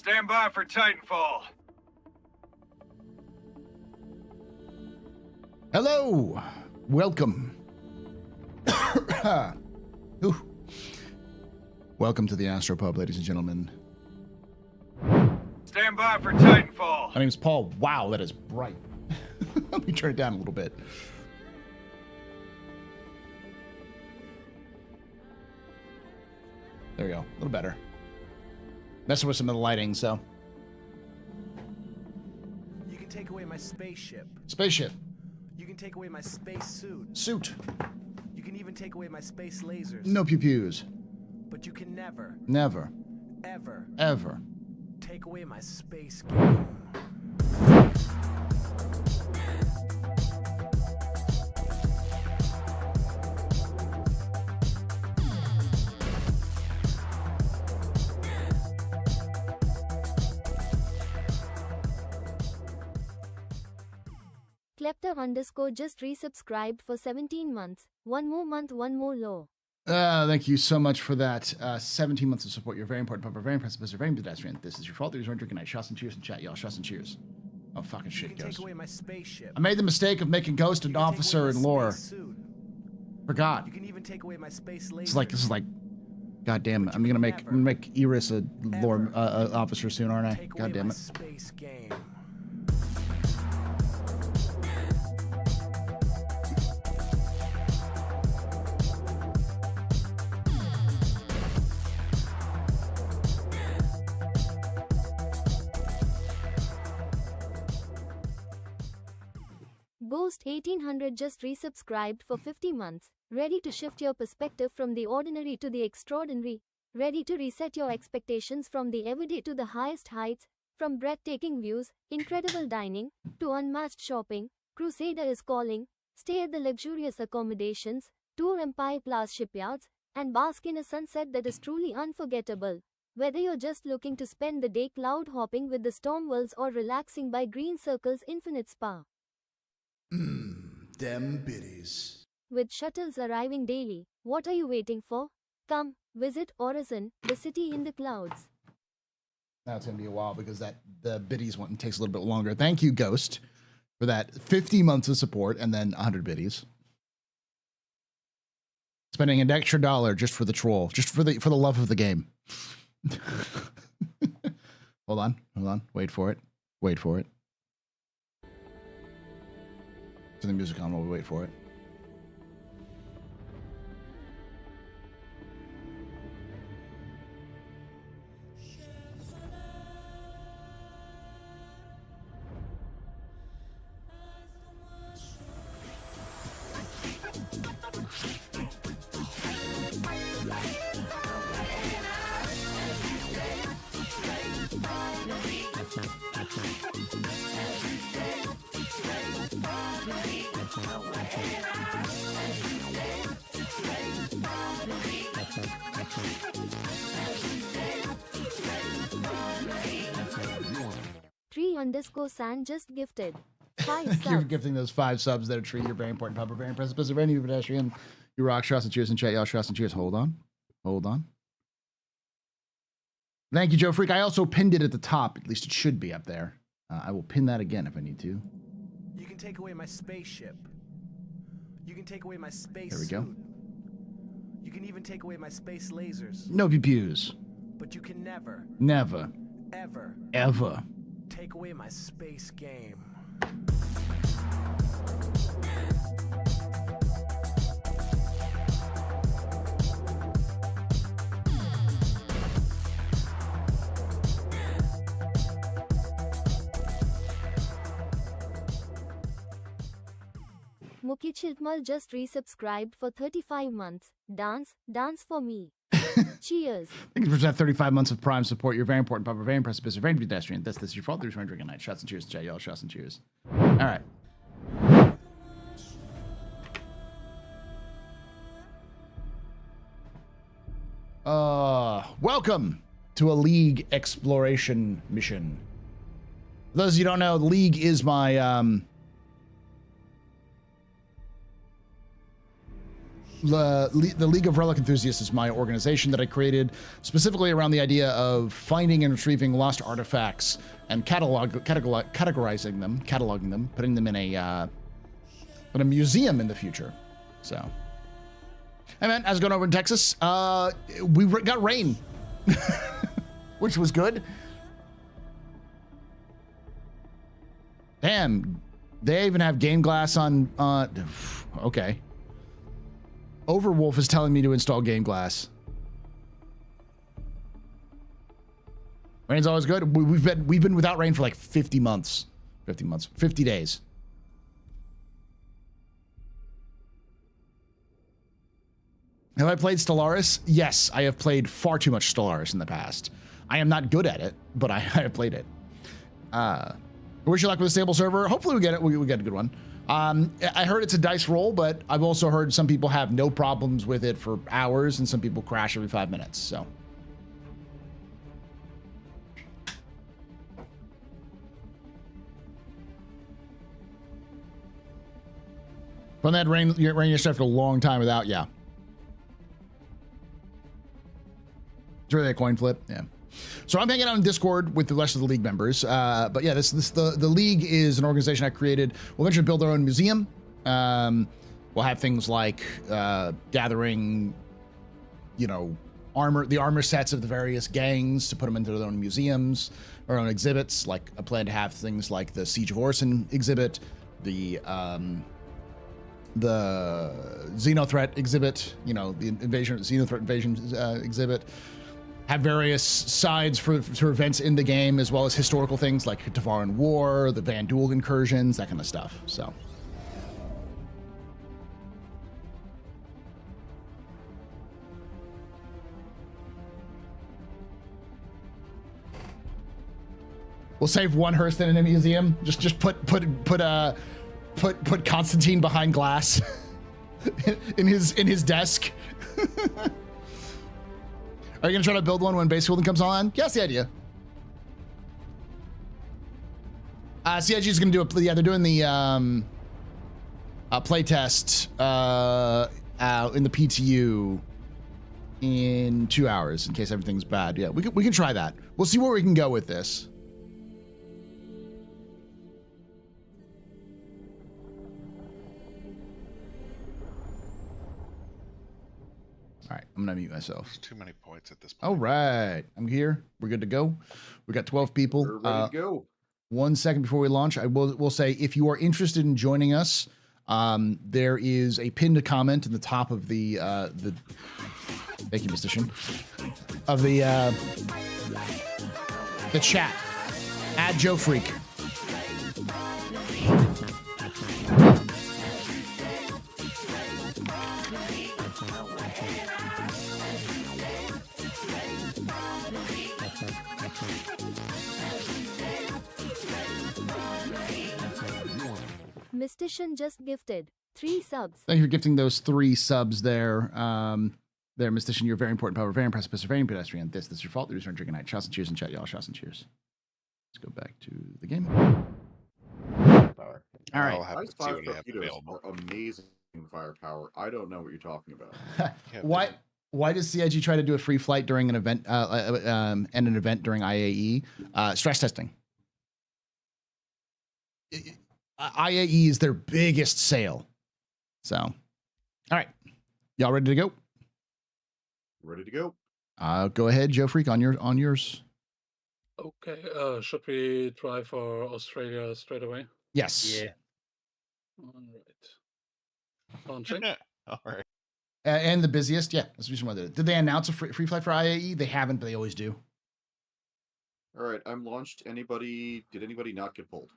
Stand by for Titanfall. Hello, welcome. Ooh. Welcome to the AstroPub, ladies and gentlemen. Stand by for Titanfall. My name's Paul. Wow, that is bright. Let me turn it down a little bit. There we go, a little better. Messing with some of the lighting, so. You can take away my spaceship. Spaceship. You can take away my space suit. Suit. You can even take away my space lasers. No pew-pews. But you can never, Never. ever take away my space game. Klepter _ just resubscribed for 17 months. One more month, one more low. Thank you so much for that. 17 months of support. You're very important, Papa. Very impressive. You're very pedestrian. This is your fault. There's one drinking night. Shots and cheers in chat, y'all. Shots and cheers. Oh, fucking shit, You can Ghost. take away my spaceship. I made the mistake of making Ghost an officer in lore. Forgot. You can even take away my space lasers. This is like, god damn it. I'm gonna make Iris a lore officer soon, aren't I? Take God away damn my it. space game. Ghost 1800 just resubscribed for 50 months. Ready to shift your perspective from the ordinary to the extraordinary. Ready to reset your expectations from the everyday to the highest heights. From breathtaking views, incredible dining, to unmatched shopping. Crusader is calling. Stay at the luxurious accommodations. Tour Empire-class shipyards. And bask in a sunset that is truly unforgettable. Whether you're just looking to spend the day cloud hopping with the storm worlds or relaxing by Green Circle's infinite spa. Them biddies. With shuttles arriving daily, what are you waiting for? Come, visit Horizon, the city in the clouds. Now it's gonna be a while because the biddies one takes a little bit longer. Thank you, Ghost, for that 50 months of support and then 100 biddies. Spending an extra $1 just for the troll, just for the love of the game. Hold on. Wait for it. To the music on while we wait for it. _San just gifted 5 Thank you for subs. gifting those 5 subs that are tree. You're very important, Papa. Very impressive. Of any pedestrian. You rock. Shots and cheers in chat, y'all. Shots and cheers. Hold on. Thank you, Joe Freak. I also pinned it at the top. At least it should be up there. I will pin that again if I need to. You can take away my spaceship. You can take away my space There we go. suit. You can even take away my space lasers. No pew-pews. But you can never, Never. ever take away my space game. Muki Chiltmal just resubscribed for 35 months. Dance for me. Cheers. Thank you for that 35 months of Prime support. You're very important, Papa. Very impressive. Very pedestrian. This is your fault. There's one drinking night. Shots and cheers to chat, y'all. Shots and cheers. All right. Welcome to a League exploration mission. For those of you who don't know, League is my the League of Relic Enthusiasts is my organization that I created specifically around the idea of finding and retrieving lost artifacts and cataloging them, putting them in a museum in the future. So, hey man, how's it going over in Texas? We got rain, which was good. Damn, they even have game glass on. Okay. Overwolf is telling me to install game glass. Rain's always good. We've been without rain for like 50 months. 50 days. Have I played Stellaris? Yes, I have played far too much Stellaris in the past. I am not good at it, but I have played it. Wish you luck with a stable server. Hopefully we get it. We get a good one. I heard it's a dice roll, but I've also heard some people have no problems with it for hours, and some people crash every 5 minutes. So. When that rain yesterday after a long time without, yeah. It's really a coin flip, yeah. So I'm hanging out in Discord with the rest of the league members. But yeah, the league is an organization I created. We'll eventually build our own museum. We'll have things like gathering, you know, the armor sets of the various gangs to put them into their own museums, our own exhibits. Like I plan to have things like the Siege of Orson exhibit, the Xenothreat exhibit, you know, the Xenothreat invasion exhibit. Have various sides for events in the game, as well as historical things like Tavaran War, the Van Duel incursions, that kind of stuff. So. We'll save one Hurston in a museum. Just put Constantine behind glass in his desk. Are you gonna try to build one when base building comes on? Yeah, that's the idea. CIG is gonna do they're doing the play test in the PTU in 2 hours in case everything's bad. Yeah, we can try that. We'll see where we can go with this. All right, I'm gonna mute myself. There's too many points at this point. All right, I'm here. We're good to go. We got 12 people. We're ready to go. 1 second before we launch, I will say if you are interested in joining us, there is a pinned comment in the top of the thank you, Mystician, of the chat. Add Joe Freak. Mystician just gifted 3 subs. Thank you for gifting those 3 subs there. There, Mystician, you're very important, power, very impressive, very pedestrian. This is your fault. There's no drinking night. Shots and cheers in chat, y'all. Shots and cheers. Let's go back to the game. All right. Ice 5 torpedoes are amazing firepower. I don't know what you're talking about. Why does CIG try to do a free flight during an event and an event during IAE? Stress testing. IAE is their biggest sale. So, all right. Y'all ready to go? Ready to go. Go ahead, Joe Freak, on yours. Okay. Should we try for Australia straight away? Yes. Yeah. All right. Launching. All right. And the busiest, yeah. That's the reason why they did. Did they announce a free flight for IAE? They haven't, but they always do. All right, I'm launched. Did anybody not get pulled?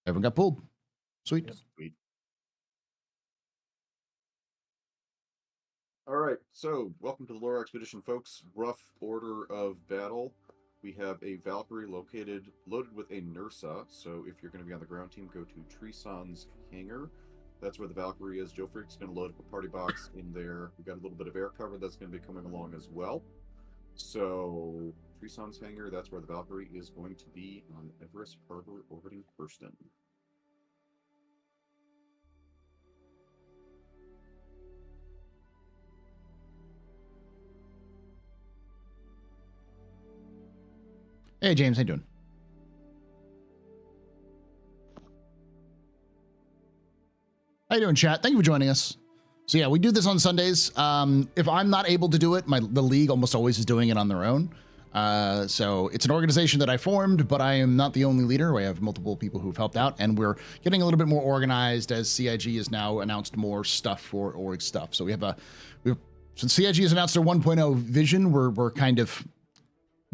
Everyone got pulled. Sweet. Sweet. All right, so welcome to the Lore Expedition, folks. Rough order of battle. We have a Valkyrie loaded with a Nursa. So if you're going to be on the ground team, go to Treeson's hangar. That's where the Valkyrie is. Joe Freak's going to load up a party box in there. We've got a little bit of air cover that's going to be coming along as well. So Treeson's hangar, that's where the Valkyrie is going to be on Everest Harbor orbiting Hurston. Hey, James, how you doing? How you doing, chat? Thank you for joining us. So yeah, we do this on Sundays. If I'm not able to do it, the league almost always is doing it on their own. So it's an organization that I formed, but I am not the only leader. We have multiple people who've helped out, and we're getting a little bit more organized as CIG has now announced more stuff for org stuff. So since CIG has announced their 1.0 vision, we're kind of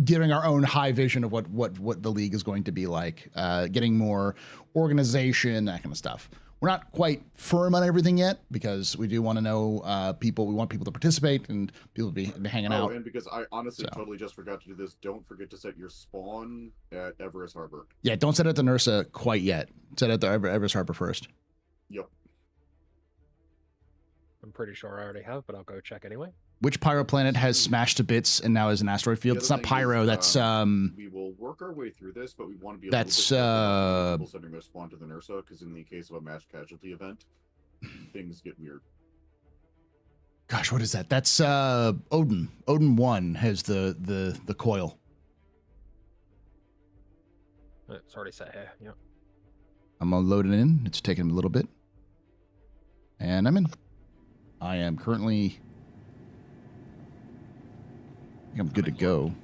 giving our own high vision of what the league is going to be like, getting more organization, that kind of stuff. We're not quite firm on everything yet because we do want to know people. We want people to participate and people to be hanging out. And because I honestly totally just forgot to do this, don't forget to set your spawn at Everest Harbor. Yeah, don't set it at the Nursa quite yet. Set it at the Everest Harbor first. Yep. I'm pretty sure I already have, but I'll go check anyway. Which Pyro planet has smashed to bits and now is an asteroid field? It's not Pyro. That's We will work our way through this, but we want to be. That's people sending their spawn to the Nursa, because in the case of a mass casualty event, things get weird. Gosh, what is that? That's Odin. Odin 1 has the coil. It's already set here. Yep. I'm loading in. It's taking a little bit, and I'm in. I am currently. I'm good to go.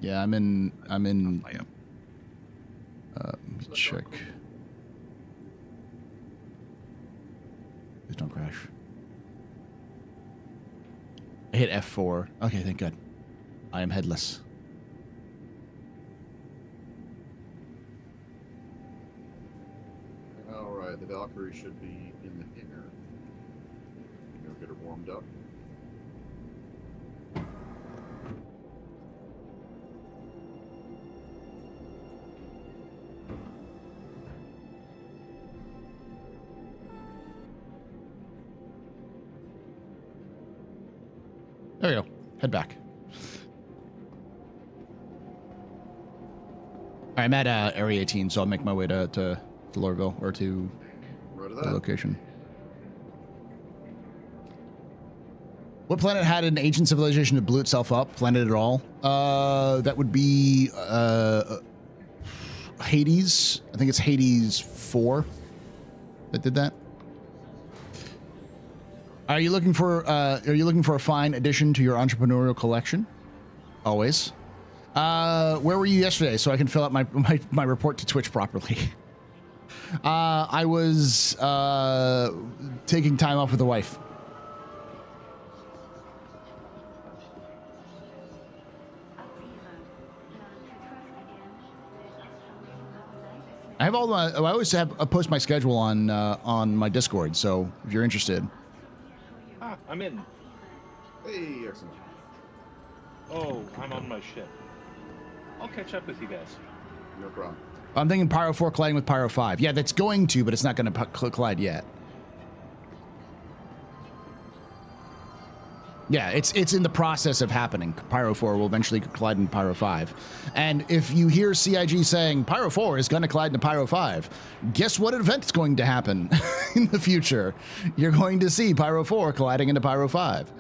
Yeah, I'm in. Let me check. Please don't crash. I hit F4. Okay, thank God. I am headless. All right, the Valkyrie should be in the hangar. Go get her warmed up. There we go. Head back. I'm at Area 18, so I'll make my way to Lorville or to the location. What planet had an ancient civilization that blew itself up? Planet at all? That would be Hades. I think it's Hades 4 that did that. Are you looking for a fine addition to your entrepreneurial collection? Always. Where were you yesterday so I can fill out my report to Twitch properly? I was taking time off with the wife. I have all I always have post my schedule on my Discord, so if you're interested. Ah, I'm in. Hey, excellent. Oh, I'm on my ship. I'll catch up with you guys. No problem. I'm thinking Pyro 4 colliding with Pyro 5. Yeah, that's going to, but it's not going to collide yet. Yeah, it's in the process of happening. Pyro 4 will eventually collide in Pyro 5. And if you hear CIG saying Pyro 4 is going to collide into Pyro 5, guess what event's going to happen in the future? You're going to see Pyro 4 colliding into Pyro 5.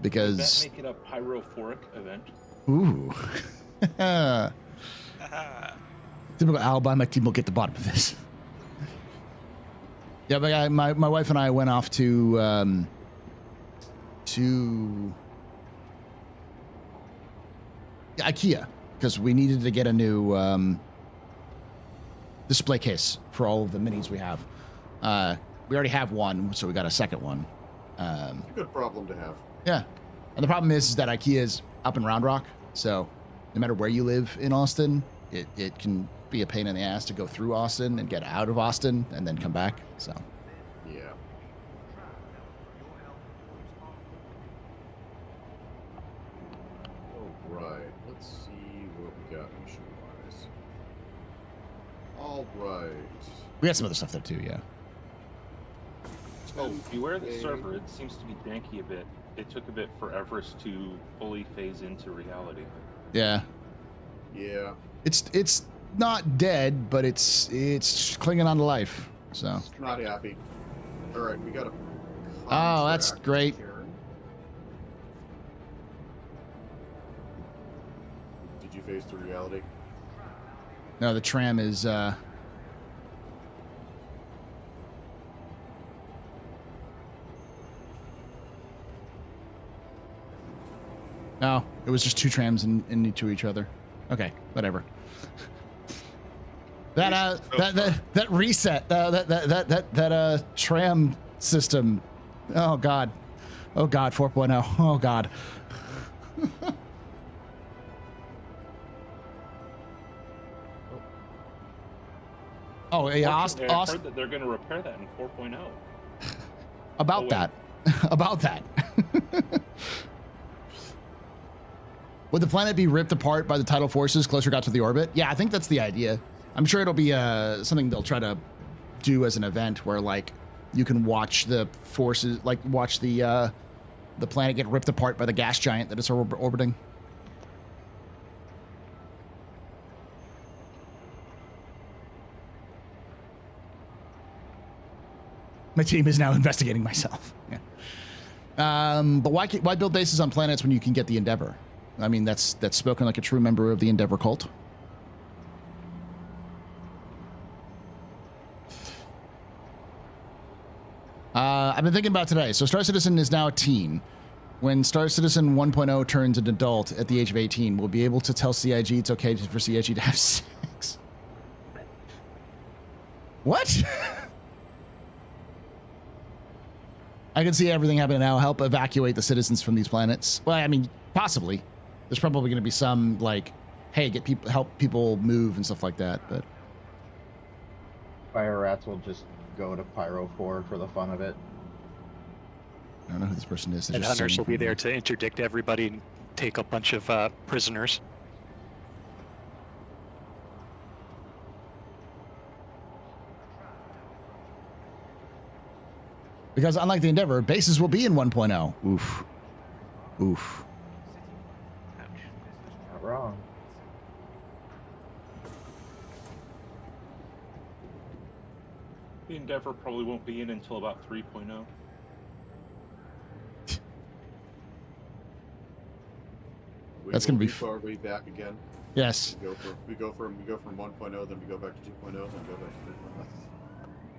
Because... Does that make it a pyrophoric event? Ooh. Typical alibi, my team will get the bottom of this. Yeah, but my wife and I went off to IKEA because we needed to get a new display case for all of the minis we have. We already have one, so we got a second one. Good problem to have. Yeah, and the problem is that IKEA is up in Round Rock, so no matter where you live in Austin, it can be a pain in the ass to go through Austin and get out of Austin and then come back. So yeah. All right, let's see what we got mission wise. All right. we got some other stuff there too. Yeah. Oh, beware the server. It seems to be danky a bit. It took a bit for Everest to fully phase into reality. Yeah. Yeah. It's not dead, but it's clinging on to life. So. Not happy. All right, we got a. Oh, that's great. Here. phase through reality. No, the tram is. No, it was just two trams into each other. Okay, whatever. That reset, that tram system. Oh God, 4.0. Oh God. Oh yeah, Fortunately, I heard that they're going to repair that in 4.0. About that. About that. Would the planet be ripped apart by the tidal forces closer it got to the orbit? Yeah, I think that's the idea. I'm sure it'll be something they'll try to do as an event where like you can watch the forces, like watch the planet get ripped apart by the gas giant that it's orbiting. My team is now investigating myself. Yeah. But why build bases on planets when you can get the Endeavor? I mean, that's spoken like a true member of the Endeavor cult. I've been thinking about today. So Star Citizen is now a teen. When Star Citizen 1.0 turns an adult at the age of 18, we'll be able to tell CIG it's okay for CIG to have sex. What? I can see everything happening now. Help evacuate the citizens from these planets. Well, I mean, possibly. There's probably going to be some like, hey, help people move and stuff like that. But Fire Rats will just go to Pyro 4 for the fun of it. I don't know who this person is. And hunters will be there to interdict everybody and take a bunch of prisoners. Because unlike the Endeavor, bases will be in 1.0. Oof. Oof. Not wrong. The Endeavor probably won't be in until about 3.0. That's gonna be far way back again. Yes. We go from 1.0, then we go back to 2.0, then go back to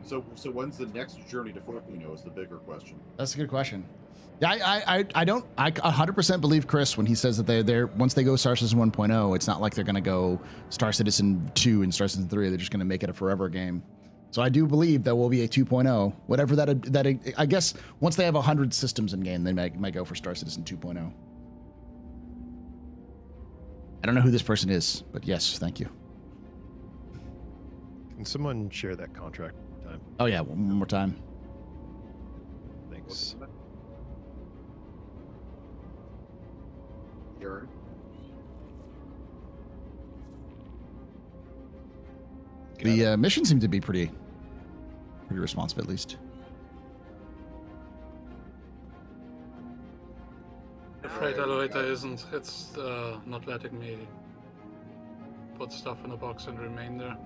3.0. So when's the next journey to 4.0 is the bigger question. That's a good question. Yeah, I 100% believe Chris when he says that they're once they go Star Citizen 1.0, it's not like they're gonna go Star Citizen 2 and Star Citizen 3. They're just gonna make it a forever game. So I do believe there will be a 2.0, whatever that I guess once they have 100 systems in game, they might go for Star Citizen 2.0. I don't know who this person is, but yes, thank you. Can someone share that contract one more time? Oh yeah, one more time. Thanks. Aaron? The mission seemed to be pretty responsive, at least. The freight elevator isn't. It's not letting me put stuff in a box and remain there.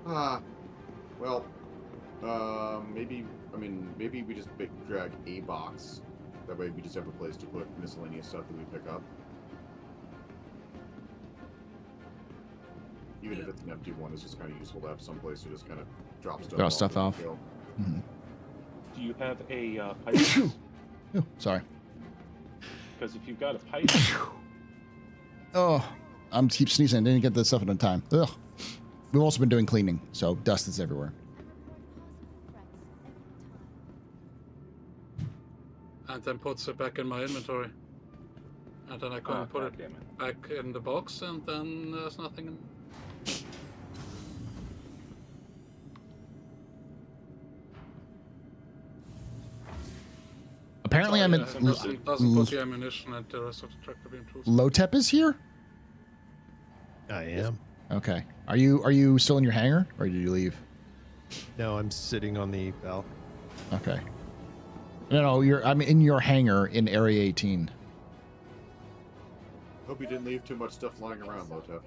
Well, maybe we just drag a box. That way we just have a place to put miscellaneous stuff that we pick up. Even if it's an empty one, it's just kind of useful to have some place to just kind of drop stuff off. Do you have a pipe? Oh, sorry. Because if you've got a pipe... Oh, I'm keep sneezing. I didn't get the stuff in time. Ugh. We've also been doing cleaning, so dust is everywhere. And then puts it back in my inventory. And then I couldn't put it back in the box, and then there's nothing in... Apparently, I'm in. Doesn't put the ammunition and the rest of the tractor beam tools. Lotep is here. I am. Okay. Are you still in your hangar, or did you leave? No, I'm sitting on the valve. Okay. No, I'm in your hangar in Area 18. Hope you didn't leave too much stuff lying around, Lotep.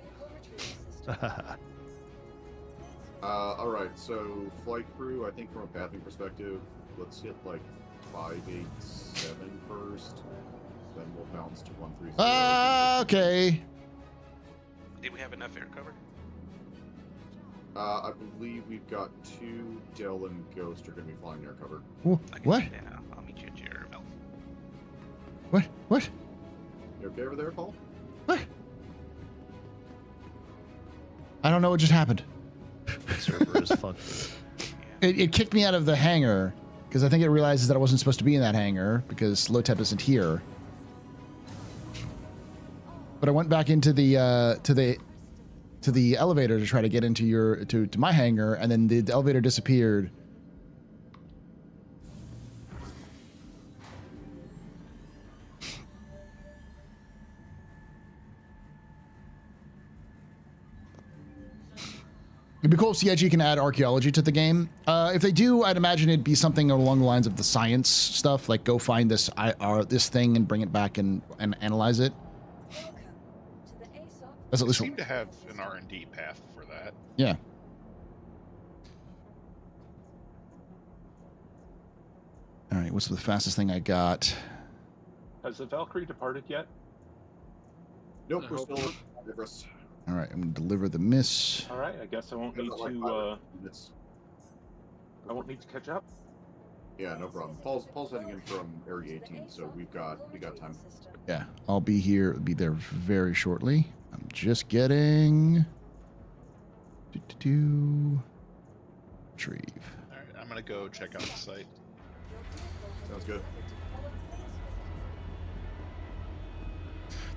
All right. So flight crew, I think from a pathing perspective, let's hit like 587 first. then we'll bounce to 130. Okay. Did we have enough air cover? I believe we've got 2 Dell and Ghost are going to be flying air cover. What? Yeah, I'll meet you at your belt. What? You okay over there, Paul? What? I don't know what just happened. The server is fucked. It kicked me out of the hangar because I think it realizes that I wasn't supposed to be in that hangar because Lotep isn't here. But I went back into the elevator to try to get into to my hangar, and then the elevator disappeared. It'd be cool if CIG can add archaeology to the game. If they do, I'd imagine it'd be something along the lines of the science stuff, like go find this thing and bring it back and analyze it. That's at least seem to have an R&D path for that. Yeah. All right, what's the fastest thing I got? Has the Valkyrie departed yet? Nope, we're still on Everest. All right, I'm gonna deliver the miss. All right, I guess I won't need to. I won't need to catch up. Yeah, no problem. Paul's heading in from Area 18, so we got time. Yeah, I'll be there very shortly. I'm just getting retrieve. All right, I'm gonna go check out the site. Sounds good.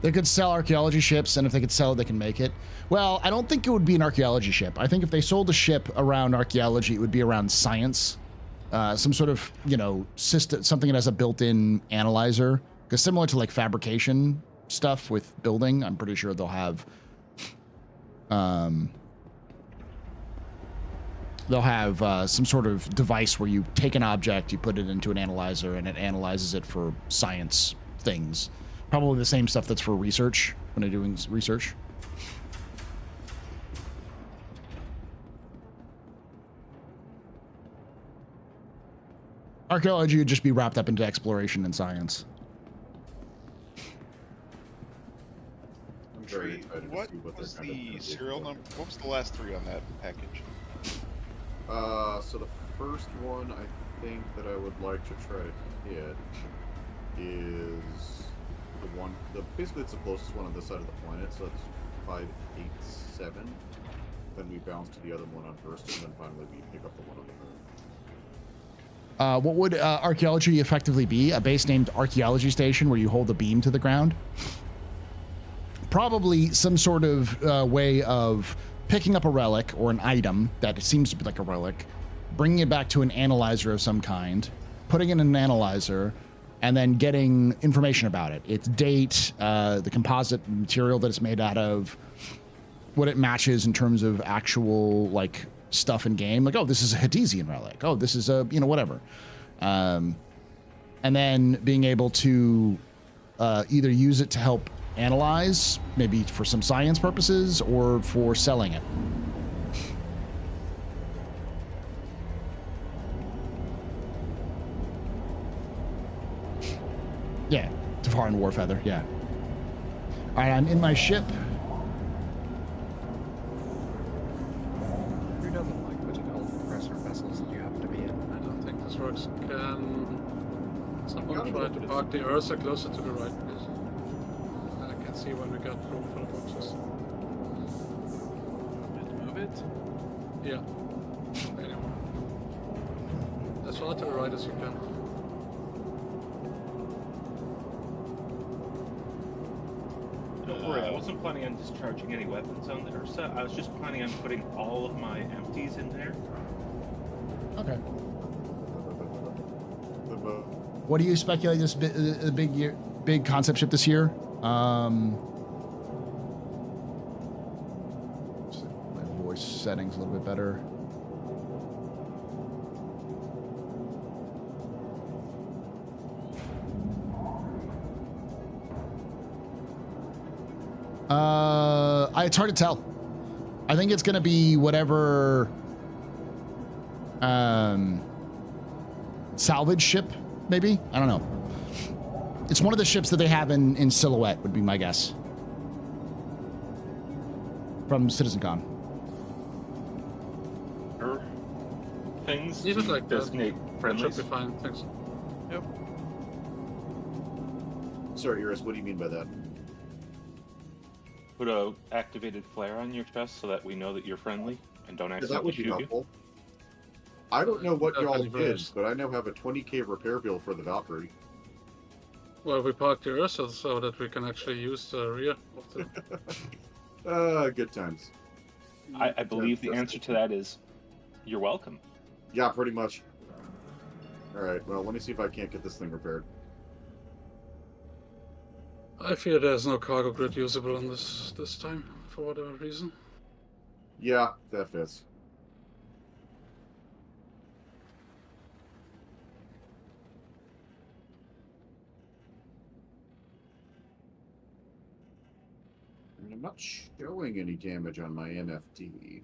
They could sell archaeology ships, and if they could sell it, they can make it. Well, I don't think it would be an archaeology ship. I think if they sold a ship around archaeology, it would be around science. Some sort of, system, something that has a built-in analyzer. Because similar to like fabrication stuff with building, I'm pretty sure they'll have some sort of device where you take an object, you put it into an analyzer, and it analyzes it for science things. Probably the same stuff that's for research when they're doing research. Archaeology would just be wrapped up into exploration and science. I'm very excited to see what was they're kind the of serial number? What was the last 3 on that package? So the first one I think that I would like to try to hit is basically it's the closest one on this side of the planet, so that's 587. Then we bounce to the other one on first, and then finally we pick up the one on the moon. What would archaeology effectively be? A base named Archaeology Station where you hold a beam to the ground? Probably some sort of way of picking up a relic or an item that seems to be like a relic, bringing it back to an analyzer of some kind, putting it in an analyzer, and then getting information about it. Its date, the composite material that it's made out of, what it matches in terms of actual like stuff in game. Like, oh, this is a Hadesian relic. Oh, this is a, whatever. And then being able to either use it to help analyze, maybe for some science purposes, or for selling it. Yeah, Tafar and Warfeather, yeah. All right, I'm in my ship. Who doesn't like putting old compressor vessels that you happen to be in? I don't think this works. Can someone try to park the Ursa closer to the right, please? I can see when we got room for the boxes. Move it? Yeah. Anyway. As far to the right as you can. Don't worry, I wasn't planning on discharging any weapons on the Ursa. I was just planning on putting all of my empties in there. Okay. What do you speculate this big concept ship this year? My voice settings a little bit better. It's hard to tell. I think it's going to be whatever salvage ship, maybe. I don't know. It's one of the ships that they have in silhouette, would be my guess. From CitizenCon. Things Leave it to like that. designate Should friendlies. be fine, thanks. Yep. Sorry, Iris, what do you mean by that? Put a activated flare on your chest so that we know that you're friendly and don't Yeah, that accidentally would be shoot you. helpful. I don't know what That y'all really did, is. but I now have a 20k repair bill for the Valkyrie. Well, we parked the Ursa so that we can actually use the rear of the... Good times. I believe the answer to that is you're welcome. Yeah, pretty much. Alright, well, let me see if I can't get this thing repaired. I fear there's no cargo grid usable on this time, for whatever reason. Yeah, that fits. And I'm not showing any damage on my MFD.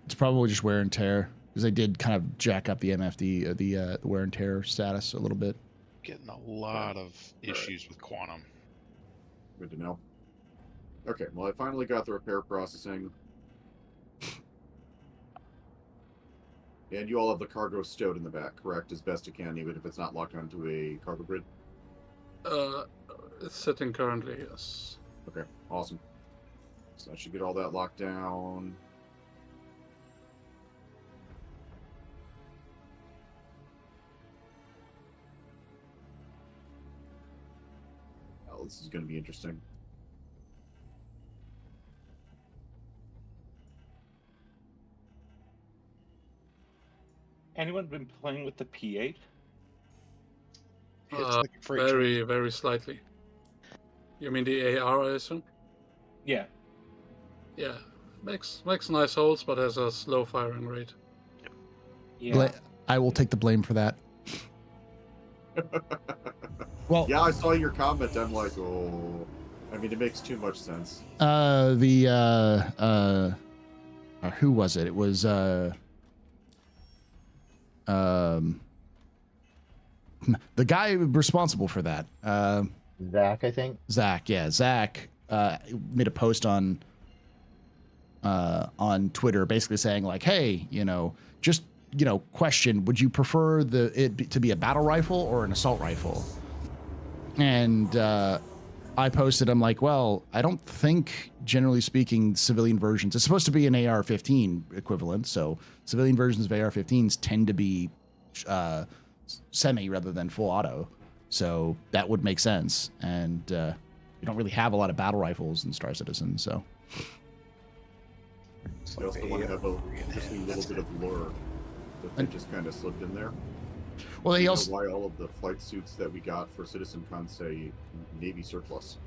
It's probably just wear and tear, because they did kind of jack up the MFD, the wear and tear status a little bit. Getting a lot of issues with quantum. Good to know. Okay, well, I finally got the repair processing. And you all have the cargo stowed in the back, correct? As best you can, even if it's not locked onto a cargo grid? It's sitting currently, yes. Okay, awesome. So I should get all that locked down. Oh, this is going to be interesting. Anyone been playing with the P8? It's like a freight train. Very, very slightly. You mean the AR, I assume? Yeah. Yeah. Makes nice holes, but has a slow firing rate. Yeah. I will take the blame for that. Well, yeah, I saw your comment. I'm like, oh, I mean, it makes too much sense. Who was it? It was the guy responsible for that. Zach, I think. Zach, yeah, Zach made a post on Twitter, basically saying like, hey, just question: would you prefer it to be a battle rifle or an assault rifle? And I posted, I'm like, well, I don't think, generally speaking, civilian versions, it's supposed to be an AR-15 equivalent, so civilian versions of AR-15s tend to be semi rather than full auto, so that would make sense. And you don't really have a lot of battle rifles in Star Citizen, so. I also want to have a interesting little bit of lore that they just kind of slipped in there. Well, they also why all of the flight suits that we got for CitizenCon say Navy surplus.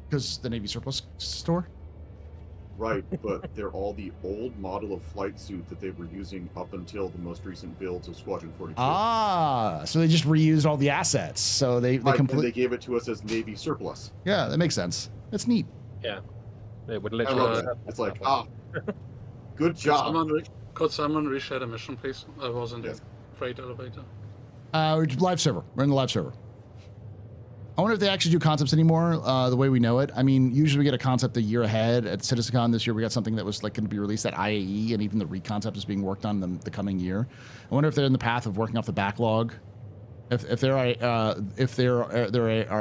Because the Navy surplus store? Right, but they're all the old model of flight suit that they were using up until the most recent builds of Squadron 42. Ah, so they just reused all the assets. So they and completely. they gave it to us as Navy surplus. Yeah, that makes sense. That's neat. Yeah. It would I literally. love that. It's like, good job. Could someone reshare the mission, please? I was in the Yes. freight elevator. We're live server. We're in the live server. I wonder if they actually do concepts anymore, the way we know it. I mean, usually we get a concept a year ahead. At CitizenCon this year, we got something that was like going to be released at IAE, and even the reconcept is being worked on the coming year. I wonder if they're in the path of working off the backlog. If there are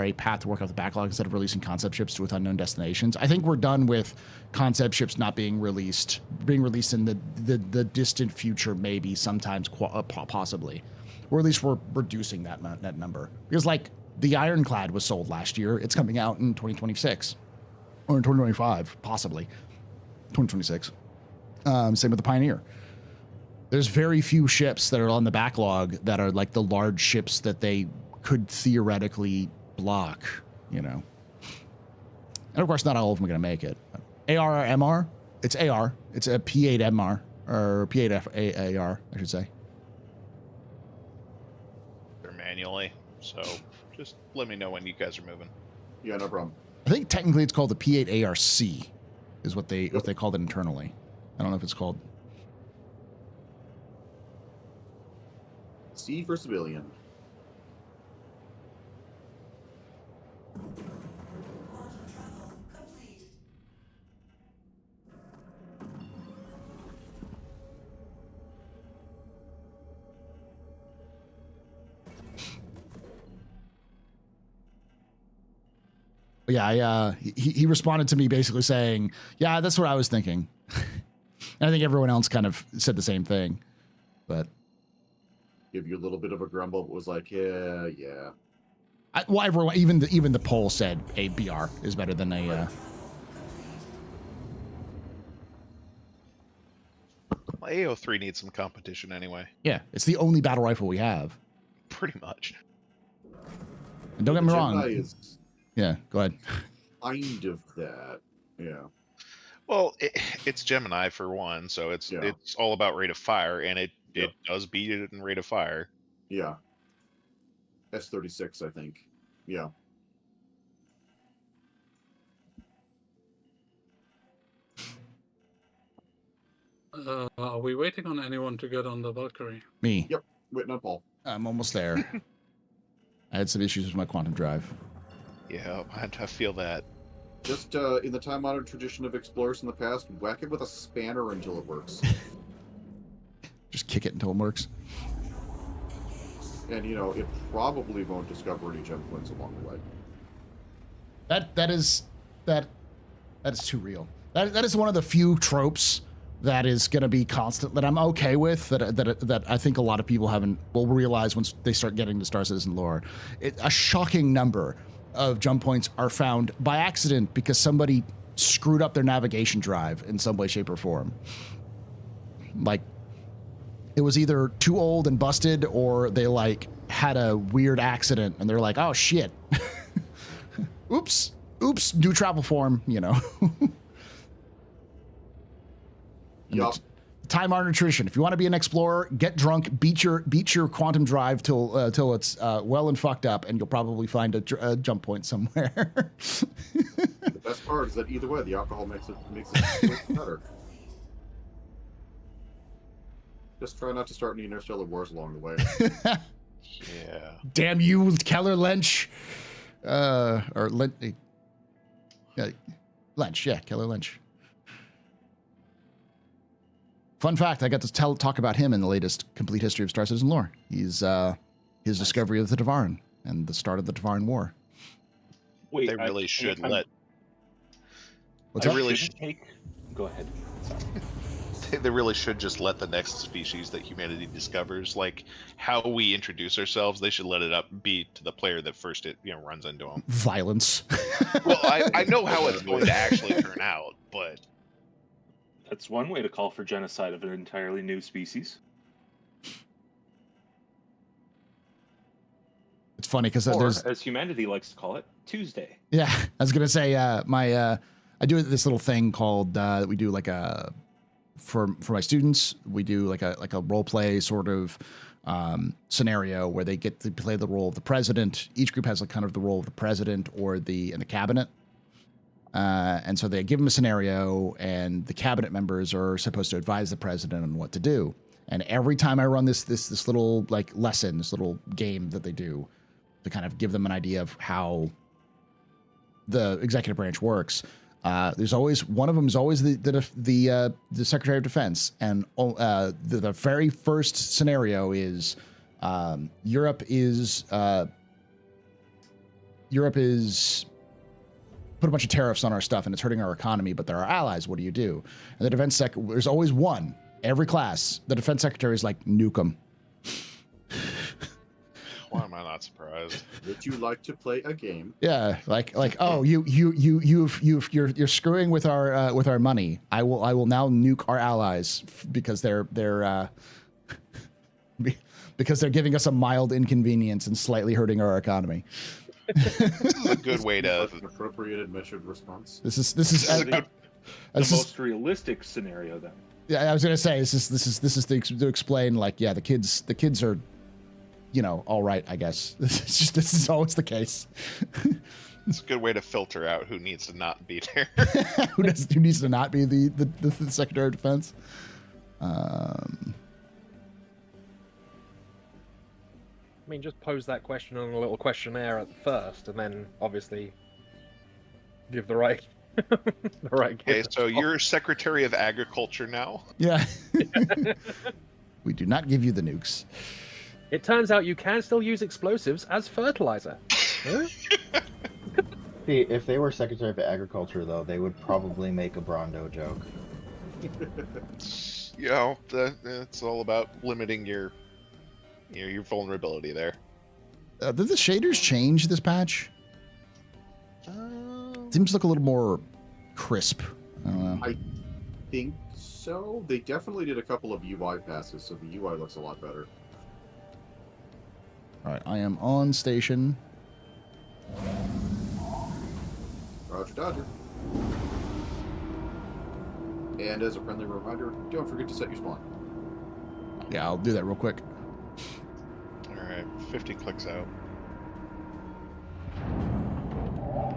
a path to work off the backlog instead of releasing concept ships with unknown destinations. I think we're done with concept ships not being released in the distant future, maybe sometimes possibly, or at least we're reducing that number, because like the Ironclad was sold last year. It's coming out in 2026 or in 2025, possibly 2026. Same with the Pioneer. There's very few ships that are on the backlog that are like the large ships that they could theoretically block, And of course, not all of them are going to make it. AR or MR? It's AR. It's a P8 MR or P8 AR, I should say. They're manually, so just let me know when you guys are moving. Yeah, no problem. I think technically it's called the P8 ARC, is what they called it internally. I don't know if it's called. C for civilian. Yeah, he responded to me basically saying, yeah, that's what I was thinking. And I think everyone else kind of said the same thing, but Give you a little bit of a grumble, but was like, yeah. well, everyone, even the poll said a BR is better than a. Well, AO3 needs some competition anyway. Yeah, it's the only battle rifle we have. Pretty much. And don't get me wrong. Gemini is Yeah, go ahead. kind of that. Yeah. Well, it's Gemini for one, so it's all about rate of fire, and it does beat it in rate of fire. Yeah. S36, I think. Yeah. Are we waiting on anyone to get on the Valkyrie? Me. Yep. Waiting on Paul. I'm almost there. I had some issues with my quantum drive. Yeah, I feel that. Just in the time-honored tradition of explorers in the past, whack it with a spanner until it works. Just kick it until it works. And, you know, it probably won't discover any gem points along the way. That is too real. That is one of the few tropes that is going to be constant, that I'm okay with, that I think a lot of people will realize once they start getting to Star Citizen lore. A shocking number of jump points are found by accident because somebody screwed up their navigation drive in some way, shape, or form. Like, it was either too old and busted, or they like had a weird accident and they're like, oh shit. Oops, new travel form, you know. Yup. Time-honored tradition. If you want to be an explorer, get drunk, beat your quantum drive till it's well and fucked up, and you'll probably find a jump point somewhere. The best part is that either way, the alcohol makes it better. Just try not to start any interstellar wars along the way. Yeah. Damn you, Keller Lynch. Or Lynch. Yeah, Keller Lynch. Fun fact, I got to talk about him in the latest Complete History of Star Citizen lore. He's his discovery of the Tavaran and the start of the Tavaran War. Wait, they really should let. What's they that? really should. Go ahead. They really should just let the next species that humanity discovers, like how we introduce ourselves, they should let it be to the player that first it runs into them. Violence. Well, I know how it's going to actually turn out, but that's one way to call for genocide of an entirely new species. It's funny because or, there's, as humanity likes to call it, Tuesday. Yeah, I was gonna say I do this little thing called that we do like a for my students. We do like a role play sort of scenario where they get to play the role of the president. Each group has like kind of the role of the president or in the cabinet. And so they give them a scenario, and the cabinet members are supposed to advise the president on what to do. And every time I run this little like lesson, this little game that they do to kind of give them an idea of how the executive branch works, there's always one of them is always the Secretary of Defense, and the very first scenario is Europe is put a bunch of tariffs on our stuff and it's hurting our economy, but they're our allies. What do you do? And the defense there's always one every class. The defense secretary is like, nuke them. Why am I not surprised? Would you like to play a game? Yeah, like oh, you're screwing with our money. I will now nuke our allies because they're because they're giving us a mild inconvenience and slightly hurting our economy. This is a good way to an appropriated measured response. This is the most realistic scenario then. Yeah, I was gonna say this is to explain, like, yeah, the kids are, all right, I guess. This is always the case. It's a good way to filter out who needs to not be there. who needs to not be the Secretary of mean, just pose that question on a little questionnaire at first, and then obviously give the right. The right. Okay, so you're Secretary of Agriculture now. Yeah. We do not give you the nukes. It turns out you can still use explosives as fertilizer. Huh? See, if they were Secretary of Agriculture, though, they would probably make a Brondo joke. You know, it's all about limiting your vulnerability there. Did the shaders change this patch? Seems to look a little more crisp. I don't know. I think so. They definitely did a couple of UI passes, so the UI looks a lot better. All right, I am on station. Roger, Dodger. And as a friendly reminder, don't forget to set your spawn. Yeah, I'll do that real quick. All right, 50 clicks out.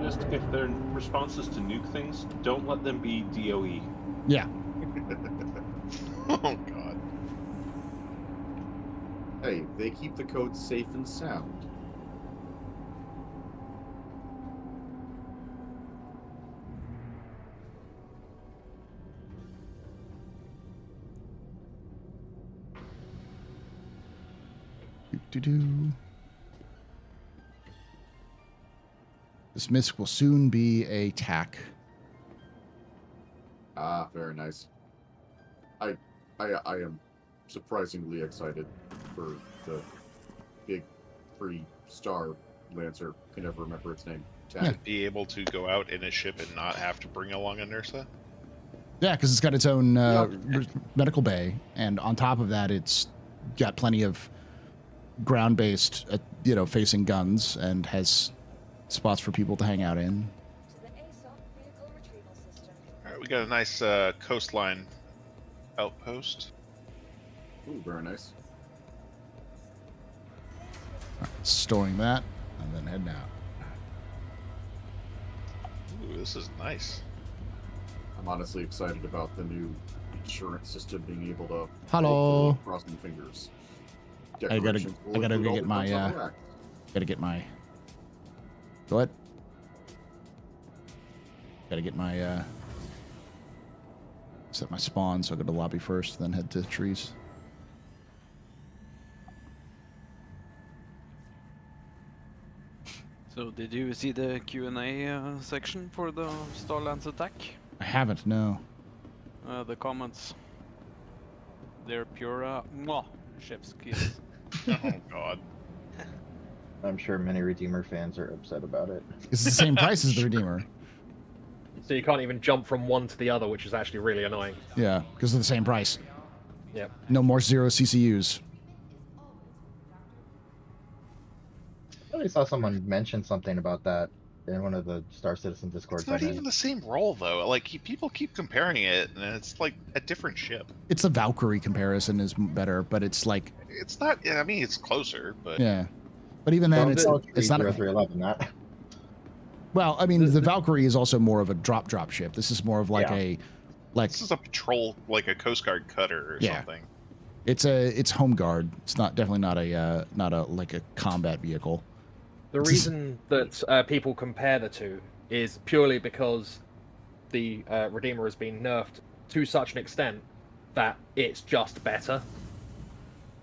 Just if their responses to nuke things, don't let them be DOE. Yeah. Oh god. Hey, they keep the code safe and sound. Do-do-do. This misc will soon be a tack. Ah, very nice. I am surprisingly excited for the big free star lancer. Can never remember its name. To be able to go out in a ship and not have to bring along a Nursa? Yeah, because it's got its own medical bay, and on top of that, it's got plenty of ground-based, facing guns, and has spots for people to hang out in. All right, we got a nice coastline outpost. Ooh, very nice. All right, storing that, and then heading out. Ooh, this is nice. I'm honestly excited about the new insurance system being able to. Hello. Crossing fingers. I gotta go get my. Gotta get my. Go ahead. Gotta get my. Set my spawn, so I go to the lobby first, then head to trees. So, did you see the Q&A section for the Starlands attack? I haven't, no. The comments. They're pure, mwah, chef's kiss. Oh, God. I'm sure many Redeemer fans are upset about it. It's the same price as the Redeemer. So you can't even jump from one to the other, which is actually really annoying. Yeah, because of the same price. Yep. No more 0 CCUs. I saw someone mention something about that in one of the Star Citizen Discords. It's not even the same role, though. Like, people keep comparing it, and it's like a different ship. It's a Valkyrie comparison is better, but it's like... It's not... I mean, it's closer, but... Yeah. But even then, it's not a... 311, that. Well, I mean, the Valkyrie is also more of a drop ship. This is more of like a... This is a patrol, like a Coast Guard cutter or something. It's home guard. It's definitely not a combat vehicle. The reason that people compare the two is purely because the Redeemer has been nerfed to such an extent that it's just better.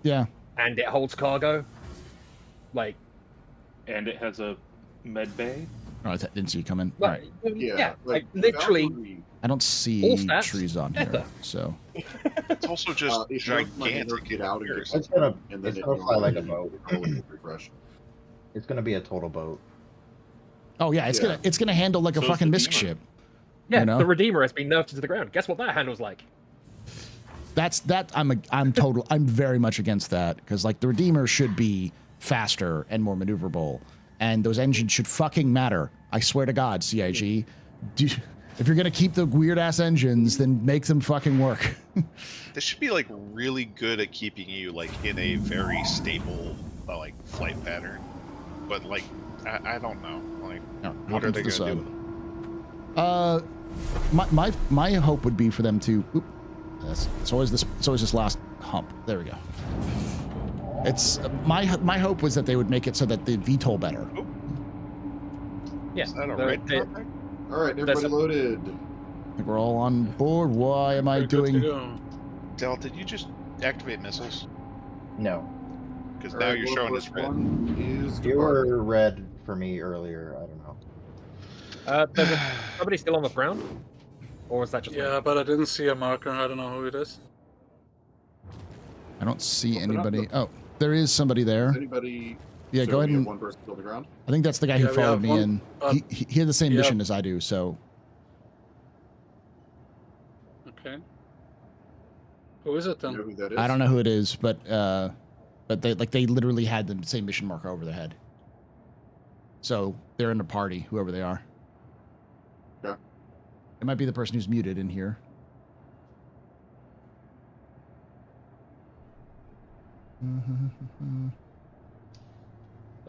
Yeah. And it holds cargo. Like. And it has a med bay. Oh, I didn't see you come in. Well, all right. Yeah, like literally. Valkyrie, I don't see trees on here, so. It's also just gigantic. Get out of It's gonna fly like a boat. It's gonna be a total boat. Oh yeah, it's gonna handle like a fucking misc ship. Yeah, the Redeemer has been nerfed to the ground. Guess what that handles like? I'm very much against that, because like the Redeemer should be faster and more maneuverable, and those engines should fucking matter. I swear to God, CIG. If you're gonna keep the weird ass engines, then make them fucking work. This should be like really good at keeping you like in a very stable like flight pattern. But like I don't know. Like what are they gonna do with them? My hope would be for them to it's always this last hump. There we go. It's my hope was that they would make it so that the VTOL better. Yeah. Is that a red topic? All right, everybody loaded. I think we're all on board. Why am I doing? Del, did you just activate missiles? No. Because now you're showing us red. You were red for me earlier. I don't know. Somebody still on the ground? Or was that just Yeah, but I didn't see a marker. I don't know who it is. I don't see anybody. Oh, there is somebody there. Anybody? Yeah, go ahead and. One person still on the ground. I think that's the guy who followed me in. He had the same mission as I do, so. Okay. Who is it then? You know who that is? I don't know who it is, but they literally had the same mission marker over their head. So they're in a party, whoever they are. Okay. It might be the person who's muted in here.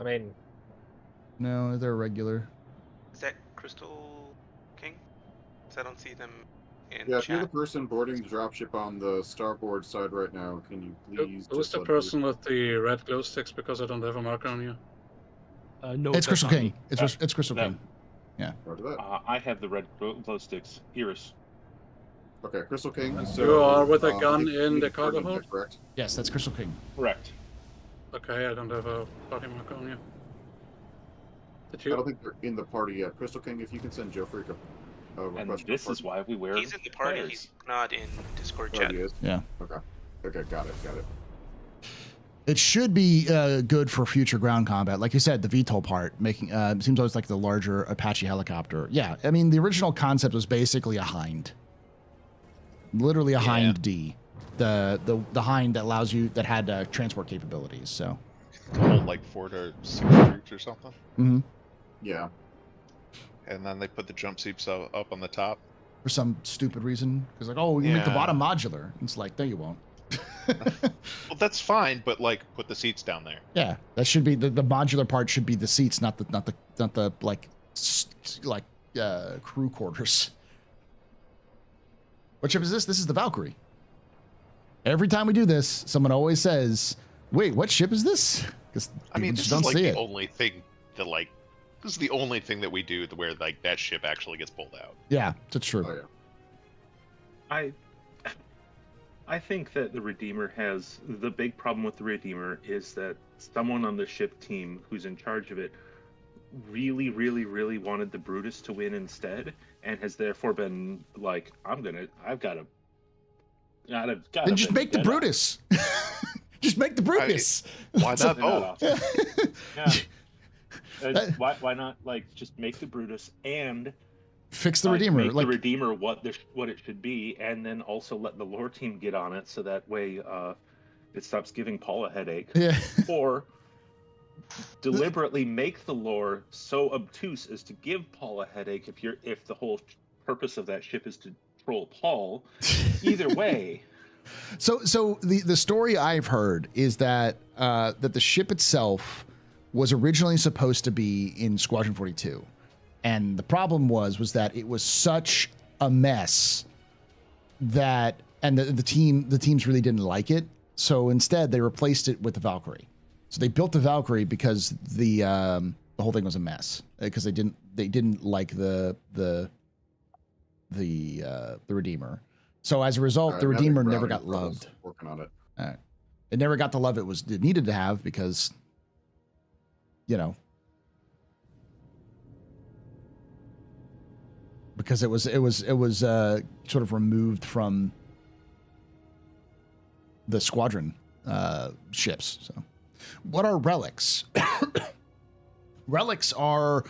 I mean, no, they're regular. Is that Crystal King? Because I don't see them in Yeah, if you're the chat. person boarding the dropship on the starboard side right now, can you please? Who's the person with the red glow sticks? Because I don't have a marker on you. No, It's Crystal that's not King. me. It's Crystal King. Yeah. I have the red glow sticks. Iris. Okay, Crystal King. So, You are with a gun in the cargo hold, hold? correct? Yes, that's Crystal King. Correct. Okay, I don't have a party marker on you. Did I you? don't think they're in the party yet. Crystal King, if you can send Joe Freak a And request. this is why we wear He's in the party. flares. He's not in Discord Oh, chat. he is? Yeah. Okay. Okay, got it. It should be good for future ground combat. Like you said, the VTOL part making seems always like the larger Apache helicopter. Yeah, I mean the original concept was basically a Hind, literally a Hind D, the Hind that allows you that had transport capabilities. So Hold like 4 to 6 troops or something. Mm-hmm. Yeah. And then they put the jump seats up on the top. For some stupid reason, because like, oh, we can make the bottom modular. It's like, no, you won't. Well, that's fine, but like, put the seats down there. Yeah, that should be the modular part. Should be the seats, not the like crew quarters. What ship is this? This is the Valkyrie. Every time we do this, someone always says, "Wait, what ship is this?" Because I mean, just this don't is like see the it. only thing that like, this is the only thing that we do where like that ship actually gets pulled out. Yeah, that's true. Oh, yeah. I think that the Redeemer has the big problem with the Redeemer is that someone on the ship team who's in charge of it really, really, really wanted the Brutus to win instead, and has therefore been like, I've got to. Then just make the Brutus. Just make the Brutus. Why not both? Yeah. Why not like just make the Brutus and fix the Redeemer? Make like the Redeemer what it should be, and then also let the lore team get on it, so that way it stops giving Paul a headache. Yeah. Or deliberately make the lore so obtuse as to give Paul a headache if the whole purpose of that ship is to troll Paul. Either way. So the story I've heard is that that the ship itself was originally supposed to be in Squadron 42, and the problem was that it was such a mess that the teams really didn't like it. So instead, they replaced it with the Valkyrie. So they built the Valkyrie because the whole thing was a mess because they didn't like the Redeemer. So as a result, the Redeemer never got loved. Working on it. It never got the love it needed to have because, because it was sort of removed from the squadron ships. So, what are relics? Relics are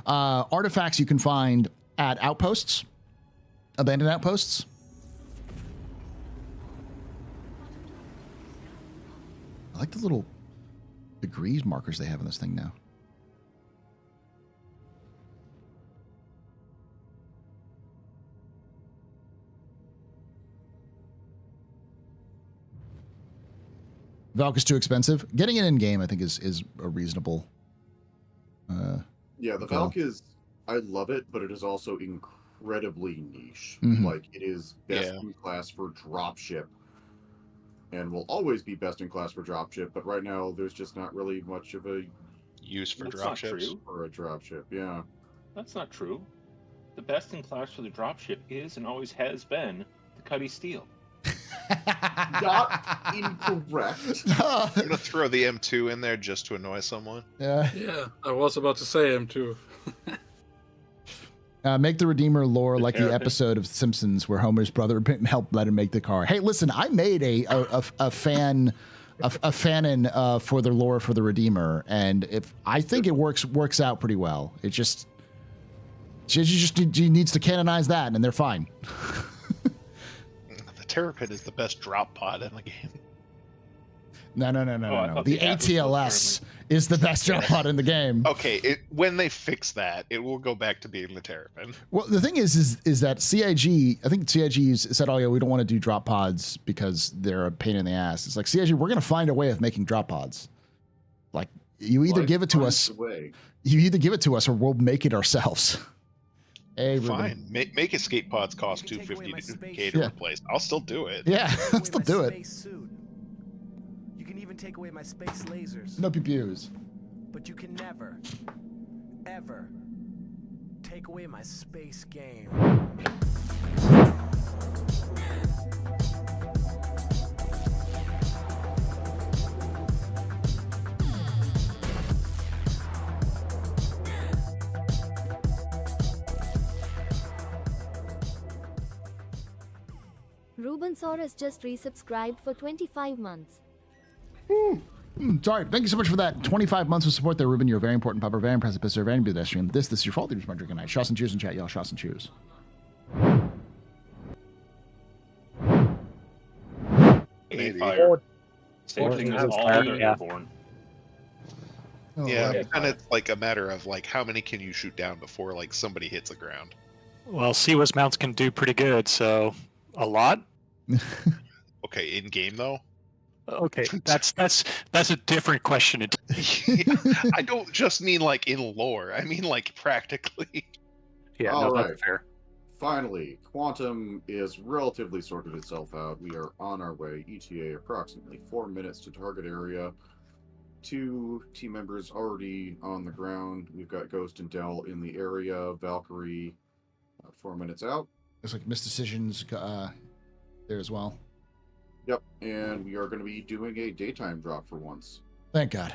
artifacts you can find at outposts, abandoned outposts. I like the little degrees markers they have in this thing now. Valk is too expensive. Getting it in game, I think, is a reasonable. Yeah, the Valk is. I love it, but it is also incredibly niche. Mhm. Like it is best in class for dropship. and will always be best in class for dropship. But right now, there's just not really much of a use for That's not dropships. true. for a dropship. Yeah. That's not true. The best in class for the dropship is and always has been the Cuddy Steel. Not incorrect. I'm gonna throw the M2 in there just to annoy someone. Yeah. Yeah, I was about to say him too. Make the Redeemer lore The like the Terrapin. episode of Simpsons where Homer's brother helped let him make the car. Hey, listen, I made a fanon for the lore for the Redeemer, and if I think it works out pretty well. It just needs to canonize that, and they're fine. The Terrapin is the best drop pod in the game. No. I thought The the Astro ATLS is the best drop pod in the game. Okay, when they fix that, it will go back to being the Terrapin. Well, the thing is that CIG, I think CIG said, oh yeah, we don't want to do drop pods because they're a pain in the ass. It's like, CIG, we're going to find a way of making drop pods. Like, you either give it to us, or we'll make it ourselves. Hey, Fine, make escape pods cost $250K to replace. I'll still do it. Yeah, I'll still do it. You can even take away my space lasers. No pew-pews. But you can never, ever take away my space game. Rubensaurus just resubscribed for 25 months. Sorry, thank you so much for that 25 months of support there, Ruben. You're a very important pupper, very impressive pisser, very into that stream. This is your fault. You're just drinking night. Shots and cheers in chat, y'all. Shots and cheers. Maybe. Same thing as all fire, other yeah. airborne. Yeah, right. and it's like a matter of like how many can you shoot down before like somebody hits the ground. Well, CWAS mounts can do pretty good, so a lot. Okay, in game though. Okay, that's a different question. I don't just mean like in lore. I mean like practically. Yeah, All no, right. that's fair. Finally, Quantum is relatively sorted itself out. We are on our way. ETA approximately 4 minutes to target area. 2 team members already on the ground. We've got Ghost and Dell in the area. Valkyrie 4 minutes out. Looks like missed decisions there as well. Yep, and we are going to be doing a daytime drop for once. Thank God.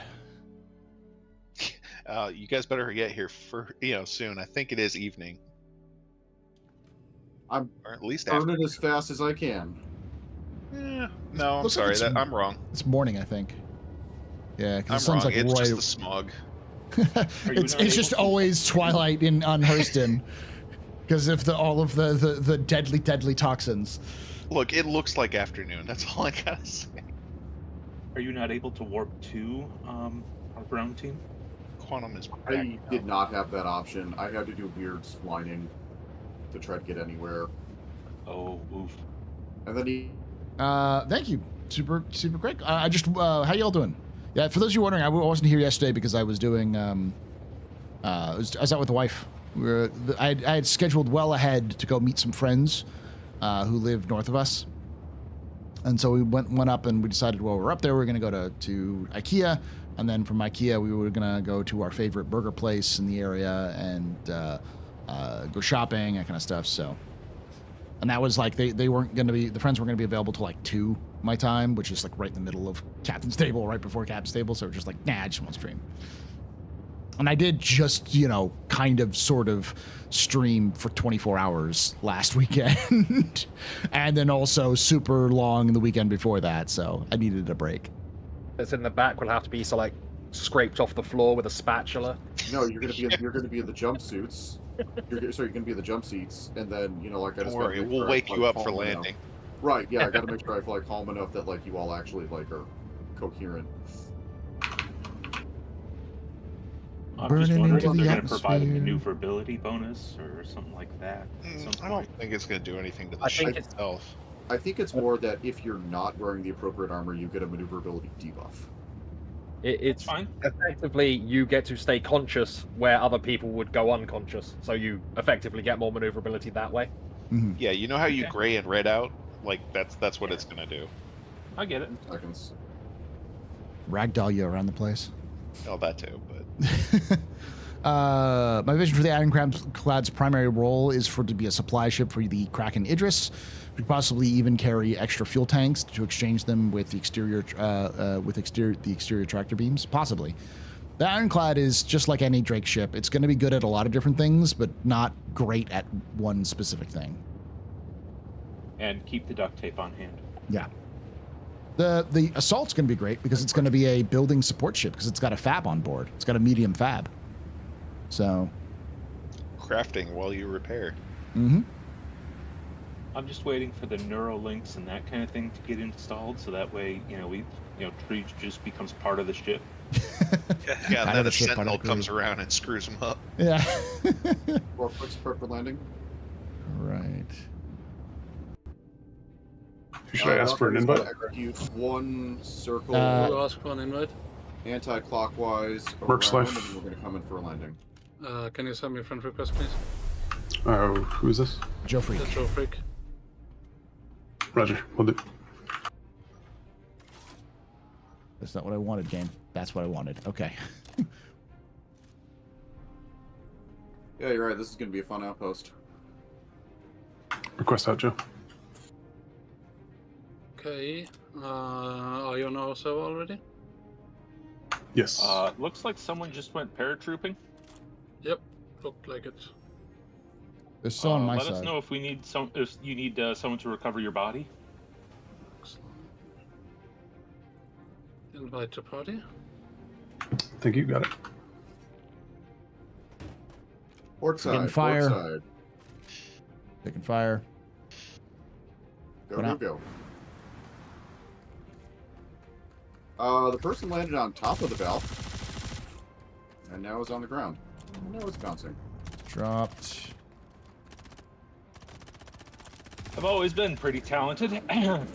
You guys better get here for soon. I think it is evening. I'm or at least turning after. as fast as I can. No, I'm Looks like sorry. I'm wrong. It's morning, I think. Yeah, I'm because the wrong. sun's like It's right. just the smog. it's just always twilight on Hurston because of all of the deadly toxins. Look, it looks like afternoon. That's all I gotta say. Are you not able to warp to our ground team? Quantum is. I did not have that option. I had to do weird splining to try to get anywhere. Oh, oof. And then Thank you. Super quick. I just how y'all doing? Yeah, for those of you wondering, I wasn't here yesterday because I was doing I was out with the wife. I had scheduled well ahead to go meet some friends who live north of us, and so we went up and we decided while we're up there we're gonna go to IKEA, and then from IKEA we were gonna go to our favorite burger place in the area and go shopping, that kind of stuff. So, and that was like the friends weren't gonna be available till like 2 my time, which is like right in the middle of Captain's Table, right before Captain's Table. So we're just like, nah, I just want to stream. And I did just, kind of sort of stream for 24 hours last weekend. And then also super long the weekend before that. So I needed a break. That's in the back will have to be scraped off the floor with a spatula. No, you're gonna be in the jumpsuits. You're gonna be in the jump seats, and then I just. Don't worry, we'll wake you up for landing. Right? Yeah, I got to make sure I feel calm enough that you all actually are coherent. I'm just wondering if they're going to provide a maneuverability bonus or something like that. I don't think it's going to do anything to the ship itself. I think it's more that if you're not wearing the appropriate armor, you get a maneuverability debuff. It's fine. Effectively, you get to stay conscious where other people would go unconscious, so you effectively get more maneuverability that way. Mm-hmm. Yeah, you know how you gray and red out? That's what it's gonna do. I get it. Seconds. Ragdoll you around the place. Oh, that too, but... My vision for the Ironclad's primary role is for it to be a supply ship for the Kraken Idris. We could possibly even carry extra fuel tanks to exchange them with the exterior tractor beams. Possibly. The Ironclad is just like any Drake ship. It's going to be good at a lot of different things, but not great at one specific thing. And keep the duct tape on hand. Yeah. The Assault's going to be great because it's going to be a building support ship because it's got a fab on board. It's got a medium fab. So. Crafting while you repair. Mm-hmm. I'm just waiting for the Neurolinks and that kind of thing to get installed, so that way, Tree just becomes part of the ship. Yeah, and then a Sentinel comes around and screws them up. Yeah. 4 clicks prep for landing. Right. Should I ask for an invite? Execute 1 circle. Ask for an invite. Anti-clockwise. Works around, life. and we're going to come in for a landing. Can you send me a friend request, please? Who is this? Joe Freak. Joe Freak. Roger, we'll do. That's not what I wanted, game. That's what I wanted. Okay. Yeah, you're right. This is going to be a fun outpost. Request out, Joe. Okay. Are you on our server already? Yes. Looks like someone just went paratrooping. Yep, looked like it. They're still on my let side. us know if we need if you need someone to recover your body. Invite to party. I think you got it. Port side. Getting fire. Port side. Taking fire. Go. The person landed on top of the valve. And now is on the ground. Now it's bouncing. Dropped. I've always been pretty talented. Damn.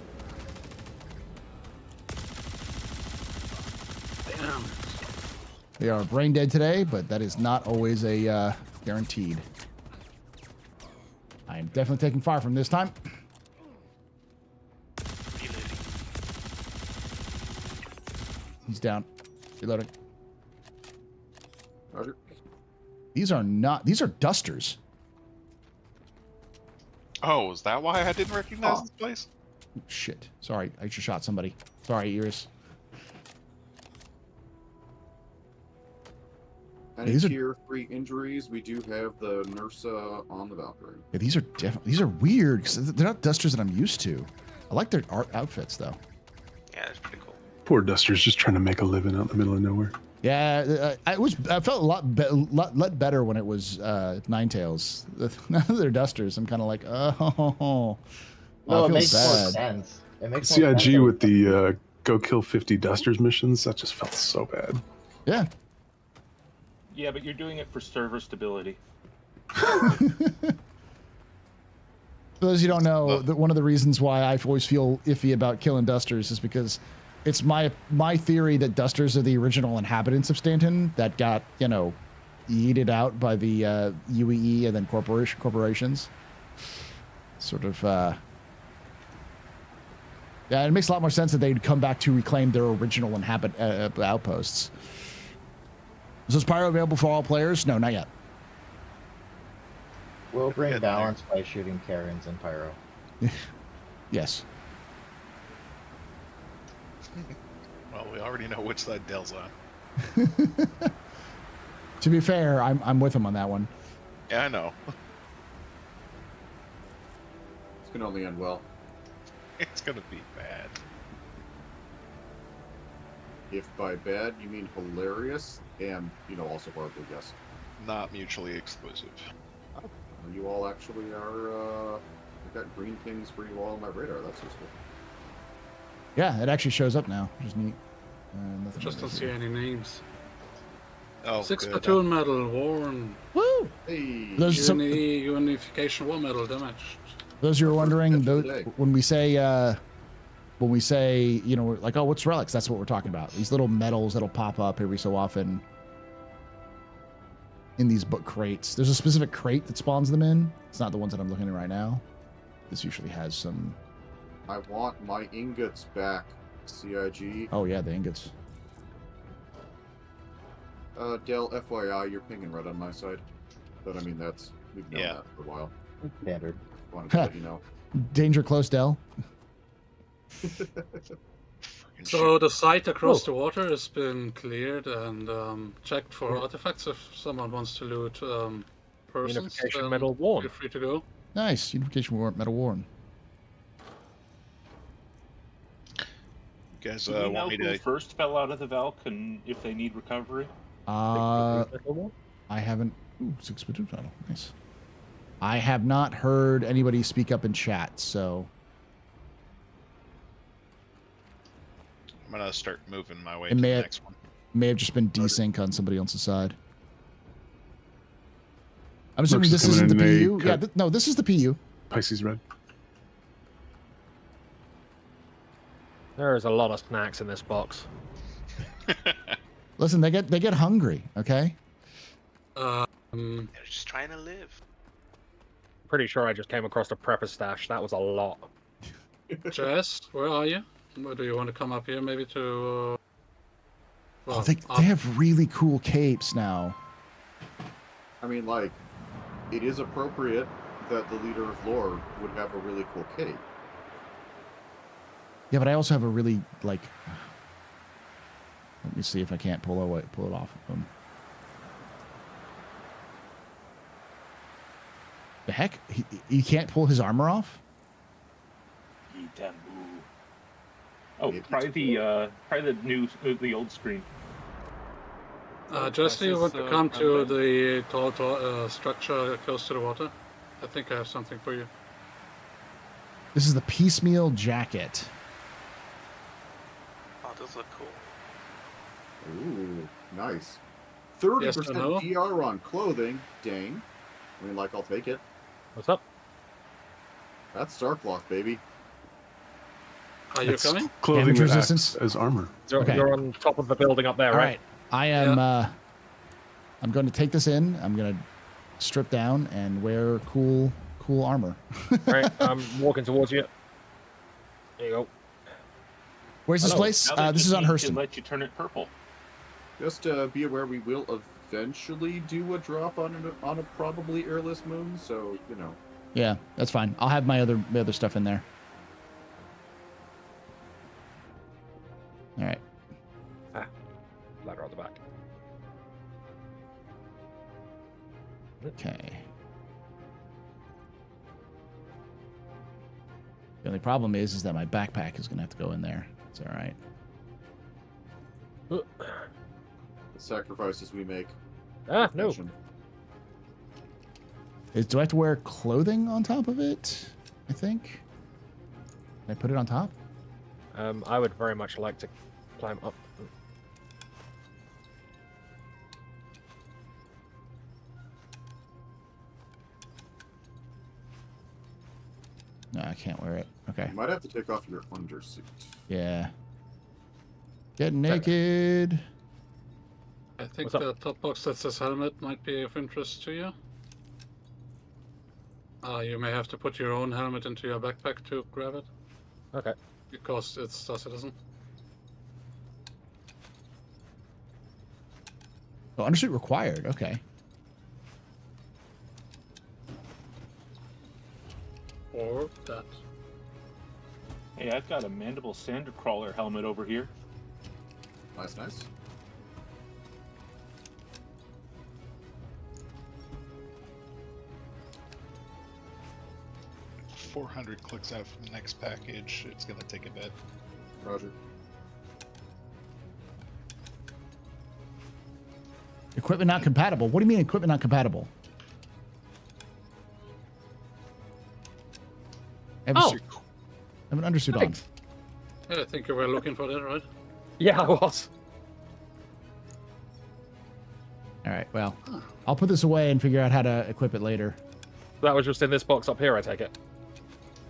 They are brain dead today, but that is not always a guaranteed. I am definitely taking fire from this time. He's down. Reloading. Roger. These are dusters. Oh, is that why I didn't recognize this place? Shit. Sorry, I just shot somebody. Sorry, Iris. Any These are- tier 3 injuries, we do have the Nursa on the Valkyrie. Yeah, these are weird because they're not dusters that I'm used to. I like their art outfits though. Yeah, that's pretty cool. Poor Duster's just trying to make a living out in the middle of nowhere. Yeah, I felt a lot better when it was Ninetales. Now that they're dusters, I'm kind of like, oh. No, I it feel makes more bad. sense. It makes more CIG sense. with the go kill 50 Dusters missions, that just felt so bad. Yeah. Yeah, but you're doing it for server stability. For those who don't know, one of the reasons why I always feel iffy about killing dusters is because it's my theory that dusters are the original inhabitants of Stanton that got, yeeted out by the UEE and then corporations. Sort of, yeah, it makes a lot more sense that they'd come back to reclaim their original outposts. Is this pyro available for all players? No, not yet. We'll bring balance by shooting Karens and Pyro. Yes. Well, we already know which side Dell's on. To be fair, I'm with him on that one. Yeah, I know. It's going to only end well. It's gonna be bad. If by bad you mean hilarious, and, also horribly, yes. Not mutually exclusive. You all actually are, I've got green pings for you all on my radar. That's useful. Yeah, it actually shows up now, which is neat. Nothing Just don't over see here. any names. Oh, 6 good. platoon medal, Warren. Woo! Hey! Unification war medal damaged. Those who are wondering, when we say, like, oh, what's relics? That's what we're talking about. These little medals that'll pop up every so often in these book crates. There's a specific crate that spawns them in. It's not the ones that I'm looking at right now. This usually has some I want my ingots back, CIG. Oh yeah, the ingots. Dell, FYI, you're pinging red on my side. But I mean, we've known that for a while. Standard. Wanted to let you know. Danger close, Dell. So the site across the water has been cleared and checked for artifacts. If someone wants to loot persons, Unification medal worn. feel free to go. Nice. Unification medal worn. You guys Do we know want me who to... first fell out of the Valk and if they need recovery? I haven't. Ooh, 6-2 title. Nice. I have not heard anybody speak up in chat, so. I'm gonna start moving my way It to the may have, next one. may have just been desync on somebody else's side. I'm assuming Looks this coming isn't the in a PU. Yeah, cut. no, this is the PU. Pisces red. There is a lot of snacks in this box. Listen, they get hungry. Okay. They're just trying to live. Pretty sure I just came across a prepper stash. That was a lot. Jess, where are you? Where do you want to come up here? Maybe to. Oh, they have really cool capes now. I mean, like, it is appropriate that the leader of lore would have a really cool cape. Yeah, but I also have a really like. Let me see if I can't pull it off of them. The heck? He can't pull his armor off? Oh, try the old screen. Jess, do you want to come to the tall structure close to the water? I think I have something for you. This is the piecemeal jacket. Oh, those look cool. Ooh, nice. Yes or 30% no? DR on clothing. Dang. I mean, like, I'll take it. What's up? That's Starcloth, baby. Are you coming? Clothing Damage that resistance? acts as armor. You're on top of the building up there, All right? right. I am. I'm going to take this in. I'm going to strip down and wear cool armor. Right. I'm walking towards you. There you go. Where's this place? This is on Hurston. Let you turn it purple. Just be aware we will eventually do a drop on a probably airless moon, so, you know. Yeah, that's fine. I'll have my other stuff in there. All right. Ladder on the back. Okay. The only problem is that my backpack is going to have to go in there. It's all right. The sacrifices we make. No. Do I have to wear clothing on top of it? I think. Can I put it on top? I would very much like to climb up. No, I can't wear it. Okay. You might have to take off your undersuit. Yeah. Get naked. I think the top box that says helmet might be of interest to you. You may have to put your own helmet into your backpack to grab it. Okay. Because it's a citizen. Oh, undersuit required. Okay. Or that. Hey, I've got a mandible sander crawler helmet over here. Nice. 400 clicks out from the next package. It's gonna take a bit. Roger. Equipment not compatible. What do you mean equipment not compatible? I have an undersuit on. Yeah, I think you were looking for that, right? Yeah, I was. All right. Well, I'll put this away and figure out how to equip it later. That was just in this box up here, I take it.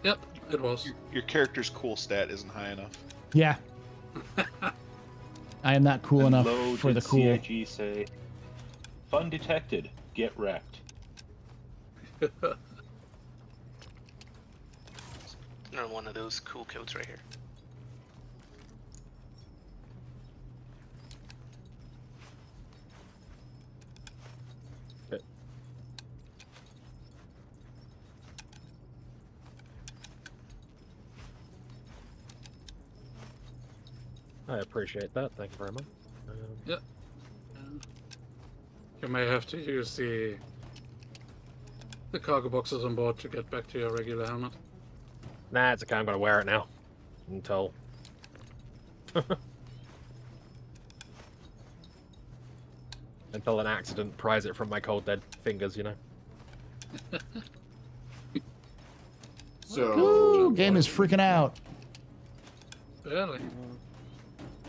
Yep, it was. Your character's cool stat isn't high enough. Yeah. I am not cool enough Low for the did cool. CIG say, fun detected. Get wrecked. Another one of those cool coats right here. I appreciate that. Thank you very much. Yeah. You may have to use the cargo boxes on board to get back to your regular helmet. Nah, it's okay. I'm gonna wear it now until. Until an accident pries it from my cold dead fingers, you know. So Ooh, game is freaking out. Really?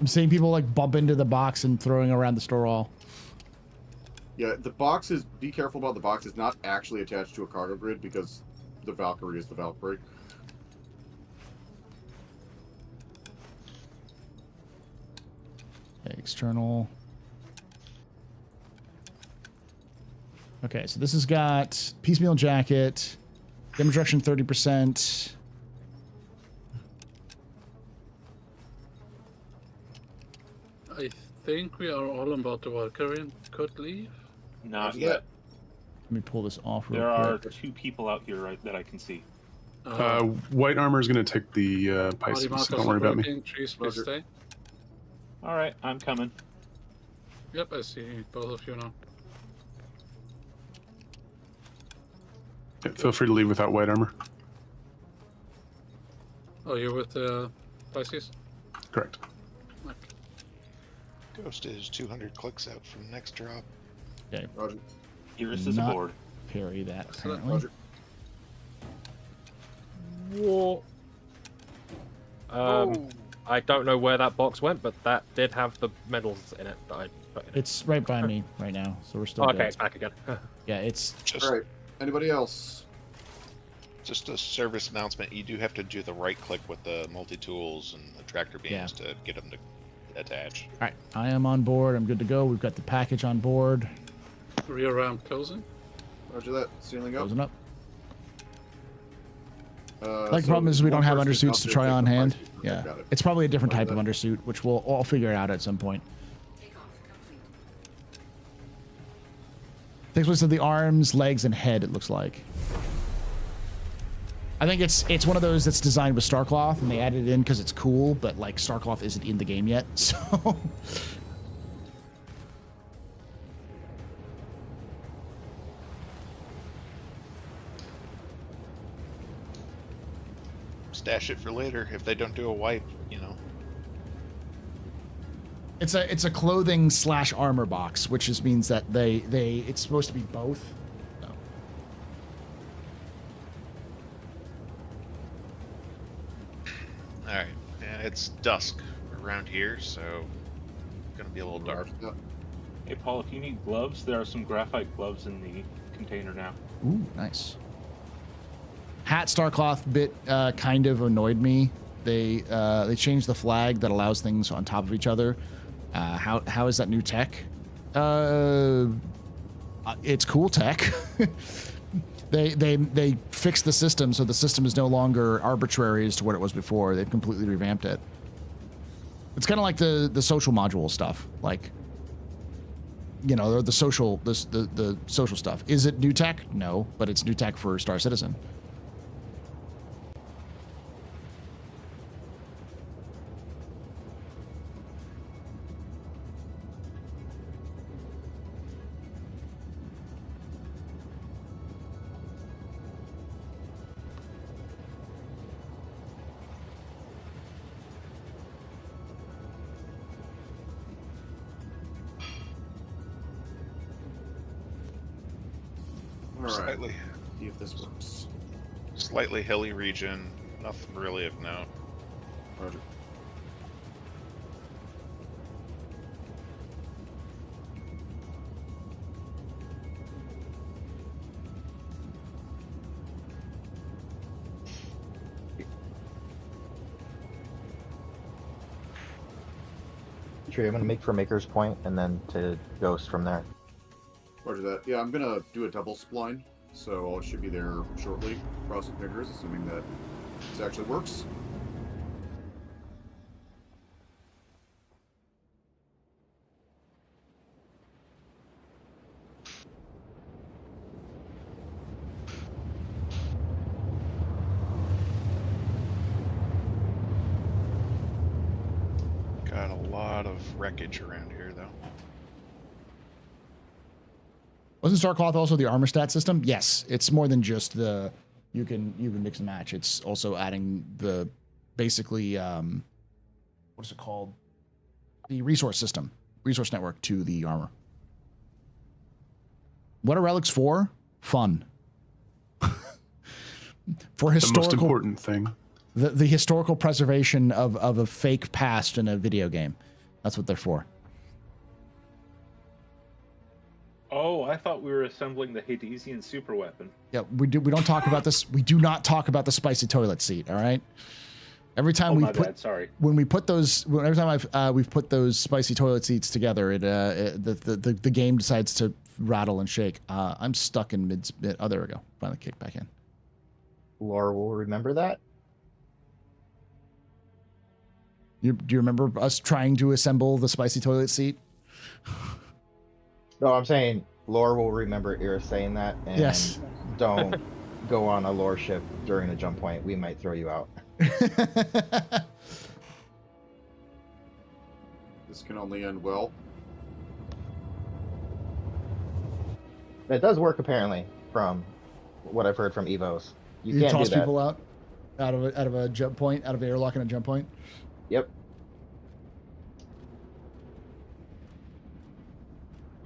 I'm seeing people like bump into the box and throwing around the store all. yeah, the box is. Be careful about the box. It's not actually attached to a cargo grid because the Valkyrie is the Valkyrie. Okay, external. Okay, so this has got piecemeal jacket, damage reduction 30%. I think we are all on board the Valkyrie and could leave. Not yet. Let me pull this off real There quick. are 2 people out here that I can see. White armor is going to take the Pisces, so don't worry about me. Trees, please stay. All right, I'm coming. Yep, I see both of you now. Yeah, feel free to leave without white armor. Oh, you're with the Pisces? Correct. Ghost is 200 clicks out from next drop. Okay. Roger. Iris is Not aboard. parry that Excellent. apparently. Whoa. I don't know where that box went, but that did have the medals in it that I put in it. It's right by me right now, so we're still Okay, good. it's back again. Yeah, it's Just, All right. Anybody else? just a service announcement. You do have to do the right click with the multi-tools and the tractor beams to get them to attach. all right. I am on board. I'm good to go. We've got the package on board. Rear ramp closing. Roger that. Ceiling up. Closing up. The problem is we don't have undersuits to try on hand. Yeah, Yeah, got it. it's probably a different type of undersuit, which we'll all figure out at some point. Takes place of the arms, legs, and head. It looks like. I think it's one of those that's designed with Starcloth, and they added it in because it's cool, but like Starcloth isn't in the game yet, so. Stash it for later if they don't do a wipe, you know. It's a clothing / armor box, which just means that it's supposed to be both. So. All right, yeah, it's dusk around here, so it's gonna be a little dark. Hey, Paul, if you need gloves, there are some graphite gloves in the container now. Ooh, nice. Hat Starcloth bit kind of annoyed me. They changed the flag that allows things on top of each other. How is that new tech? It's cool tech. They fixed the system so the system is no longer arbitrary as to what it was before. They've completely revamped it. It's kind of like the social module stuff, like, you know, the social the social stuff. Is it new tech? No, but it's new tech for Star Citizen. Slightly, see if this works. Slightly hilly region, nothing really of note. Roger. Sure, I'm gonna make for Maker's Point and then to Ghost from there. Roger that. Yeah, I'm gonna do a double spline, so I should be there shortly. Crossing fingers, assuming that This actually works. Got a lot of wreckage around here, though. Wasn't Starcloth also the armor stat system? Yes, it's more than just the you can mix and match. It's also adding the basically what is it called? The resource network to the armor. What are relics for? Fun. For historical, the most important thing. The historical preservation of a fake past in a video game. That's what they're for. Oh, I thought we were assembling the Hadesian super weapon. Yeah, we don't talk about this. We do not talk about the spicy toilet seat. All right. Every time we've put those spicy toilet seats together, the game decides to rattle and shake. I'm stuck in mid. Oh, there we go. Finally kicked back in. Laura will remember that. Do you remember us trying to assemble the spicy toilet seat? No, I'm saying Laura will remember Iris saying that, and yes. Don't go on a lore ship during a jump point. We might throw you out. This can only end well. It does work apparently, from what I've heard from Evos. You can't toss do that. people out of a jump point, out of an airlock and a jump point. Yep.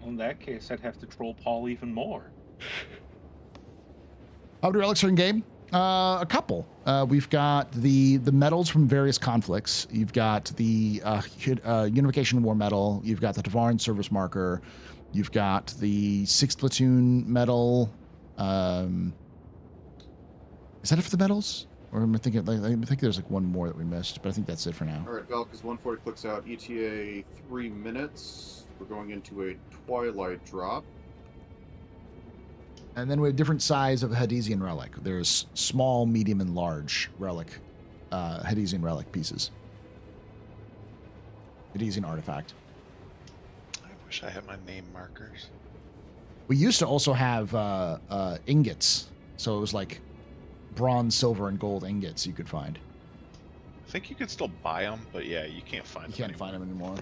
In that case, I'd have to troll Paul even more. How many relics are in game? A couple. We've got the medals from various conflicts. You've got the Unification War medal. You've got the Tavaran service marker. You've got the 6th Platoon medal. Is that it for the medals? Or am I thinking? I think there's like one more that we missed, but I think that's it for now. All right, Valky's 140 clicks out. ETA 3 minutes. We're going into a twilight drop. And then we have different size of Hadesian relic. There's small, medium, and large relic, Hadesian relic pieces. Hadesian artifact. I wish I had my name markers. We used to also have ingots, so it was like bronze, silver, and gold ingots you could find. I think you could still buy them, but yeah, you can't find them. You can't find them anymore.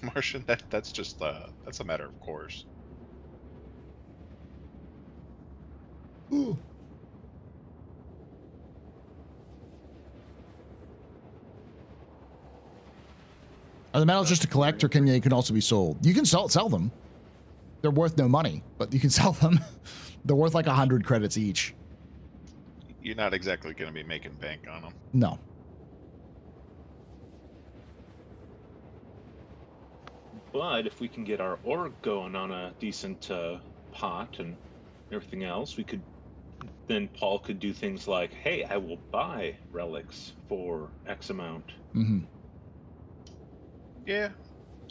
Martian, that's just that's a matter of course. Ooh. Are the medals just to collect, or can also be sold? You can sell them. They're worth no money, but you can sell them. They're worth like 100 credits each. You're not exactly going to be making bank on them. No. But if we can get our org going on a decent pot and everything else, then Paul could do things like, hey, I will buy relics for X amount. Mm-hmm. Yeah,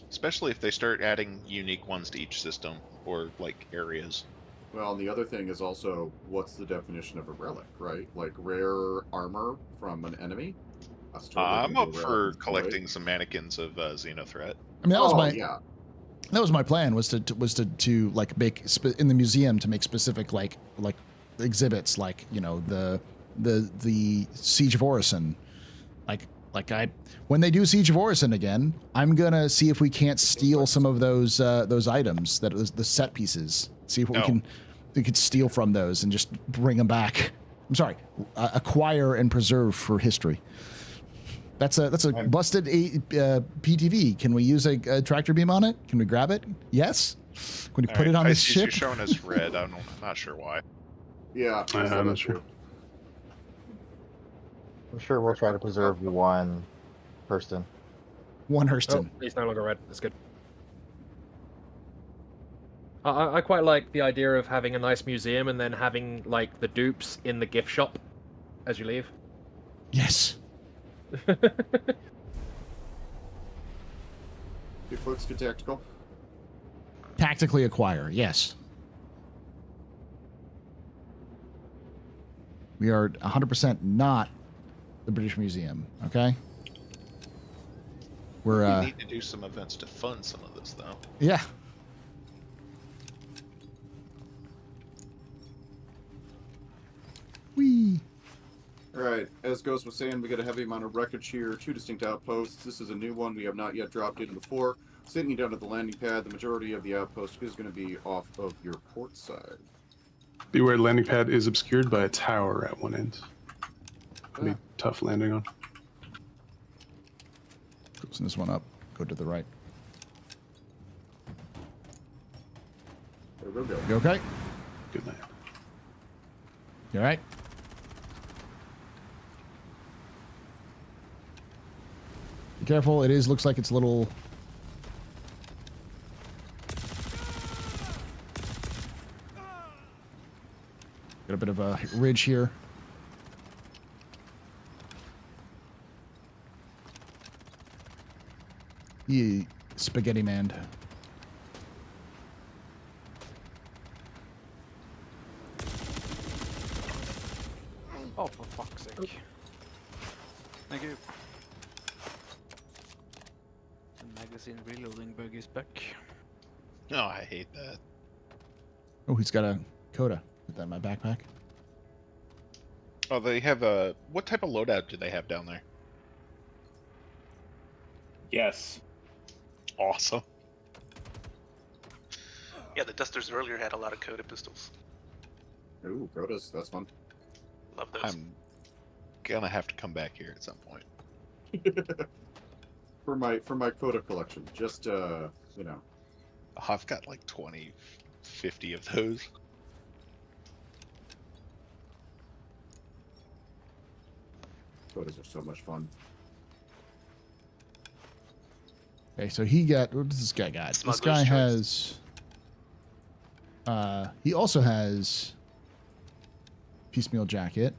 especially if they start adding unique ones to each system or like areas. Well, and the other thing is also, what's the definition of a relic, right? Like rare armor from an enemy? I'm up for collecting some mannequins of Xenothreat. I mean, that was my plan, was to like make in the museum to make specific like exhibits, like, you know, the Siege of Orison. When they do Siege of Orison again, I'm gonna see if we can't steal some of those items, the set pieces. See if we could steal from those and just bring them back. I'm sorry, acquire and preserve for history. That's a busted PTV. Can we use a tractor beam on it? Can we grab it? Yes. Can we put it on this ship? You're showing us red. I'm not sure why. Yeah, I'm not sure. I'm sure we'll try to preserve one Hurston. One Hurston. Oh, he's no longer red. That's good. I quite like the idea of having a nice museum and then having like the dupes in the gift shop as you leave. Yes. Good folks, good tactical. tactically acquire. Yes. We are 100% not the British Museum, okay? We need to do some events to fund some of this, though. Yeah. Whee! Alright, as Ghost was saying, we got a heavy amount of wreckage here, 2 distinct outposts. This is a new one we have not yet dropped in before. Sitting you down at the landing pad, the majority of the outpost is going to be off of your port side. Beware, landing pad is obscured by a tower at one end. Be tough landing on. Loosen this one up. Go to the right. There we go. You okay? Good night. You alright? Be careful, it is, looks like it's a little... Got a bit of a ridge here. Ye spaghetti man. Oh, for fuck's sake. Thank you. The magazine reloading bug is back. No, I hate that. Oh, he's got a coda. Put that in my backpack. Oh, they have a... What type of loadout do they have down there? Yes. Awesome. Yeah, the Dusters earlier had a lot of Coda pistols. Ooh, Protos, that's fun. Love those. I'm gonna have to come back here at some point. for my Coda collection, just you know. Oh, I've got like 20, 50 of those. Codas are so much fun. Okay, so he got... What does this guy got? This guy has... he also has... Piecemeal jacket.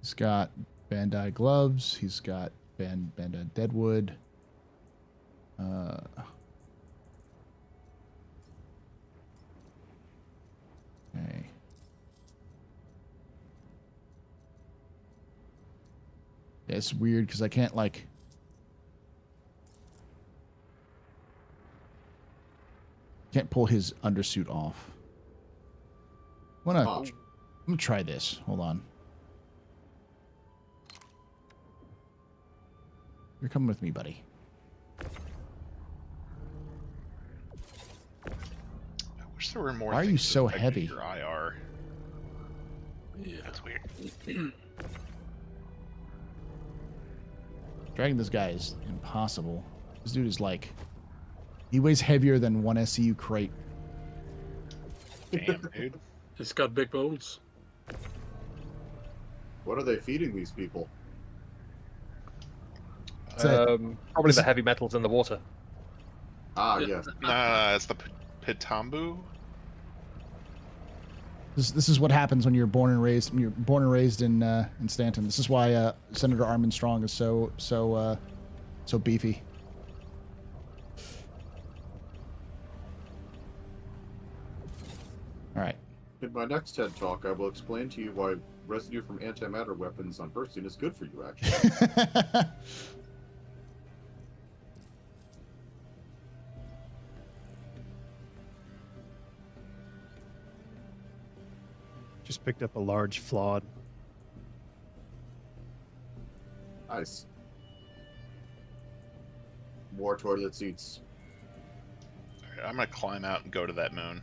He's got Bandai gloves. He's got Bandai Deadwood. Okay. Yeah, it's weird because I can't like... Can't pull his undersuit off. I'm gonna try this. Hold on. You're coming with me, buddy. I wish there were more. Why are you so heavy? Your IR. Yeah, that's weird. Dragging this guy is impossible. This dude is like... He weighs heavier than one SCU crate. Damn, dude. He's got big bones. What are they feeding these people? Probably the heavy metals in the water. Ah, yes. It's the Pitambu. This is what happens when you're born and raised. You're born and raised in Stanton. This is why Senator Armin Strong is so beefy. All right. In my next TED Talk, I will explain to you why residue from antimatter weapons on bursting is good for you, actually. Just picked up a large flawed. Nice. More toilet seats. Alright, I'm gonna climb out and go to that moon.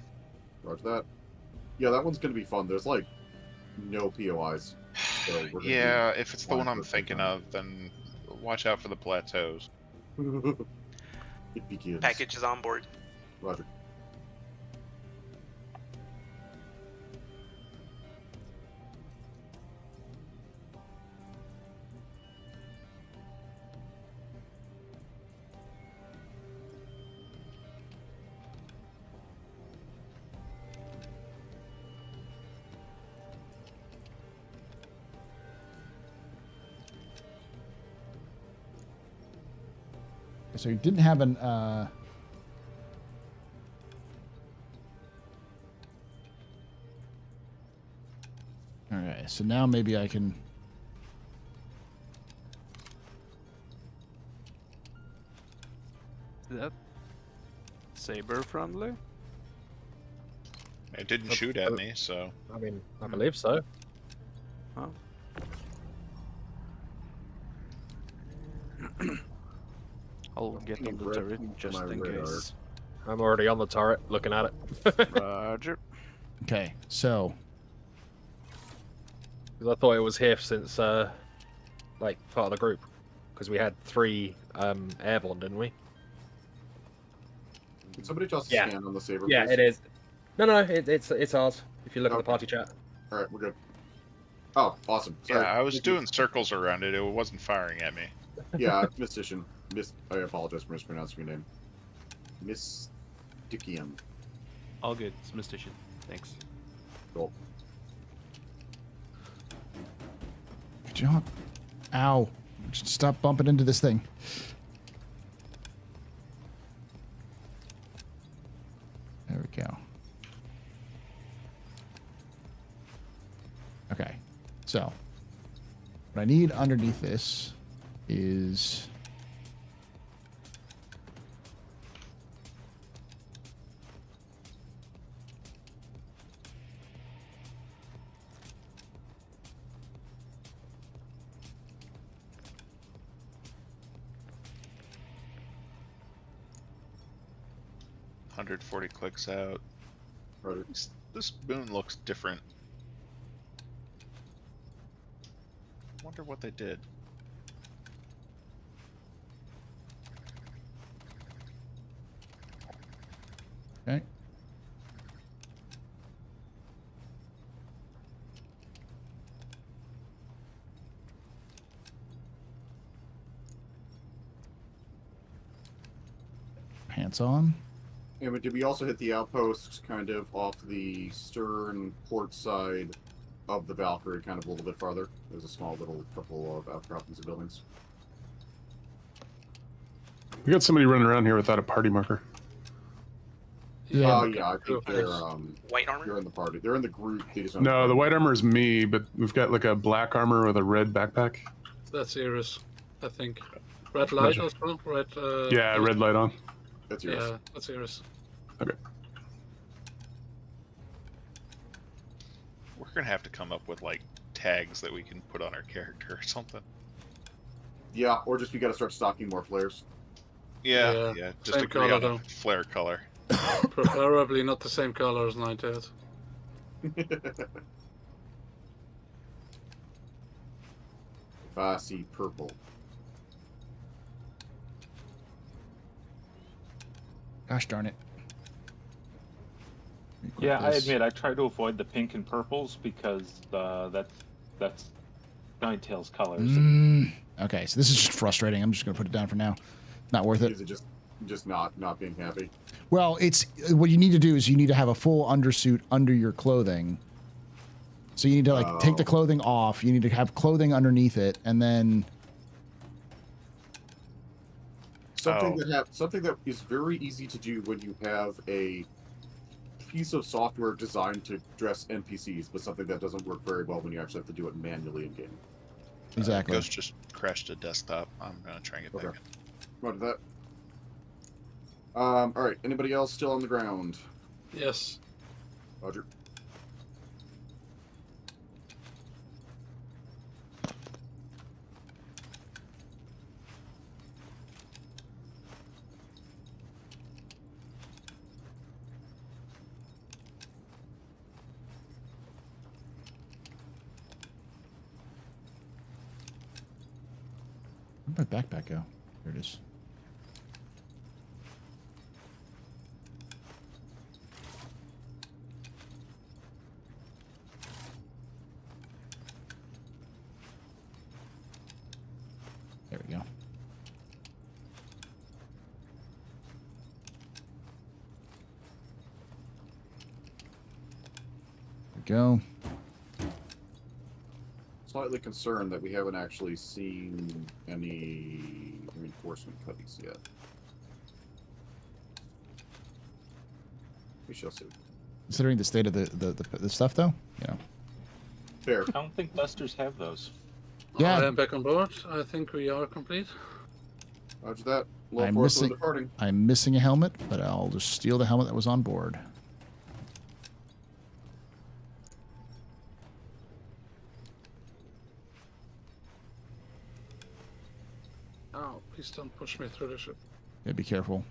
Roger that. Yeah, that one's gonna be fun. There's like no POIs. So Yeah, if it's the one I'm thinking of, then watch out for the plateaus. It begins. Package is on board. Roger. so he didn't have an. Okay, so now maybe I can. Is that saber friendly? It didn't shoot at me, so. I mean, I believe so. Huh? I'll get on the turret just in case. I'm already on the turret, looking at it. Roger. Okay, so. Because I thought it was here since, like, part of the group. Because we had 3 airborne, didn't we? Can somebody just Yeah. scan on the saber? Yeah, please? it is. No, it's ours. If you look at the party chat. All right, we're good. Oh, awesome. Sorry. Yeah, I was doing circles around it. It wasn't firing at me. Yeah, Mystician. I apologize for mispronouncing your name. Mystician. All good. It's Mystician. Thanks. Cool. Good job. Ow. Just stop bumping into this thing. There we go. Okay. So, what I need underneath this is... $140 clicks out. This moon looks different. Wonder what they did. Okay. Pants on. And did we also hit the outpost kind of off the stern port side of the Valkyrie, kind of a little bit farther? There's a small little couple of outcroppings of buildings. We got somebody running around here without a party marker. Yeah. Oh, yeah, I think they're White armor? They're in the party. They're in the group. They just don't No, the white armor is me, but we've got like a black armor with a red backpack. That's Iris, I think. Red light Imagine. also? Red, Yeah, red light on. That's yours. Yeah, that's Iris. Okay. We're gonna have to come up with like tags that we can put on our character or something. Yeah, or just we gotta start stocking more flares. Yeah, just Same agree color, on though. a flare color. Preferably not the same color as Nighthead. If I see purple. Gosh darn it. Yeah, I admit I try to avoid the pink and purples because that's Ninetail's colors. Okay, so this is just frustrating. I'm just going to put it down for now. Not worth it. Is it just not being happy? Well, it's what you need to do is you need to have a full undersuit under your clothing. So you need to like take the clothing off. You need to have clothing underneath it, and then something that is very easy to do when you have a piece of software designed to dress NPCs, but something that doesn't work very well when you actually have to do it manually in game. Exactly. Ghost just crashed a desktop. I'm gonna try and get back in. Roger that. All right. Anybody else still on the ground? Yes. Roger. Where'd my backpack go? There it is. There we go. There we go. Slightly concerned that we haven't actually seen any. I mean, reinforcement cubbies yet. We shall see. Considering the state of the stuff, though, you know. Fair. I don't think busters have those. Yeah. I am back on board. I think we are complete. Roger that. I'm missing a helmet, but I'll just steal the helmet that was on board. Oh, please don't push me through the ship. Yeah, be careful.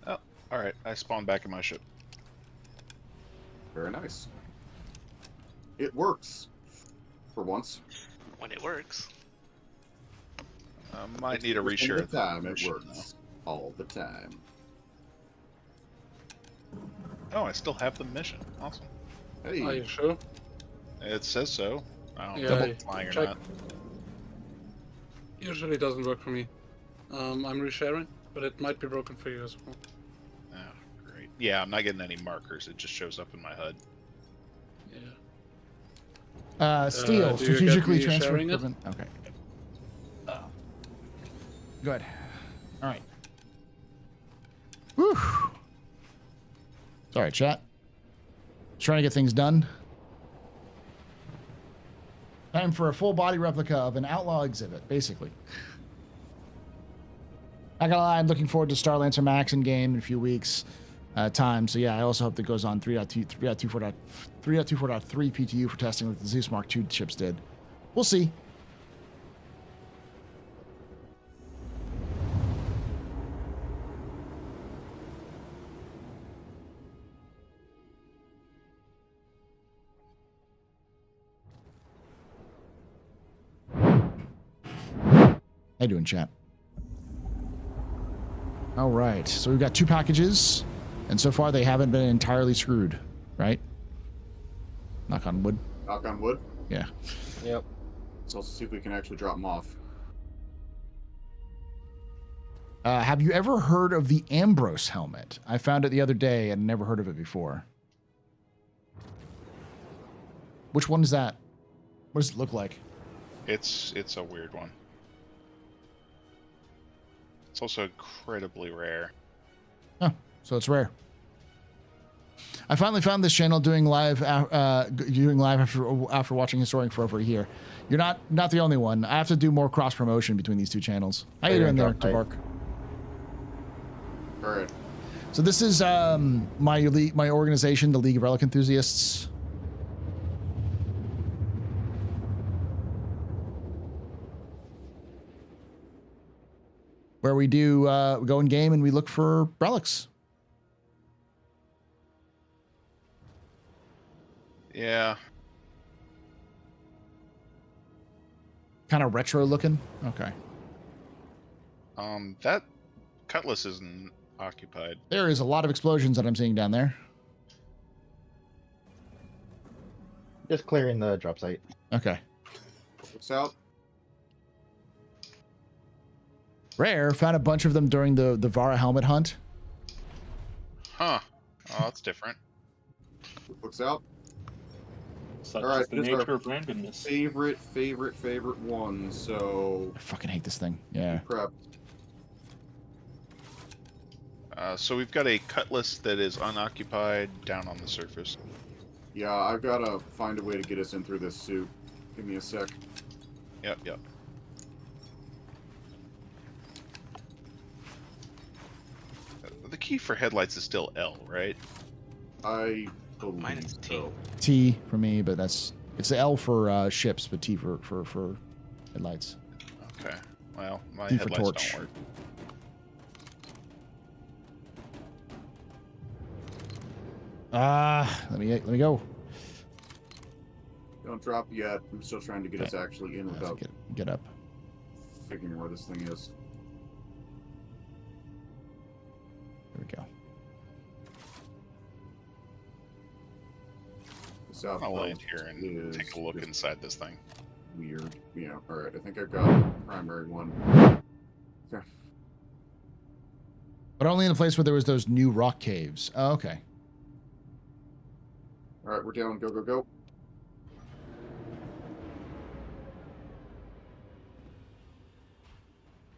Oh, all right. I spawned back in my ship. Very nice. It works. For once. When it works. Might need a reshare. All the time it works. All the time. Oh, I still have the mission. Awesome. Hey. Are you sure? It says so. I don't know Yeah, if it's flying or check. not. Usually doesn't work for me. I'm resharing, but it might be broken for you as well. Oh, great. Yeah, I'm not getting any markers. It just shows up in my HUD. Yeah. Steel, do you get strategically me transfer sharing it? equipment. Okay. Good. All right. Whew. Sorry, chat. Trying to get things done. Time for a full body replica of an outlaw exhibit, basically. Not gonna lie, I'm looking forward to Starlancer Max in game in a few weeks time. So yeah, I also hope that goes on 3.24.3 PTU for testing like the Zeus Mark II chips did. We'll see. How you doing, chat? All right, so we've got 2 packages, and so far they haven't been entirely screwed, right? Knock on wood. Knock on wood? Yeah. Yep. Let's also see if we can actually drop them off. Have you ever heard of the Ambrose helmet? I found it the other day and never heard of it before. Which one is that? What does it look like? It's a weird one. It's also incredibly rare. Oh, so it's rare. I finally found this channel doing live after watching Historian for over a year. You're not the only one. I have to do more cross promotion between these 2 channels. How you doing there, Tabark? All right. So this is my organization, the League of Relic Enthusiasts. Where we do we go in game and we look for relics. Yeah. Kind of retro looking. Okay. That cutlass isn't occupied. There is a lot of explosions that I'm seeing down there. Just clearing the drop site. Okay. What's out? Rare. Found a bunch of them during the Vara helmet hunt. Huh. Oh, that's different. What's out? Such All right, is the this is nature our of randomness. favorite one. So I fucking hate this thing. Yeah. Prep. So we've got a cutlass that is unoccupied down on the surface. Yeah, I've got to find a way to get us in through this suit. Give me a sec. Yep. The key for headlights is still L, right? I believe Mine is T. so. T for me, but it's the L for ships, but T for headlights. Okay. Well, my T for headlights torch. don't work. Let me go. Don't drop yet. I'm still trying to get us actually in without get up. figuring where this thing is. There we go. I'll land here and take a look inside this thing. Weird. Yeah. All right. I think I've got the primary one. Okay. But only in a place where there was those new rock caves. Oh, okay. Alright, we're down. Go, go, go.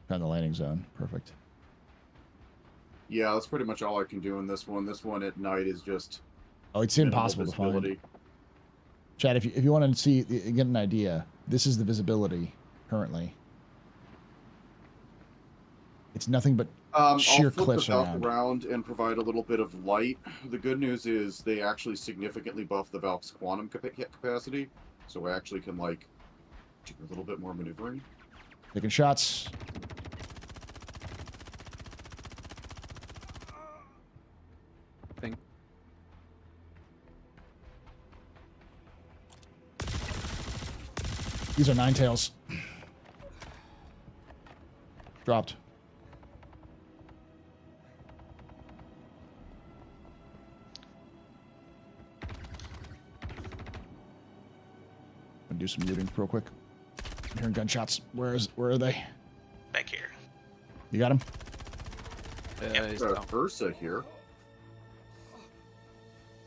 Found the landing zone. Perfect. Yeah, that's pretty much all I can do in this one. This one at night is just... Oh, it's impossible to find. Chad, if you want to see, get an idea, this is the visibility currently. It's nothing but sheer I'll flip cliffs the Valk around. around and provide a little bit of light. The good news is they actually significantly buff the Valk's quantum capacity, so I actually can, like, do a little bit more maneuvering. Taking shots. Thing. These are nine tails. Dropped. Do some looting real quick. I'm hearing gunshots. Where are they? Back here. You got him? Yeah, he's Got Ursa here.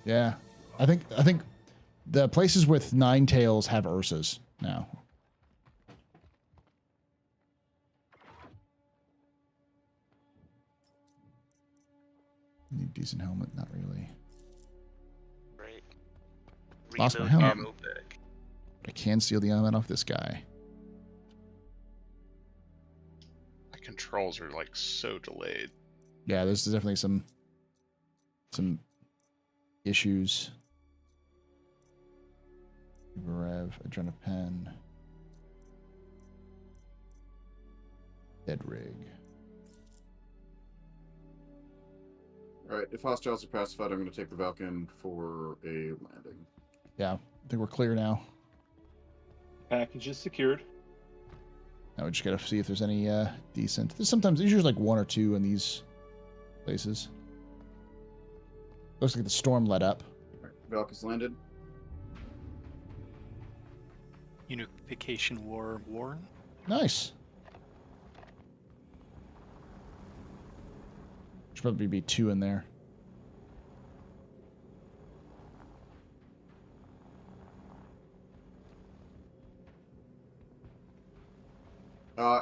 Yeah. I think the places with nine tails have Ursas now. Need decent helmet, not really. Right. Lost my Reload helmet. ammo back. I can steal the element off this guy. My controls are like so delayed. Yeah, there's definitely some issues. Rev, Adrenopen. Dead rig. Alright, if hostiles are pacified, I'm going to take the Valken for a landing. Yeah, I think we're clear now. Package is secured. Now we just gotta see if there's any decent. There's usually like one or two in these places. Looks like the storm let up. Valk is landed. Unification War worn. Nice. Should probably be two in there.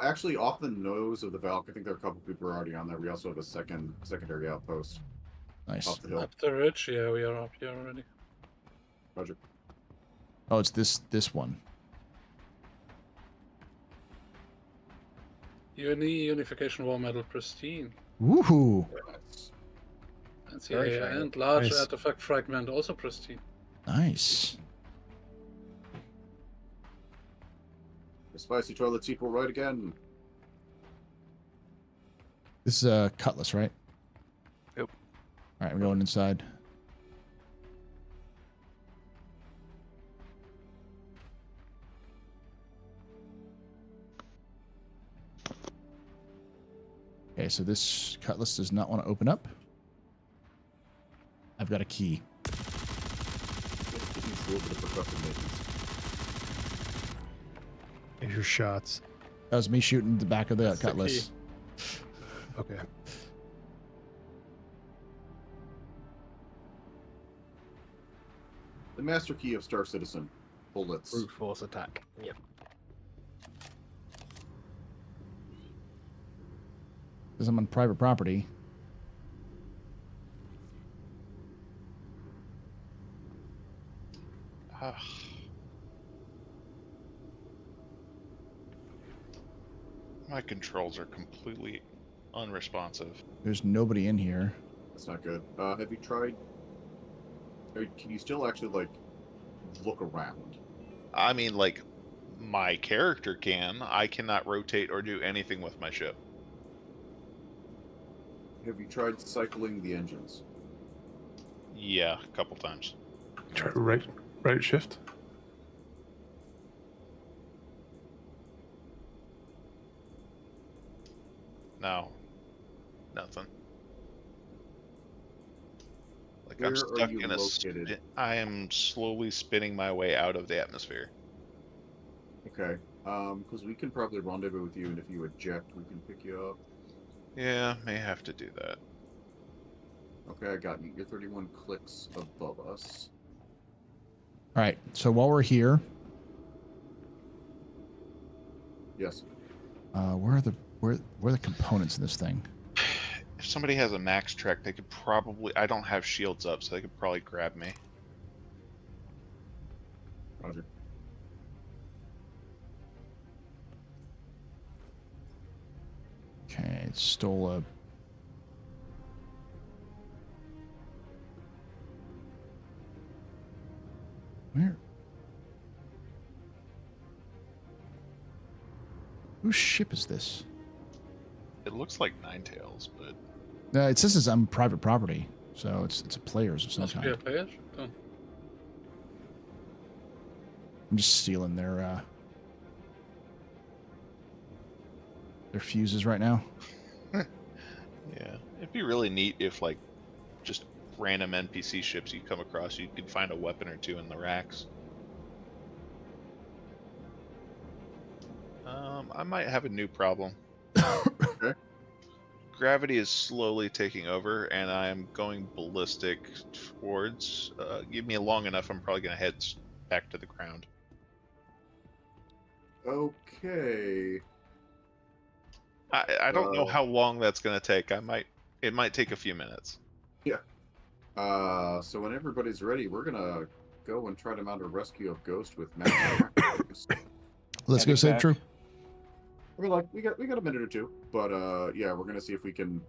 Actually, off the nose of the Valk, I think there are a couple people who are already on there. We also have a secondary outpost. Nice. Off the hill. Up the ridge, yeah, we are up here already. Roger. Oh, it's this one. Unification War Medal Pristine. Woohoo! And Very yeah, shiny. and large Nice. artifact fragment also pristine. Nice. The spicy toilet seat will right again. This is a cutlass, right? Yep. All right, we're going inside. Okay, so this cutlass does not want to open up. I've got a key. It needs a little bit of percussive maintenance. Your shots. That was me shooting the back of the That's the cutlass. Okay. The master key of Star Citizen. Bullets. Brute force attack. Yep. Because I'm on private property. My controls are completely unresponsive. There's nobody in here. That's not good. Have you tried... Can you still actually, like, look around? I mean, like, my character can. I cannot rotate or do anything with my ship. Have you tried cycling the engines? Yeah, a couple times. Try right shift. No. Nothing. Like, Where I'm are stuck you in a located? I am slowly spinning my way out of the atmosphere. Okay. Because we can probably rendezvous with you, and if you eject, we can pick you up. Yeah, may have to do that. Okay, I got you. You're 31 clicks above us. All right. So while we're here, Yes. where are the components in this thing? If somebody has a max trek, they could probably. I don't have shields up, so they could probably grab me. Roger. Okay, stole a. Where? Whose ship is this? It looks like Ninetales, but No, it says it's on private property, so it's a player's of some Must be kind. a player. Oh. I'm just stealing their fuses right now. yeah, it'd be really neat if like just random NPC ships you come across, you could find a weapon or two in the racks. I might have a new problem. Okay. Gravity is slowly taking over, and I am going ballistic towards. Give me long enough, I'm probably going to head back to the ground. Okay. I don't know how long that's going to take. It might take a few minutes. Yeah. So when everybody's ready, we're gonna go and try to mount a rescue of Ghost with MANCHACA. Let's go save True. We're like, we got a minute or two, but yeah, we're gonna see if we can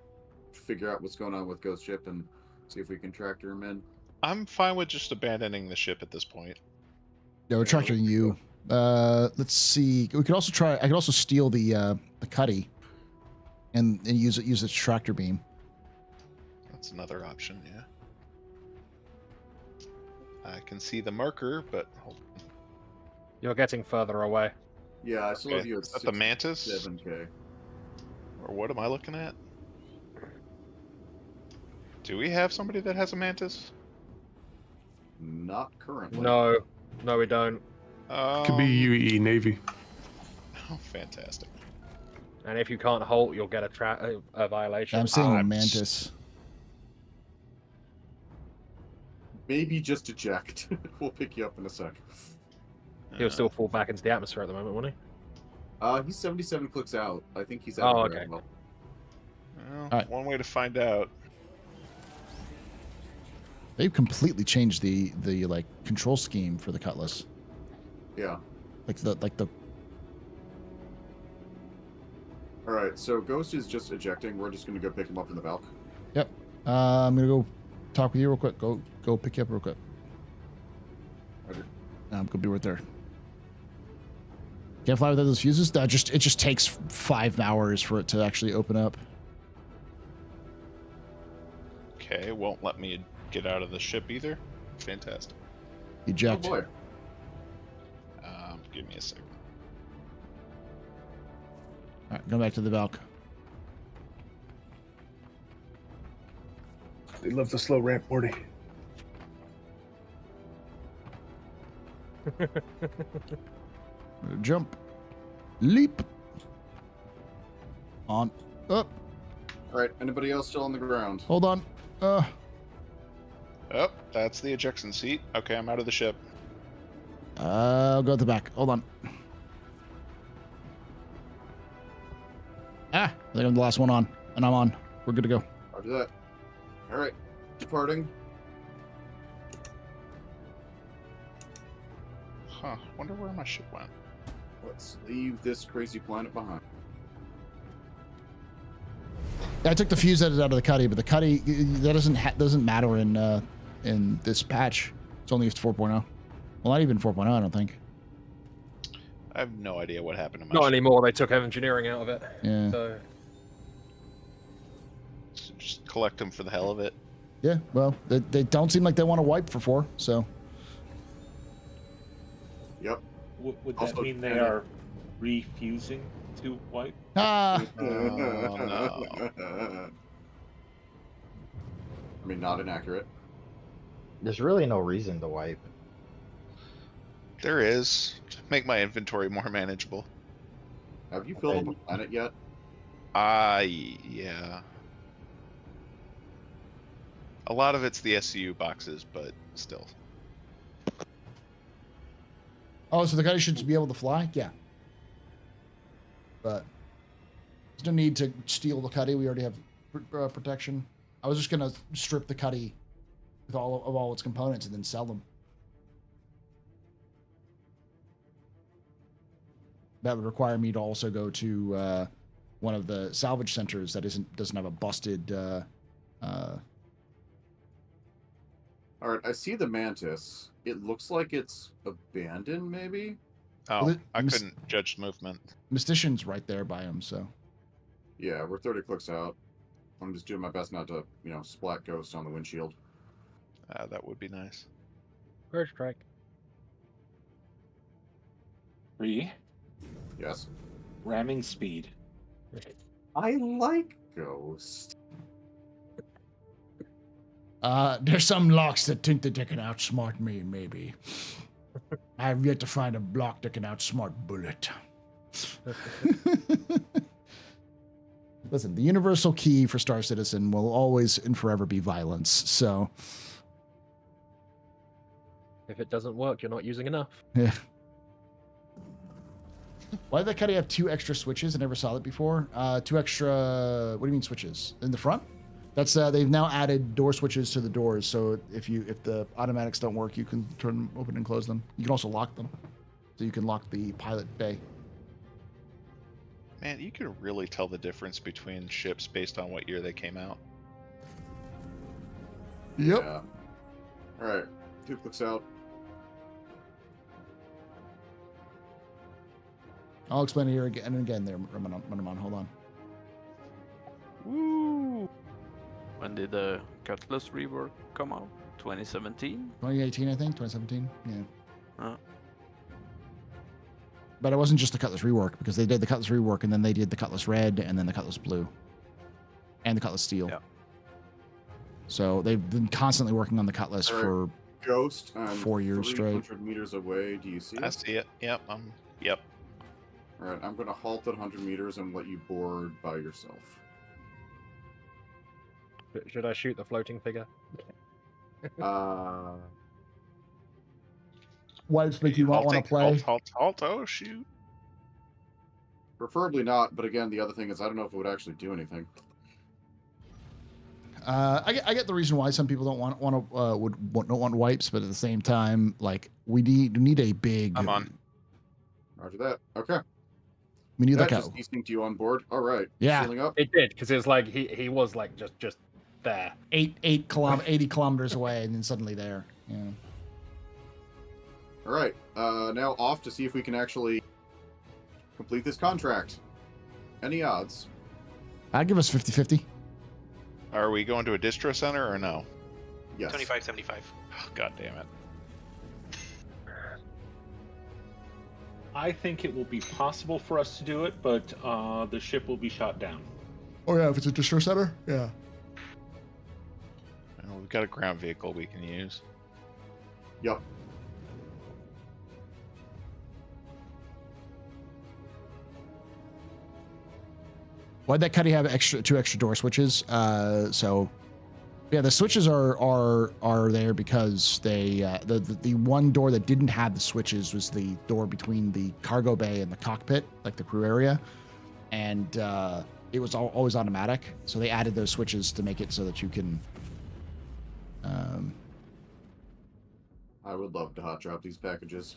figure out what's going on with Ghost ship and see if we can tractor him in. I'm fine with just abandoning the ship at this point. Yeah, we're tractoring you. Let's see. We could also try. I could also steal the cuddy, and use its tractor beam. That's another option. Yeah. I can see the marker, but hold on. You're getting further away. Yeah, I still have you at Is that the Mantis? 7K. Or what am I looking at? Do we have somebody that has a Mantis? Not currently. No, we don't. Could be UEE Navy. Oh, fantastic. And if you can't halt, you'll get a violation. I'm seeing a Mantis. Maybe just eject. We'll pick you up in a sec. He'll still fall back into the atmosphere at the moment, won't he? He's 77 clicks out. I think he's out. Oh, of okay. well. Well, one way to find out. They've completely changed the like control scheme for the Cutlass. Yeah. Like the. All right. So Ghost is just ejecting. We're just gonna go pick him up in the Valk. Yep. I'm gonna go talk with you real quick. Go pick you up real quick. Roger. I'm gonna be right there. Can't fly without those fuses. It just takes 5 hours for it to actually open up. Okay, won't let me get out of the ship either. Fantastic. Eject. Oh boy. Give me a second. All right, go back to the Valk. They love the slow ramp, Morty. Jump. Leap. On. Up. All right. Anybody else still on the ground? Hold on. Oh, that's the ejection seat. Okay, I'm out of the ship. I'll go at the back. Hold on. I think I'm the last one on, and I'm on. We're good to go. Roger that. All right. Departing. Huh. Wonder where my ship went. Let's leave this crazy planet behind. Yeah, I took the fuse out of the cuddy, but the cuddy that doesn't matter in this patch. It's only 4.0. Well, not even 4.0, I don't think. I have no idea what happened to my Not ship. anymore. They took engineering out of it. Yeah. So Just collect them for the hell of it. Yeah. Well, they don't seem like they want to wipe for 4. So. Yep. Would that Also, mean they are refusing to wipe? Ah. No. I mean, not inaccurate. There's really no reason to wipe. There is. Make my inventory more manageable. Have you filled up a planet yet? Yeah. A lot of it's the SCU boxes, but still. Oh, so the Cuddy should be able to fly? Yeah. But there's no need to steal the Cuddy. We already have protection. I was just gonna strip the Cuddy with all its components and then sell them. That would require me to also go to one of the salvage centers that doesn't have a busted. All right, I see the Mantis. It looks like it's abandoned, maybe. Oh, Well, I couldn't judge movement. Mystician's right there by him, so. Yeah, we're 30 clicks out. I'm just doing my best not to, splat ghost on the windshield. That would be nice. First strike. 3. Yes. Ramming speed. I like ghost. There's some locks that think that they can outsmart me, maybe. I have yet to find a block that can outsmart Bullet. Listen, the universal key for Star Citizen will always and forever be violence, so... If it doesn't work, you're not using enough. Yeah. Why did that Cuddy have 2 extra switches? I never saw that before. 2 extra... What do you mean switches? In the front? That's they've now added door switches to the doors, so if the automatics don't work, you can turn them open and close them. You can also lock them, so you can lock the pilot bay. Man, you can really tell the difference between ships based on what year they came out. Yep. Yeah. All right, 2 clicks out. I'll explain it here again and again. There, Ramon, hold on. Woo! When did the Cutlass rework come out? 2017? 2018, I think. 2017. Yeah. Uh, But it wasn't just the Cutlass rework, because they did the Cutlass rework, and then they did the Cutlass Red, and then the Cutlass Blue, and the Cutlass Steel. Yeah. So they've been constantly working on the Cutlass for Ghost. 4 years straight. 300 meters away. Do you see it? I see it. Yep. Yep. All right, I'm going to halt at 100 meters and let you board by yourself. Should I shoot the floating figure? Wipes make you not want to play. Halt, oh, shoot. Preferably not, but again, the other thing is I don't know if it would actually do anything. I get the reason why some people don't want wipes, but at the same time, like we need a big. I'm on. Roger that. Okay. We need that like just desynced you on board. All right. Yeah. Sealing up. It did, because it was like he was like just there. 80 kilometers away, and then suddenly there. Yeah. All right. Now off to see if we can actually complete this contract. Any odds? I'd give us 50-50. Are we going to a distro center or no? Yes. 25-75. Oh, God damn it. I think it will be possible for us to do it, but the ship will be shot down. Oh yeah, if it's a distro center, yeah. Well, we've got a ground vehicle we can use. Yep. Why'd that Cuddy have 2 extra door switches? So yeah, the switches are there because they the one door that didn't have the switches was the door between the cargo bay and the cockpit, like the crew area, and it was always automatic. So they added those switches to make it so that you can. I would love to hot drop these packages.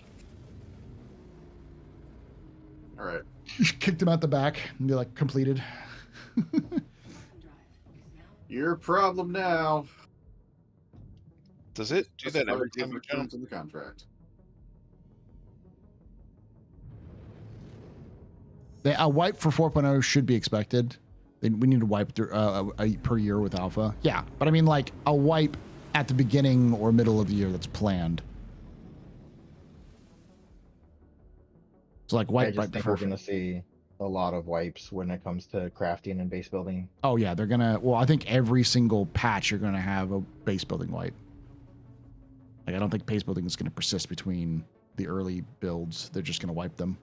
All right. You kicked them out the back and be like completed. Your problem now. Does it do that every time you jump? In the contract. A wipe for 4.0 should be expected. We need to wipe per year with alpha. Yeah, but I mean like a wipe at the beginning or middle of the year that's planned. So like wipe right before. We're gonna see a lot of wipes when it comes to crafting and base building. Oh yeah, they're gonna. Well, I think every single patch you're gonna have a base building wipe. Like I don't think base building is gonna persist between the early builds. They're just gonna wipe them.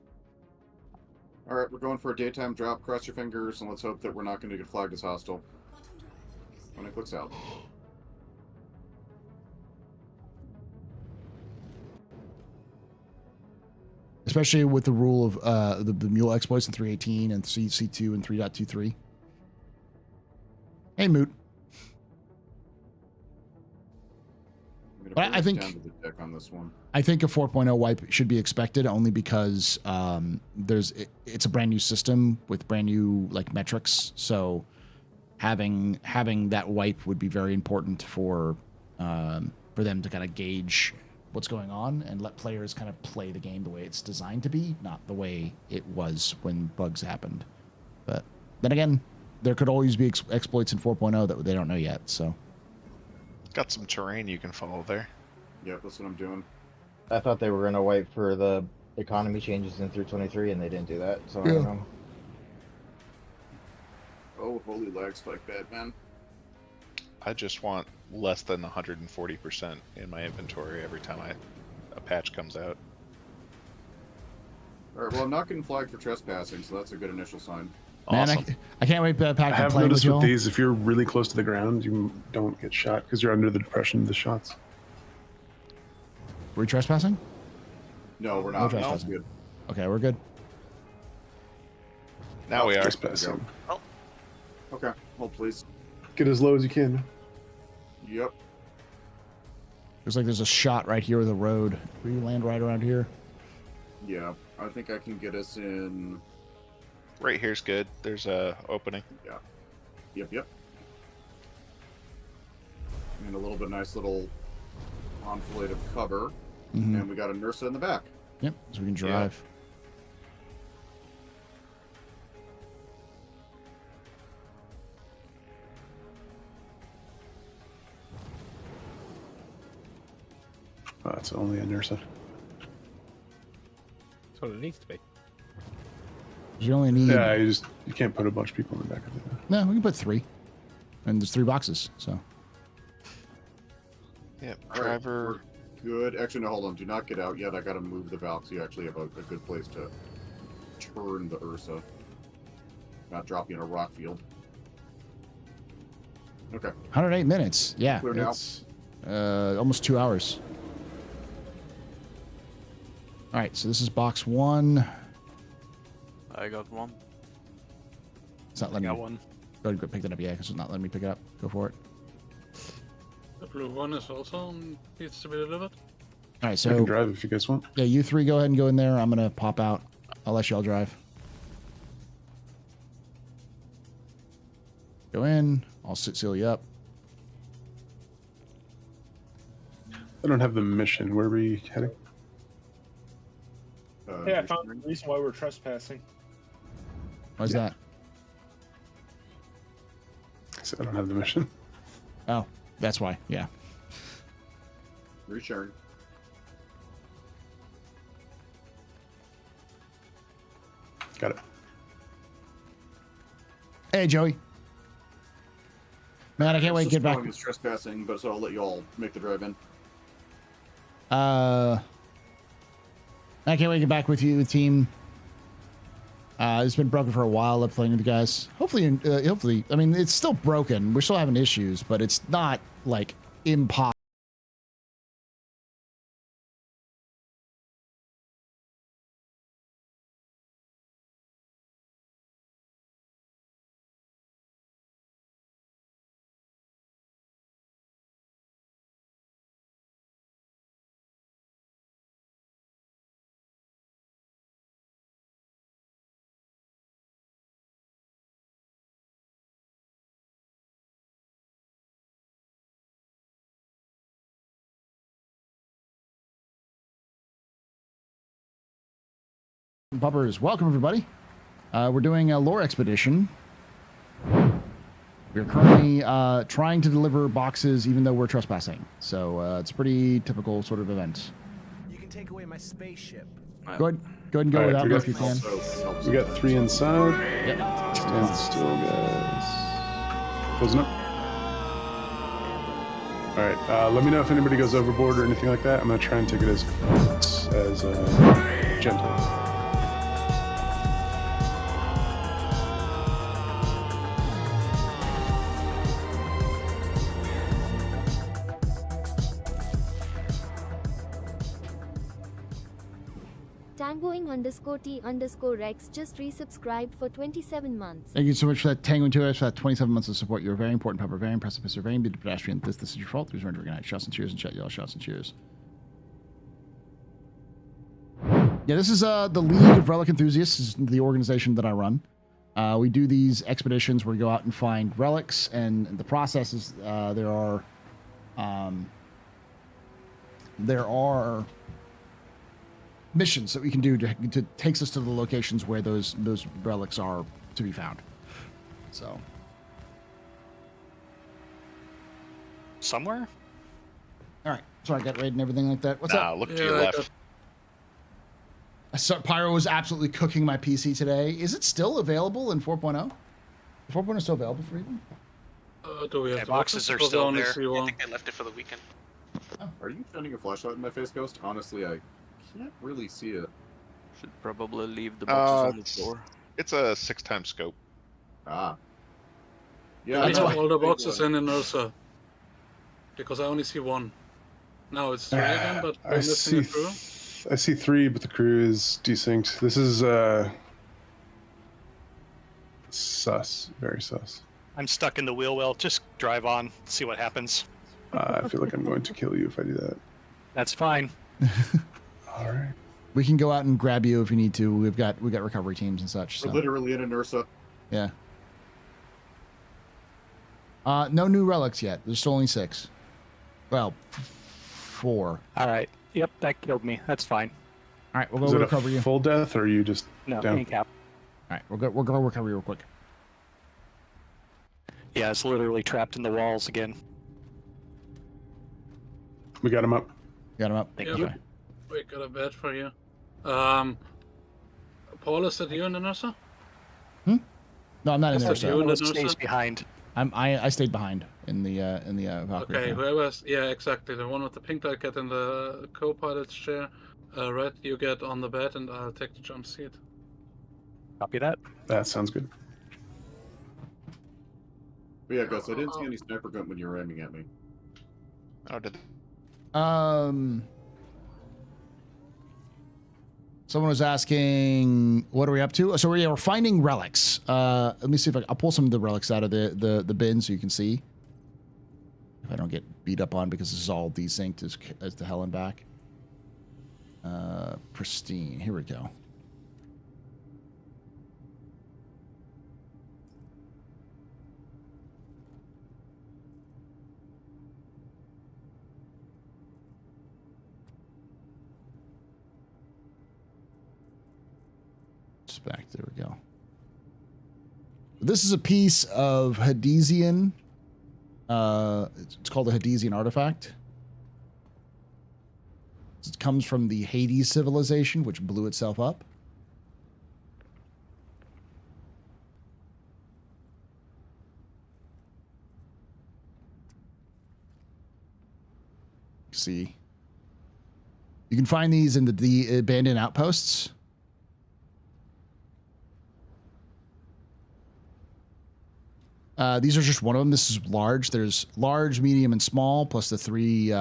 All right, we're going for a daytime drop. Cross your fingers and let's hope that we're not going to get flagged as hostile. When it clicks out. especially with the rule of the mule exploits in 3.18 and C2 and 3.23. Hey, Moot. But I think down to the deck on this one. I think a 4.0 wipe should be expected only because it's a brand new system with brand new like metrics. So having that wipe would be very important for them to kind of gauge what's going on and let players kind of play the game the way it's designed to be, not the way it was when bugs happened. But then again, there could always be exploits in 4.0 that they don't know yet. So. Got some terrain you can follow there. Yep, that's what I'm doing. I thought they were gonna wait for the economy changes in 3.23, and they didn't do that. So I don't know. Oh, holy lag spike, bad man. I just want less than 140% in my inventory every time a patch comes out. All right, well, I'm not getting flagged for trespassing, so that's a good initial sign. Man, Awesome. I can't wait to pack. I have noticed with these, if you're really close to the ground, you don't get shot because you're under the depression of the shots. Were we trespassing? No, we're No not. trespassing. Good. Okay, we're good. Now we are. Trespassing. Oh, Okay, hold please. Get as low as you can. Yep. Looks like there's a shot right here with a road. Will you land right around here? Yeah, I think I can get us in. Right here's good. There's a opening. Yeah. Yep. And a little bit nice little enfilade of cover. Mhm. And we got a Nursa in the back. Yep, so we can drive. Oh, it's only a Nursa. That's what it needs to be. You only need. Yeah, you can't put a bunch of people in the back of it. No, we can put 3, and there's 3 boxes. So. Yep. All right, Driver. we're good. Actually, no, hold on. Do not get out yet. I got to move the valve so you actually have a good place to turn the Ursa. Not drop you in a rock field. Okay. 108 minutes. Yeah, Clear now. it's almost 2 hours. All right, so this is box 1. I got one. It's not letting I me. got one. Go ahead and pick that up. Yeah, because it's not letting me pick it up. Go for it. The blue one is also needs to be delivered. All right, I so can drive if you guys want. yeah, you 3 go ahead and go in there. I'm gonna pop out. I'll let y'all drive. Go in. I'll seal you up. I don't have the mission. Where are we heading? Hey, I found the reason why we're trespassing. Why's that? I said I don't have the mission. Oh, that's why. Yeah. Return. Got it. Hey, Joey. Man, I can't wait to get back. It's trespassing, but so I'll let you all make the drive in. I can't wait to get back with you, the team. It's been broken for a while. Love playing with you guys. Hopefully, I mean, it's still broken. We're still having issues, but it's not like impossible. Bubbers, welcome everybody. We're doing a lore expedition. We're currently trying to deliver boxes even though we're trespassing. So it's a pretty typical sort of event. You can take away my spaceship. Go ahead and go All right, without we me got- if you can. We got 3 inside. Yep. Stand still, guys. Closing up. All right. Let me know if anybody goes overboard or anything like that. I'm gonna try and take it as gentle. Tangoing_T_Rex just resubscribed for 27 months. Thank you so much for that Tango 2 for that 27 months of support. You're a very important pupper, very impressive, Mr. Very good pedestrian. This is your fault. Who's running tonight? Shots and cheers and chat, y'all. Shots and cheers. Yeah, this is the League of Relic Enthusiasts. This is the organization that I run. We do these expeditions where we go out and find relics, and the process is there are missions that we can do to takes us to the locations where those relics are to be found. So somewhere. All right, so I got raid and everything like that. What's up? Look to your left. I saw Pyro was absolutely cooking my PC today. Is it still available in 4.0? 4.0 is still available for even? Do we have Yeah, the boxes are still there. I think I left it for the weekend. Are you shining a flashlight in my face, Ghost? Honestly, I can't really see it. Should probably leave the boxes on the floor. It's a 6x scope. Ah. Yeah, I have all the boxes in Ursa. Because I only see one. Now it's 3 again, but I'm missing a crew. I see 3, but the crew is desynced. This is sus, very sus. I'm stuck in the wheel well. Just drive on, see what happens. I feel like I'm going to kill you if I do that. That's fine. All right. We can go out and grab you if you need to. We've got recovery teams and such. So. We're literally in an Ursa. Yeah. No new relics yet. There's still only 6. Well, 4. All right. Yep, that killed me. That's fine. All right, we'll go recover you. Full death, or are you just No, down? handicap. All right, we'll go recover you real quick. Yeah, it's literally trapped in the walls again. We got him up. Got him up. Yeah, Okay. we got a bed for you. Paul, is that you in the Ursa? No, I'm not in there. Is that you in the Stays Ursa? behind. I stayed behind in the Valkyrie. Okay, whoever's exactly the one with the pink light get in the co-pilot's chair. Red, you get on the bed, and I'll take the jump seat. Copy that. That sounds good. But yeah, Gus, I didn't see any sniper gun when you were aiming at me. Oh, did Someone was asking, what are we up to? So we're finding relics. Let me see if I'll pull some of the relics out of the bin so you can see. If I don't get beat up on because this is all desynced as to hell and back. Pristine. Here we go. Back there we go. This is a piece of Hadesian. It's called a Hadesian artifact. It comes from the Hades civilization, which blew itself up. See, you can find these in the abandoned outposts. These are just one of them. This is large. There's large, medium, and small, plus the three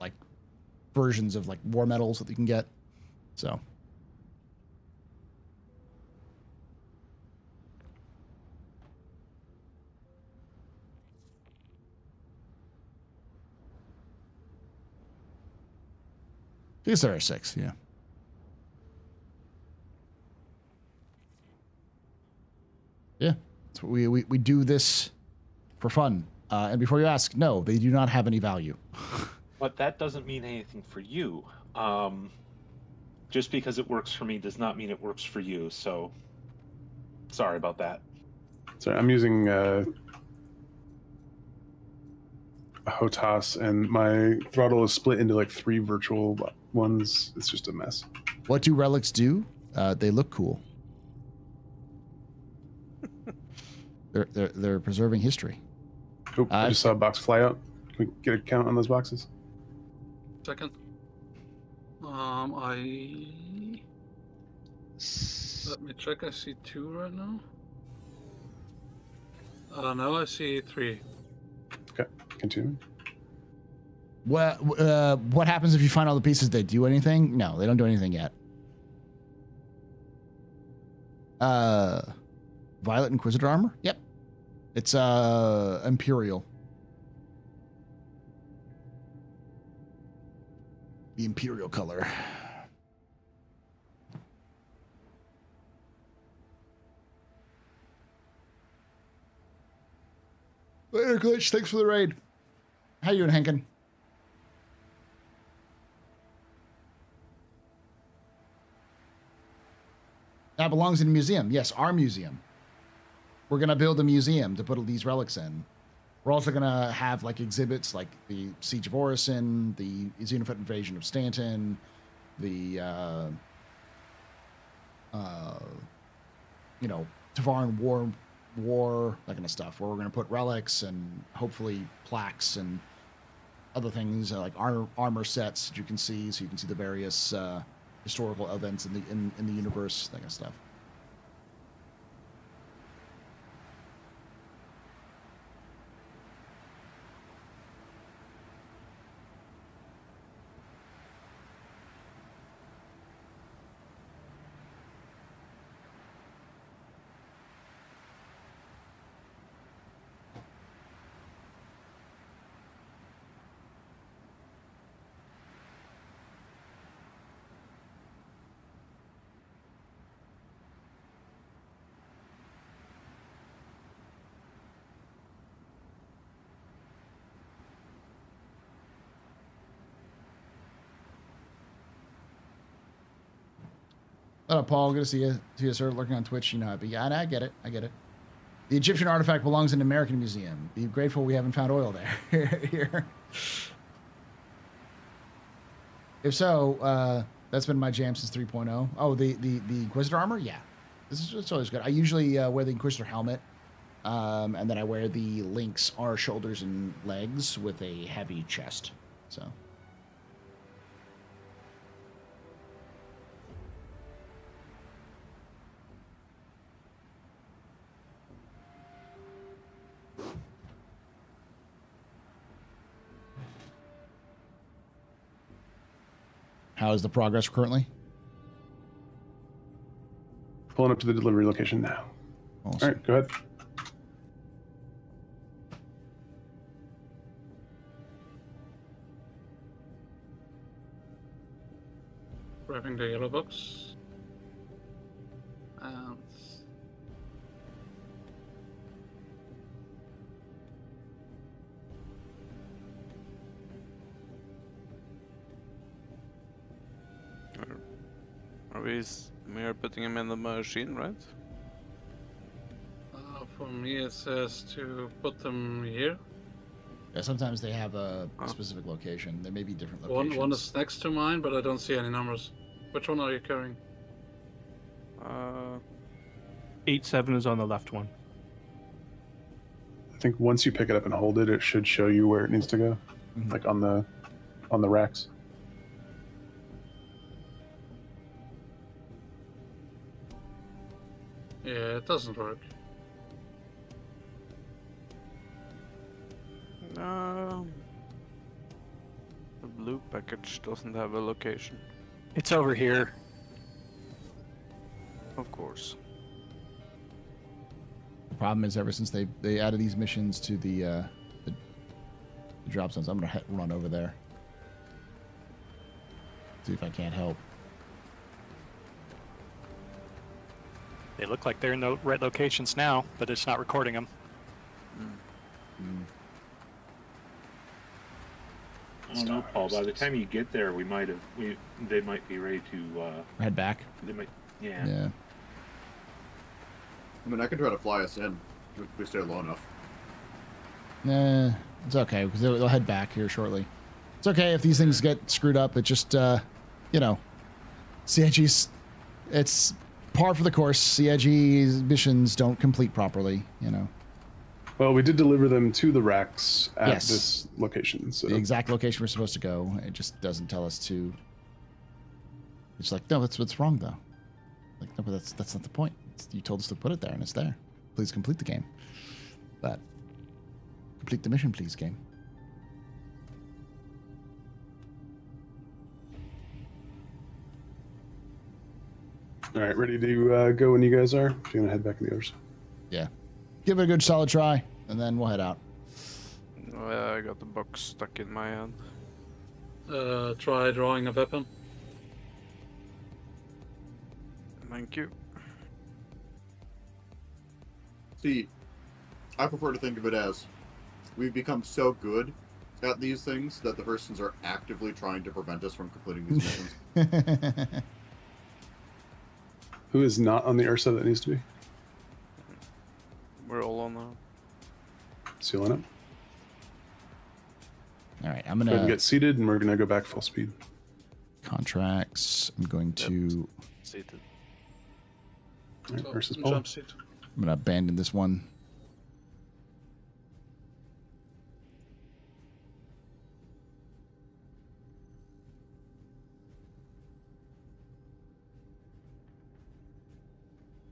like versions of like war medals that you can get. So. I guess there are 6, yeah. Yeah, so we do this for fun. And before you ask, no, they do not have any value. But that doesn't mean anything for you. Just because it works for me does not mean it works for you. So, sorry about that. Sorry, I'm using a HOTAS, and my throttle is split into like 3 virtual ones. It's just a mess. What do relics do? They look cool. They're preserving history. Oh, I just saw a box fly out. Can we get a count on those boxes? Second. Let me check. I see 2 right now. No, I see 3. Okay, continue. What happens if you find all the pieces? They do anything? No, they don't do anything yet. Violet Inquisitor armor? Yep. It's Imperial. The Imperial color. Later, Glitch. Thanks for the raid. How you doing, Henkin? That belongs in a museum. Yes, our museum. We're going to build a museum to put these relics in. We're also going to have like exhibits like the Siege of Orison, the Xenophant invasion of Stanton, the, Tavaran war, that kind of stuff, where we're going to put relics and hopefully plaques and other things like armor sets that you can see, so you can see the various historical events in the universe, that kind of stuff. Hello, Paul. Good to see you. See you, sir. Lurking on Twitch. You know, but yeah, I get it. I get it. The Egyptian artifact belongs in an American museum. Be grateful we haven't found oil there. Here. If so, that's been my jam since 3.0. Oh, the Inquisitor armor? Yeah. It's always good. I usually wear the Inquisitor helmet, and then I wear the Link's shoulders and legs with a heavy chest. So. How is the progress currently? Pulling up to the delivery location now. Awesome. All right, go ahead. Grabbing the yellow box. And we're putting him in the machine, right? for me, it says to put them here. Yeah, sometimes they have a specific location. There may be different locations. One is next to mine, but I don't see any numbers. Which one are you carrying? 8-7 is on the left one. I think once you pick it up and hold it, it should show you where it needs to go, like on the racks. Yeah, it doesn't work. The blue package doesn't have a location. It's over here. Of course. The problem is, ever since they added these missions to the drop zones, I'm gonna run over there. See if I can't help. They look like they're in the right locations now, but it's not recording them. I don't know, Paul. By the time you get there, they might be ready to head back. They might, yeah. Yeah. I mean, I can try to fly us in if we stay low enough. Nah, it's okay because they'll head back here shortly. It's okay if these things get screwed up. It just, CIG's, it's par for the course. CIG's missions don't complete properly, Well, we did deliver them to the racks at Yes. this location. So The exact location we're supposed to go. It just doesn't tell us to. It's like, no, that's what's wrong though. Like, no, but that's not the point. You told us to put it there, and it's there. Please complete the game. But complete the mission, please, game. All right, ready to go when you guys are? If you want to head back in the other side. Yeah. Give it a good solid try, and then we'll head out. I got the box stuck in my hand. Try drawing a weapon. Thank you. See, I prefer to think of it as we've become so good at these things that the persons are actively trying to prevent us from completing these missions. Who is not on the Ursa that needs to be? We're all on Sealing up. All right, I'm Go ahead and gonna get seated, and we're gonna go back full speed. contracts. I'm going to. seated. All right, So, versus Paul. jump seat. I'm gonna abandon this one.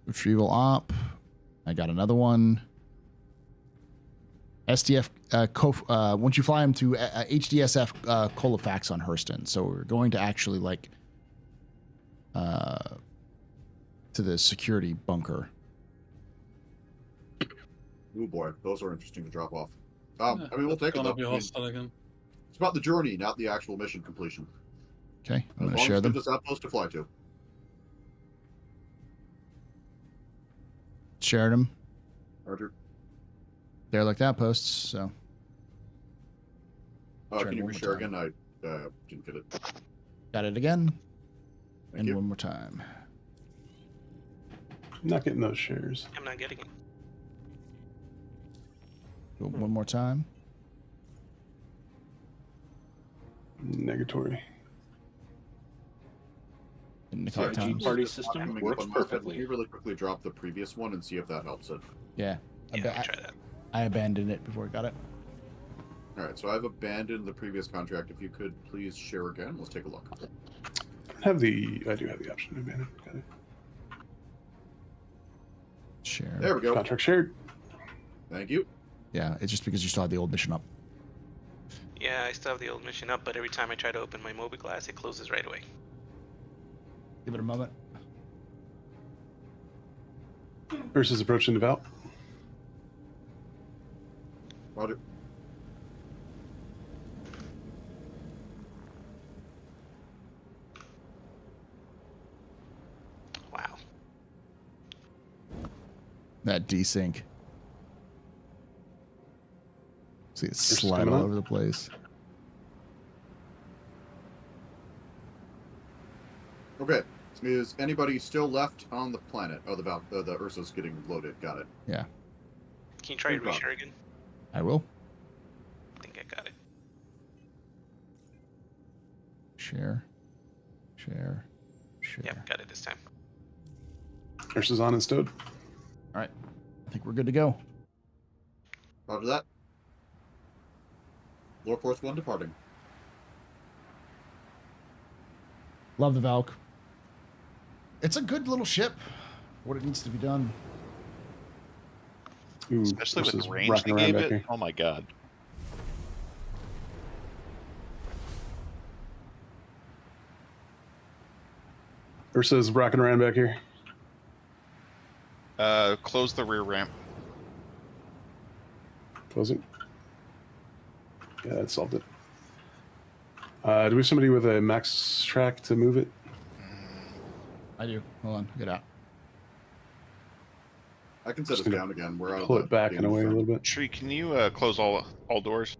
Retrieval op. I got another one. SDF. Once you fly them to HDSF Colifax on Hurston, so we're going to actually like to the security bunker. Oh boy, those are interesting to drop off. I mean, we'll take it. Gonna Though. be I mean, hostile again. it's about the journey, not the actual mission completion. Okay, I'm As gonna long share as them. it's outpost to fly to. Shared them. Roger. They're like outposts, so. Try Can it you one more reshare time. again? I didn't get it. Got it again. Thank And you. one more time. I'm not getting those shares. I'm not getting it. Do it one more time. Negatory. In the Sorry, correct times. party system works perfectly. Can you really quickly drop the previous one and see if that helps it? Yeah. Yeah, try that. I abandoned it before I got it. All right, so I've abandoned the previous contract. If you could please share again, let's take a look. I do have the option to abandon. Got it. Share. There we go. Contract shared. Thank you. Yeah, it's just because you still had the old mission up. Yeah, I still have the old mission up, but every time I try to open my Mobi glass, it closes right away. Give it a moment. Versus approaching devout. Roger. Wow. That desync. See it Versus slide coming all up. over the place. Okay. Is anybody still left on the planet? Oh, the Ursa's getting loaded. Got it. Yeah, Can you try to No problem. reshare again? I will. I think I got it. Share. Share. Share. Yep, got it this time. Versus on and stowed. All right. I think we're good to go. Roger that. Lore Force 1 departing. Love the Valk. It's a good little ship. What it needs to be done. Ooh, Especially with versus the range rocking they around gave back it. here. Oh my god. Ursa's rocking around back here. Close the rear ramp. Close it. Yeah, that solved it. Do we have somebody with a max track to move it? I do. Hold on. Get out. I can set us Just gonna down again. We're out of Pull the it back and game away a zone. little bit. Tree, can you close all doors?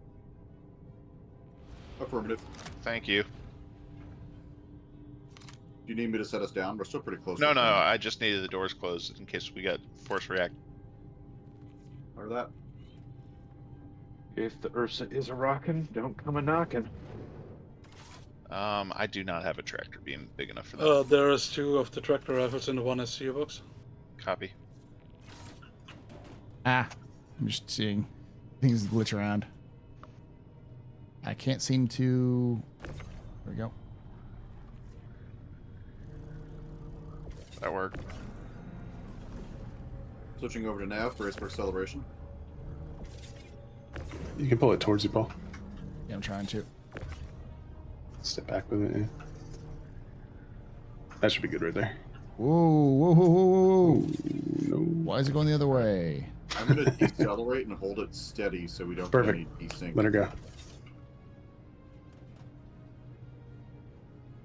Affirmative. Thank you. Do you need me to set us down? We're still pretty close. No, to no, the I just needed the doors closed in case we got force react. Or that. If the Ursa is a rockin', don't come a knockin'. I do not have a tractor beam big enough for that. There is 2 of the tractor rifles in the one SCU box. Copy. Ah. I'm just seeing things glitch around. I can't seem to. There we go. That worked. Switching over to nav, brace for acceleration. You can pull it towards you, Paul. Yeah, I'm trying to. Step back with it. Yeah. That should be good right there. Whoa, whoa, whoa, whoa, whoa. No. Why is it going the other way? I'm going to decelerate and hold it steady so we don't get any desync. Let her go.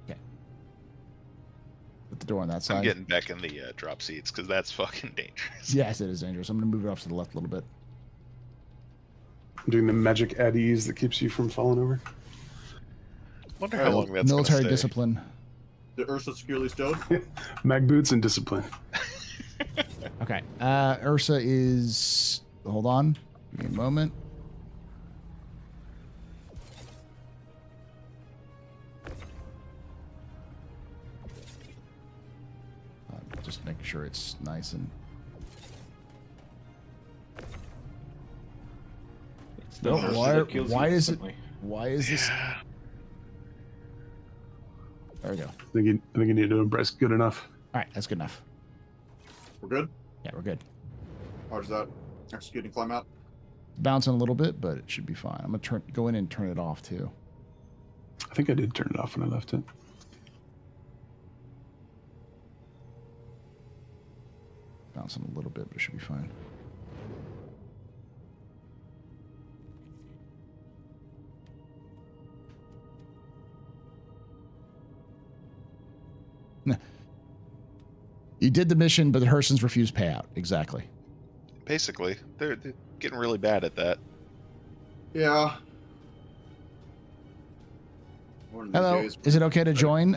Okay. Put the door on that side. I'm getting back in the drop seats because that's fucking dangerous. Yes, it is dangerous. I'm going to move it off to the left a little bit. I'm doing the magic at ease that keeps you from falling over. Wonder how long that's military gonna stay. Discipline. The Ursa securely stowed? Mag boots and discipline. Okay. Ursa is... Hold on. Give me a moment. Just making sure it's nice and... No, why is it... Why is this... There we go. I think you need to embrace good enough. All right, that's good enough. We're good? Yeah, we're good. How's that? Executing climb out? Bouncing a little bit, but it should be fine. I'm gonna go in and turn it off too. I think I did turn it off when I left it. Bouncing a little bit, but it should be fine. You did the mission, but the Hersons refused payout. Exactly. Basically, they're getting really bad at that. Yeah. Hello. Is it okay to join?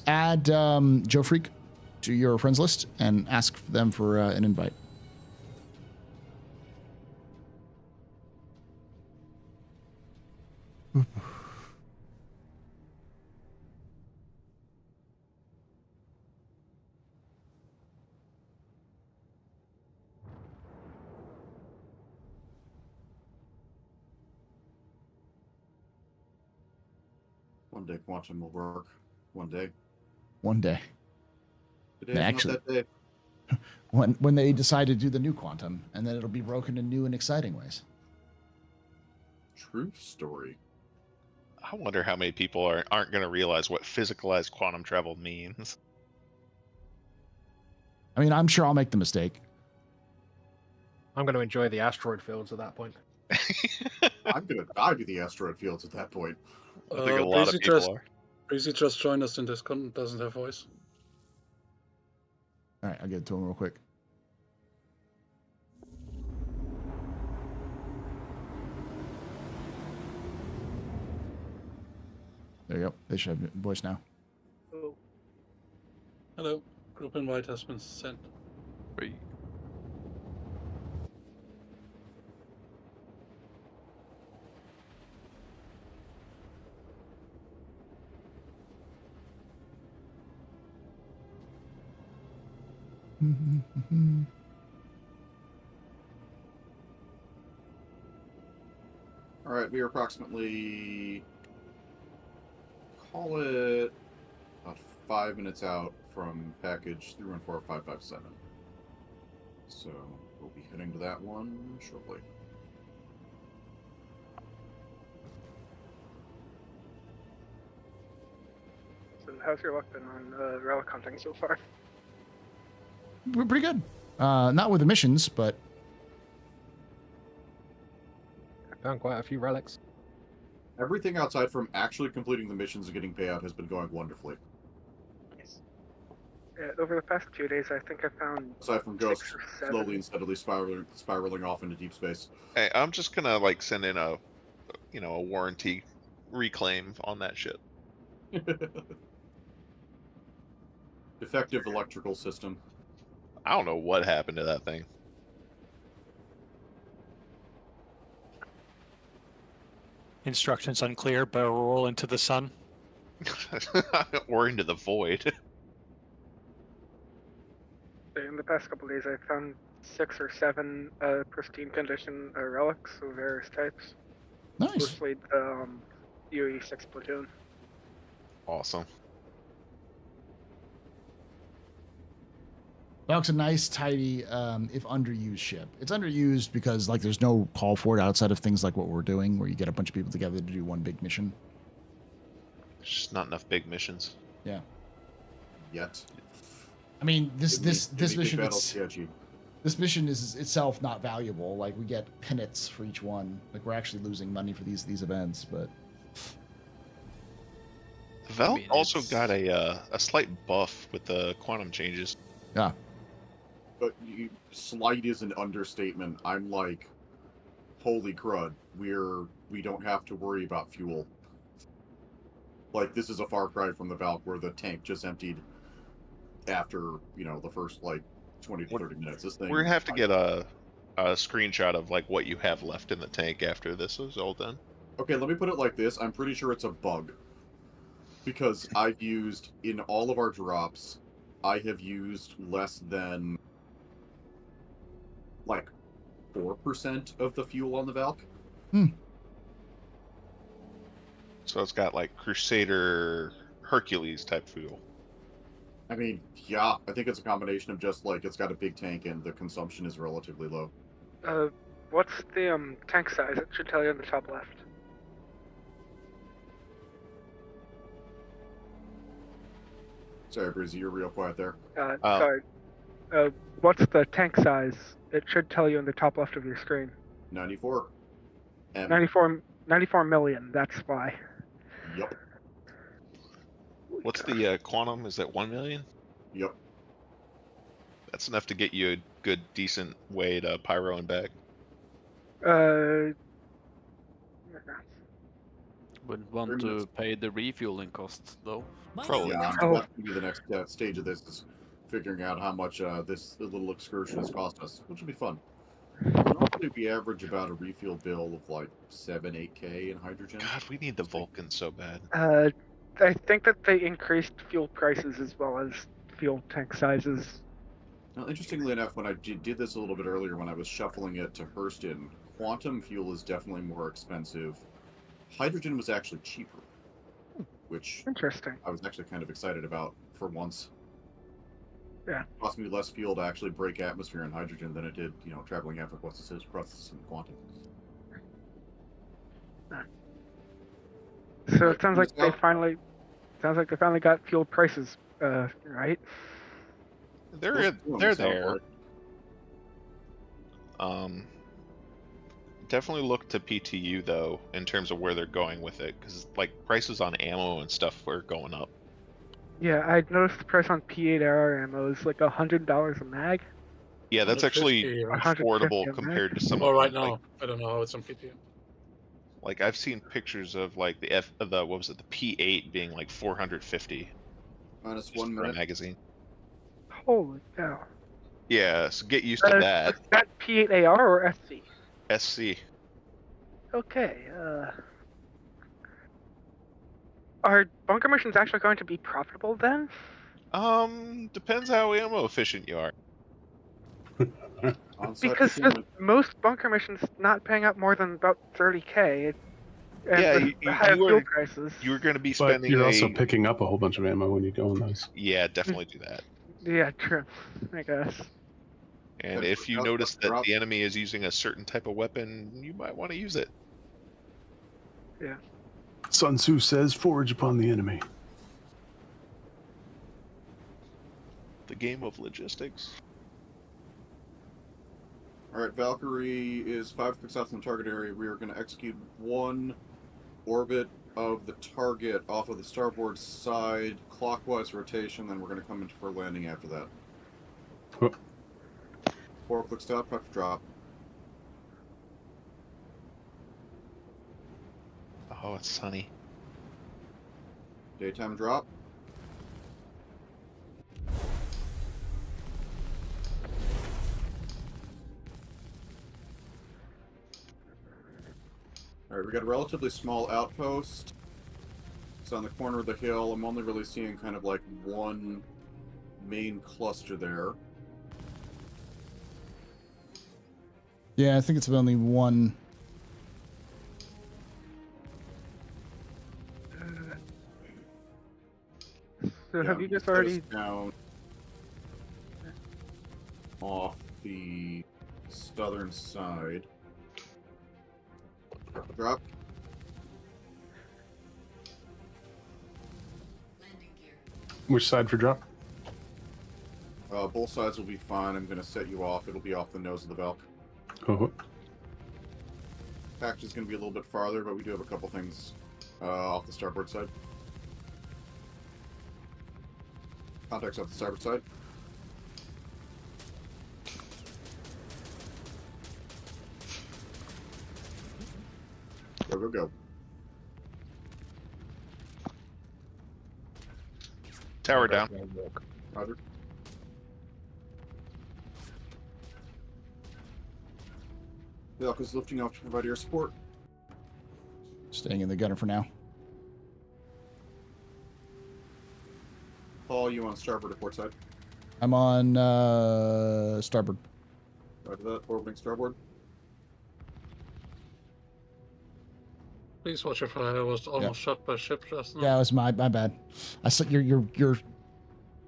Add Joe Freak to your friends list and ask them for an invite. One day quantum will work. One day. One day. Today's Actually, not that day. when they decide to do the new quantum, and then it'll be broken in new and exciting ways. True story. I wonder how many people aren't going to realize what physicalized quantum travel means. I mean, I'm sure I'll make the mistake. I'm going to enjoy the asteroid fields at that point. I'm going to die to the asteroid fields at that point. I think a lot of people are. Breezy just joined us in Discord, doesn't have voice. All right, I'll get it to him real quick. There you go. They should have voice now. Oh. Hello. Group invite has been sent. Wait. All right, we are approximately, call it about 5 minutes out from package 314557. So we'll be heading to that one shortly. So how's your luck been on relic hunting so far? We're pretty good. Not with the missions, but I found quite a few relics. Everything outside from actually completing the missions and getting payout has been going wonderfully. Yes. Over the past 2 days, I think I found... Aside from ghosts slowly and steadily spiraling off into deep space. Hey, I'm just gonna like send in a warranty reclaim on that shit. Defective electrical system. I don't know what happened to that thing. Instructions unclear, but roll into the sun. Or into the void. In the past couple days, I found 6 or 7 pristine condition relics of various types. Nice. Mostly the UE6 platoon. Awesome. Valk's a nice, tidy, if underused ship. It's underused because like there's no call for it outside of things like what we're doing, where you get a bunch of people together to do one big mission. There's just not enough big missions. Yeah. Yet. I mean, this mission battle's it's, sketchy. this mission is itself not valuable. Like we get pennants for each one. Like we're actually losing money for these events, but Valve also got a slight buff with the quantum changes. Yeah. But slight is an understatement. I'm like, holy crud, we don't have to worry about fuel. Like, this is a far cry from the Valk where the tank just emptied after, the first, 20 to 30 minutes. This thing... We're going to have to get a screenshot of, what you have left in the tank after this is all done. Okay, let me put it like this. I'm pretty sure it's a bug. Because I've used, in all of our drops, I have used less than, 4% of the fuel on the Valk. So it's got, Crusader Hercules type fuel. I mean, yeah, I think it's a combination of just, it's got a big tank and the consumption is relatively low. What's the tank size? It should tell you on the top left. Sorry, Breezy, you're real quiet there. Sorry. What's the tank size? It should tell you on the top left of your screen. 94. 94 million, that's why. Yep. What's the quantum? Is that 1 million? Yep. That's enough to get you a good, decent way to pyro and back. Wouldn't want to pay the refueling costs, though. Probably. Yeah, that's going to be the next stage of this, is figuring out how much this little excursion has cost us, which will be fun. Normally we average about a refuel bill of 7-8K in hydrogen. God, we need the Vulcan so bad. I think that they increased fuel prices as well as fuel tank sizes. Now, interestingly enough, when I did this a little bit earlier, when I was shuffling it to Hurston, quantum fuel is definitely more expensive. Hydrogen was actually cheaper, which interesting. I was actually kind of excited about for once. Yeah. It cost me less fuel to actually break atmosphere in hydrogen than it did, traveling half across the process in quantum. So it sounds like they finally got fuel prices right. They're there. Definitely look to PTU though in terms of where they're going with it, because prices on ammo and stuff are going up. Yeah, I noticed the price on P8AR ammo is $100 a mag. Yeah, that's actually affordable compared to some. Oh, right now I don't know how it's on PTU. I've seen pictures of the P8 being 450. Minus 1 minute. For a magazine. Holy cow. Yeah, so get used to that. Is that P8AR or SC? SC. Okay, are bunker missions actually going to be profitable then? Depends how ammo efficient you are. Because most bunker missions not paying out more than about 30K. Yeah, fuel prices. You're going to be spending. But you're also picking up a whole bunch of ammo when you go on those. Yeah, definitely do that. Yeah, true. I guess. And if you notice that the enemy is using a certain type of weapon, you might want to use it. Yeah. Sun Tzu says, "Forge upon the enemy." The game of logistics. Alright, Valkyrie is 5 clicks south from the target area. We are going to execute one orbit of the target off of the starboard side, clockwise rotation, then we're going to come into for landing after that. Oh. 4 click stop, prep to drop. Oh, it's sunny. Daytime drop. Alright, we got a relatively small outpost. It's on the corner of the hill. I'm only really seeing kind of one main cluster there. Yeah, I think it's only one. So have you just already down off the southern side? Drop. Which side for drop? Both sides will be fine. I'm going to set you off. It'll be off the nose of the Valk. Oh. Package is going to be a little bit farther, but we do have a couple things off the starboard side. Contacts off the starboard side. Go, go, go. Tower down. Roger. Valk is lifting off to provide air support. Staying in the gunner for now. Paul, you on starboard or port side? I'm on starboard. Roger that. Orbiting starboard. Please watch your fire. I was almost shot by a ship just now. Yeah, it was my bad. I saw your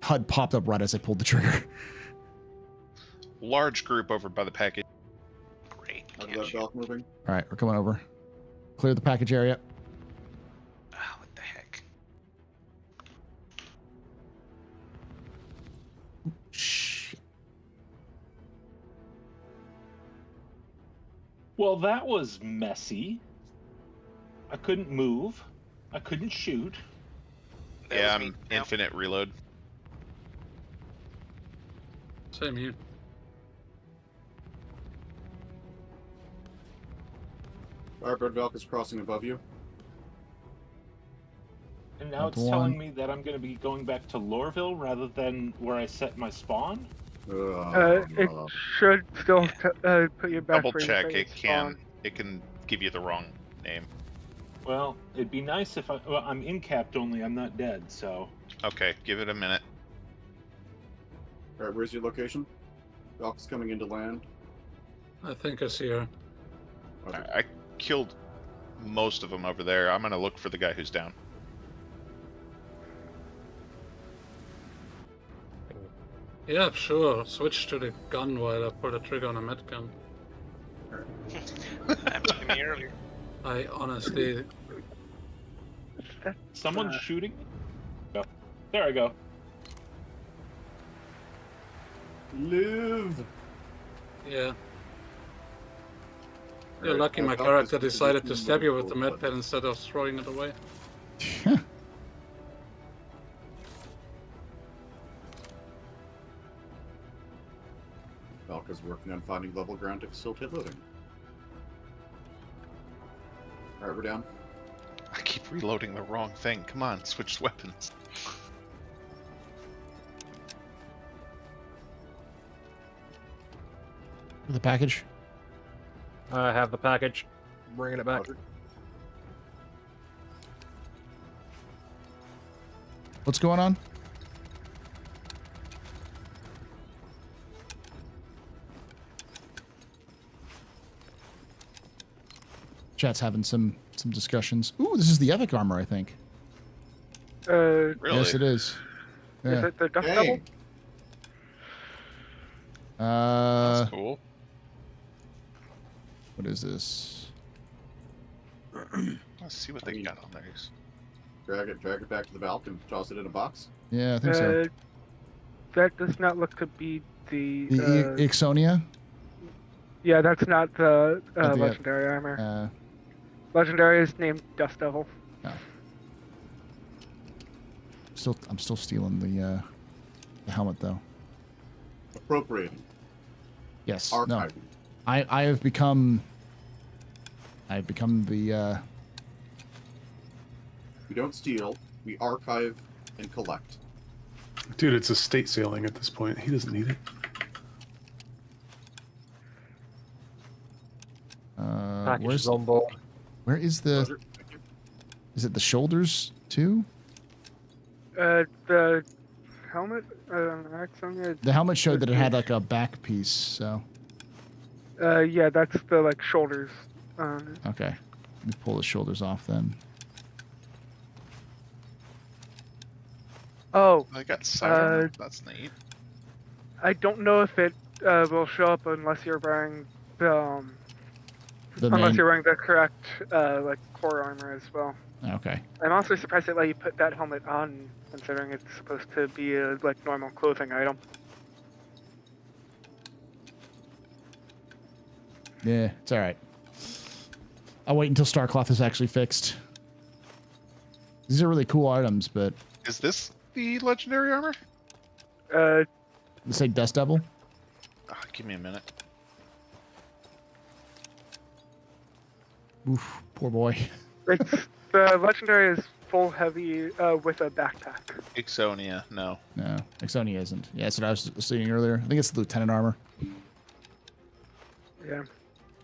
HUD popped up right as I pulled the trigger. Large group over by the package. Great. Roger that. Valk moving. All right, we're coming over. Clear the package area. Ah, what the heck? Shh. Well, that was messy. I couldn't move. I couldn't shoot. Yeah, I'm infinite reload. Same here. Firebird Valk is crossing above you. And now it's telling me that I'm going to be going back to Lorville rather than where I set my spawn? It should still put you back. Double where you check. set It your spawn. can give you the wrong name. Well, it'd be nice if I'm in capped only. I'm not dead, so. Okay, give it a minute. All right, where's your location? Valk is coming into land. I think I see her. I killed most of them over there. I'm gonna look for the guy who's down. Yeah, sure. Switch to the gun while I pull the trigger on a med gun. I'm me earlier. I honestly. Someone's shooting? Oh, there I go. Live! Yeah. You're lucky my character decided to stab you with the med pen instead of throwing it away. Valk is working on finding level ground to facilitate loading. Alright, we're down. I keep reloading the wrong thing. Come on, switch weapons. The package. I have the package. Bringing it back. Roger. What's going on? Chat's having some discussions. Ooh, this is the epic armor, I think. Really? Yes, it is. Yeah. Is it the dust devil? That's cool. What is this? Let's see what they got on there. Drag it back to the Valk and toss it in a box. Yeah, I think so. That does not look to be the Ixonia? Yeah, that's not the Not the legendary armor. Legendary is named Dust Devil. No. I'm still stealing the helmet though. Appropriating. Yes. Archiving. No. I've become the We don't steal, we archive and collect. Dude, it's estate sailing at this point. He doesn't need it. Package where's is on board. Where is the? Is it the shoulders too? The helmet. The helmet showed that it had like a back piece. So. Yeah, that's the like shoulders. Okay, let me pull the shoulders off then. Oh. I got siren. That's neat. I don't know if it will show up unless you're wearing unless you're wearing the correct like core armor as well. Okay. I'm also surprised they let you put that helmet on, considering it's supposed to be a like normal clothing item. Yeah, it's all right. I'll wait until Starcloth is actually fixed. These are really cool items, but... Is this the legendary armor? Let's say Dust Devil. Oh, give me a minute. Oof, poor boy. It's the legendary is full heavy with a backpack. Ixonia, no. No, Ixonia isn't. Yeah, that's what I was seeing earlier. I think it's the Lieutenant armor. Yeah.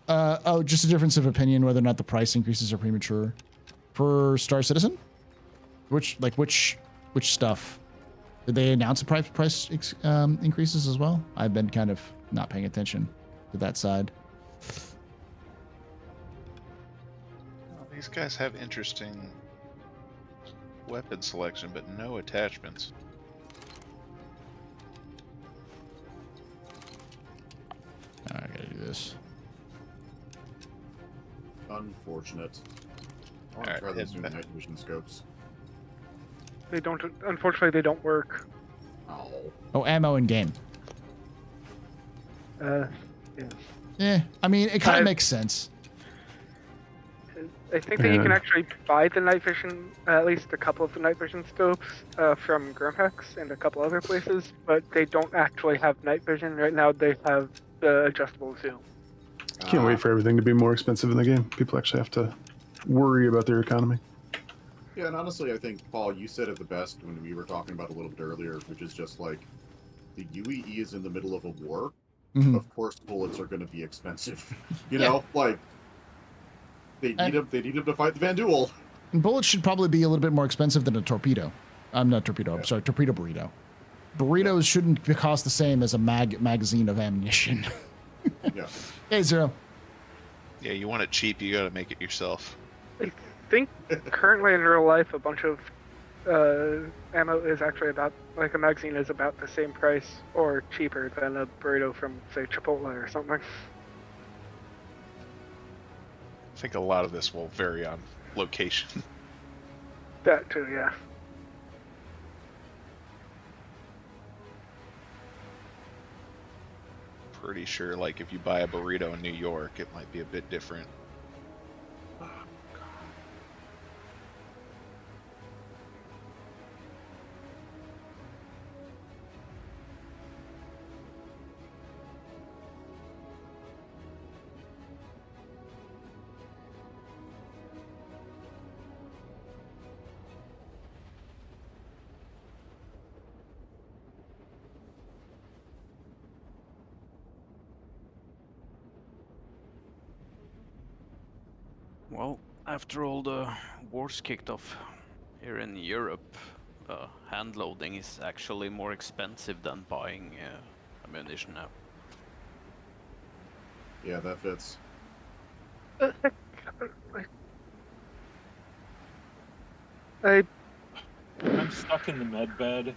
Oh, just a difference of opinion whether or not the price increases are premature. For Star Citizen? Which stuff? Did they announce the price increases as well? I've been kind of not paying attention to that side. Well, these guys have interesting weapon selection, but no attachments. I gotta do this. Unfortunate. I want to try those new night vision scopes. They don't. Unfortunately, they don't work. Oh, ammo in game. Yeah. Yeah, I mean, it kind of makes sense. I think that you can actually buy the night vision, at least a couple of the night vision scopes, from Grimhex and a couple other places, but they don't actually have night vision. Right now, they have the adjustable zoom. Can't wait for everything to be more expensive in the game. People actually have to worry about their economy. Yeah, and honestly, I think, Paul, you said it the best when we were talking about it a little bit earlier, which is just like, the UEE is in the middle of a war. Mm-hmm. Of course, bullets are going to be expensive. You know, like, they need them to fight the Van Duel. And bullets should probably be a little bit more expensive than a torpedo. I'm not torpedo, I'm sorry, torpedo burrito. Burritos shouldn't cost the same as a magazine of ammunition. Yeah. Hey, Zero. Yeah, you want it cheap, you gotta make it yourself. I think currently in real life, a bunch of ammo is actually about, like a magazine is about the same price or cheaper than a burrito from, say, Chipotle or something. I think a lot of this will vary on location. That too, yeah. Pretty sure, like, if you buy a burrito in New York, it might be a bit different. Well, after all the wars kicked off here in Europe, hand loading is actually more expensive than buying ammunition now. Yeah, that fits. I'm stuck in the med bed.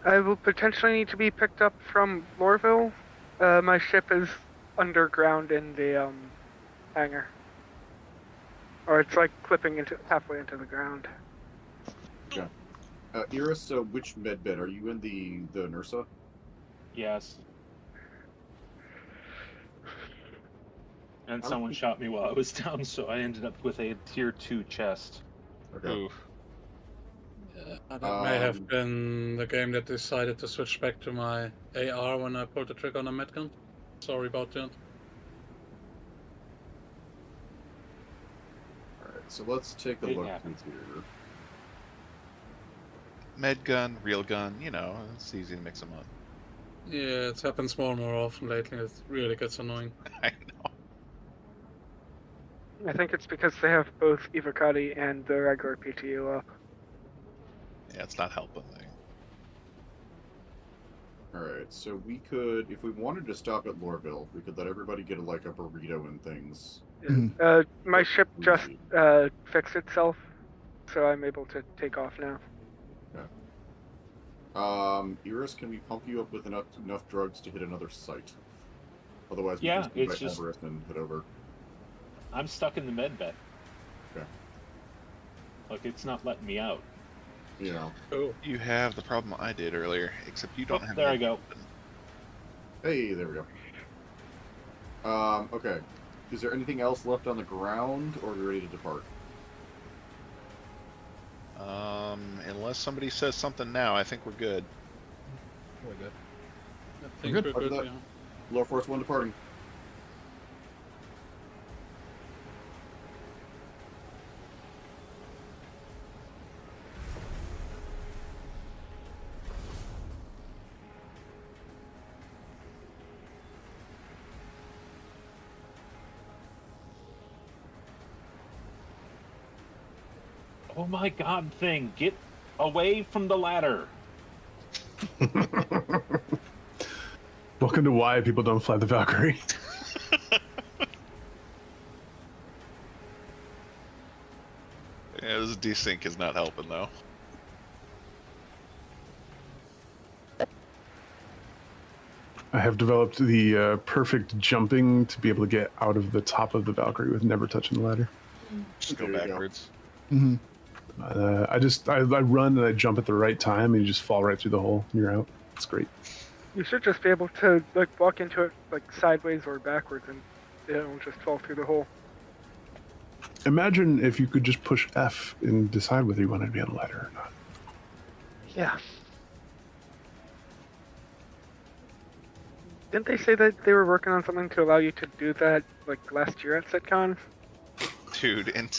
I will potentially need to be picked up from Lorville. My ship is underground in the hangar. Or it's like clipping into halfway into the ground. Okay. Iris, so which med bed? Are you in the Nursa? Yes. And someone shot me while I was down, so I ended up with a tier 2 chest. Okay. Oof. That may have been the game that decided to switch back to my AR when I pulled the trigger on a medgun. Sorry about that. Alright, so let's take a look through here. Med gun, real gun, you know, it's easy to mix them up. Yeah, it's happened more and more often lately. It really gets annoying. I know. I think it's because they have both Evocati and the regular PTU up. Yeah, it's not helping. Alright, so we could, if we wanted to stop at Lorville, we could let everybody get like a burrito and things. My ship just fixed itself, so I'm able to take off now. Okay. Iris, can we pump you up with enough drugs to hit another site? Otherwise, we just go by Everest and head over. I'm stuck in the med bed. Okay. Like, it's not letting me out. You know. Oh. You have the problem I did earlier, except you don't have. There I go. Hey, there we go. Okay. Is there anything else left on the ground, or are we ready to depart? Unless somebody says something now, I think we're good. We're good. I think good. we're good, yeah. Lower Force 1 departing. Oh my god, thing, get away from the ladder. Welcome to why people don't fly the Valkyrie. Yeah, this desync is not helping though. I have developed the perfect jumping to be able to get out of the top of the Valkyrie with never touching the ladder. Just go backwards. Mm-hmm. I run and I jump at the right time and you just fall right through the hole and you're out. It's great. You should just be able to like walk into it like sideways or backwards, and it'll just fall through the hole. Imagine if you could just push F and decide whether you wanted to be on the ladder or not. Yeah. Didn't they say that they were working on something to allow you to do that like last year at SitCon? Dude, and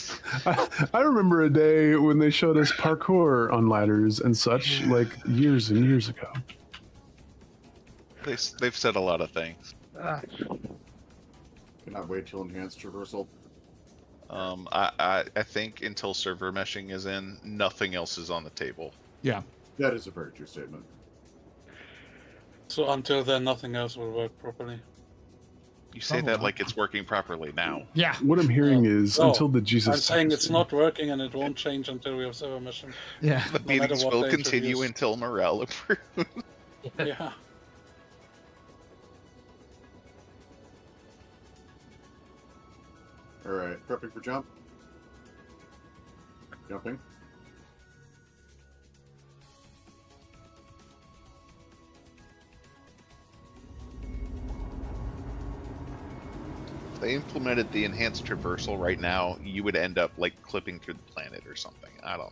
I remember a day when they showed us parkour on ladders and such, like years and years ago. they've said a lot of things. Cannot wait till enhanced traversal. I think until server meshing is in, nothing else is on the table. Yeah. That is a very true statement. So until then, nothing else will work properly. You say that like it's working properly now. Yeah. What I'm hearing is No, until the Jesus. I'm saying it's not working and it won't change until we have server meshing. Yeah. The meetings what will they continue introduce. until morale improves. Yeah. Alright, prepping for jump. Jumping. If they implemented the enhanced traversal right now, you would end up like clipping through the planet or something. I don't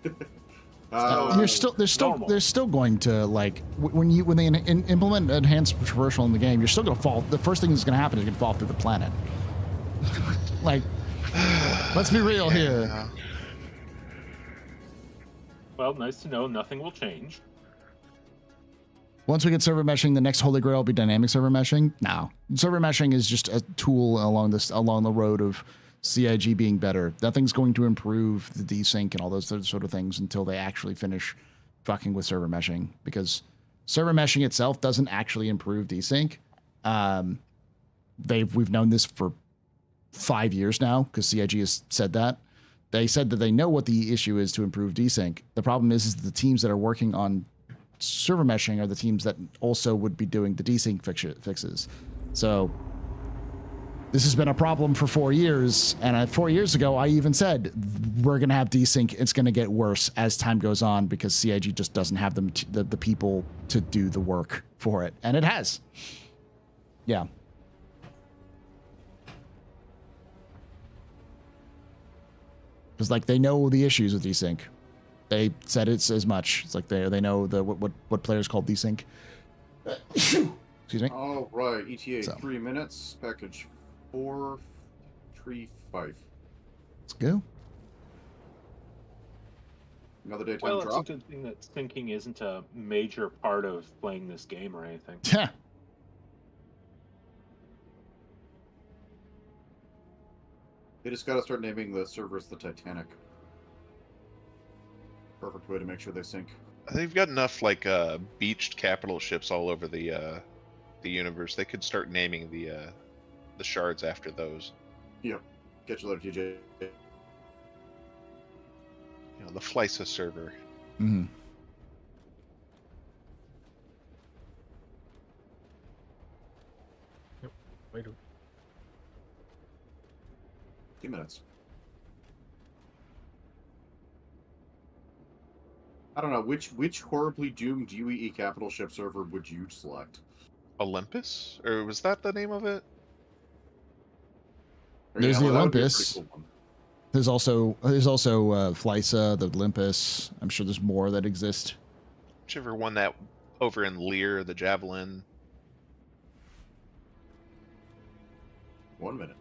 know. You're still they're still going to like when they implement enhanced traversal in the game, you're still going to fall. The first thing that's going to happen is you're going to fall through the planet. Like, let's be real here. Well, nice to know nothing will change. Once we get server meshing, the next holy grail will be dynamic server meshing. No, server meshing is just a tool along the road of CIG being better. Nothing's going to improve the desync and all those sort of things until they actually finish fucking with server meshing, because server meshing itself doesn't actually improve desync. We've known this for 5 years now because CIG has said that. They said that they know what the issue is to improve desync. The problem is the teams that are working on server meshing are the teams that also would be doing the desync fixes. So this has been a problem for 4 years, and 4 years ago I even said we're going to have desync. It's going to get worse as time goes on because CIG just doesn't have the people to do the work for it, and it has. Yeah. Because like they know the issues with desync. They said it's as much. It's like they know what players call desync. Excuse me. All right, ETA So. 3 minutes. Package 4, tree 5. Let's go. Another daytime Well, drop. it's a good thing that syncing isn't a major part of playing this game or anything. Yeah. They just got to start naming the servers the Titanic. Perfect way to make sure they sync. They've got enough like beached capital ships all over the universe. They could start naming the shards after those. Yep. Catch you later, TJ. You know, the Flysa server. Mm-hmm. Yep. Later. 2 minutes. I don't know which horribly doomed UEE capital ship server would you select? Olympus? Or was that the name of it? There's the well, that would be a pretty Olympus. cool one. There's also Flysa, the Olympus. I'm sure there's more that exist. Whichever one that over in Lear, the Javelin. 1 minute.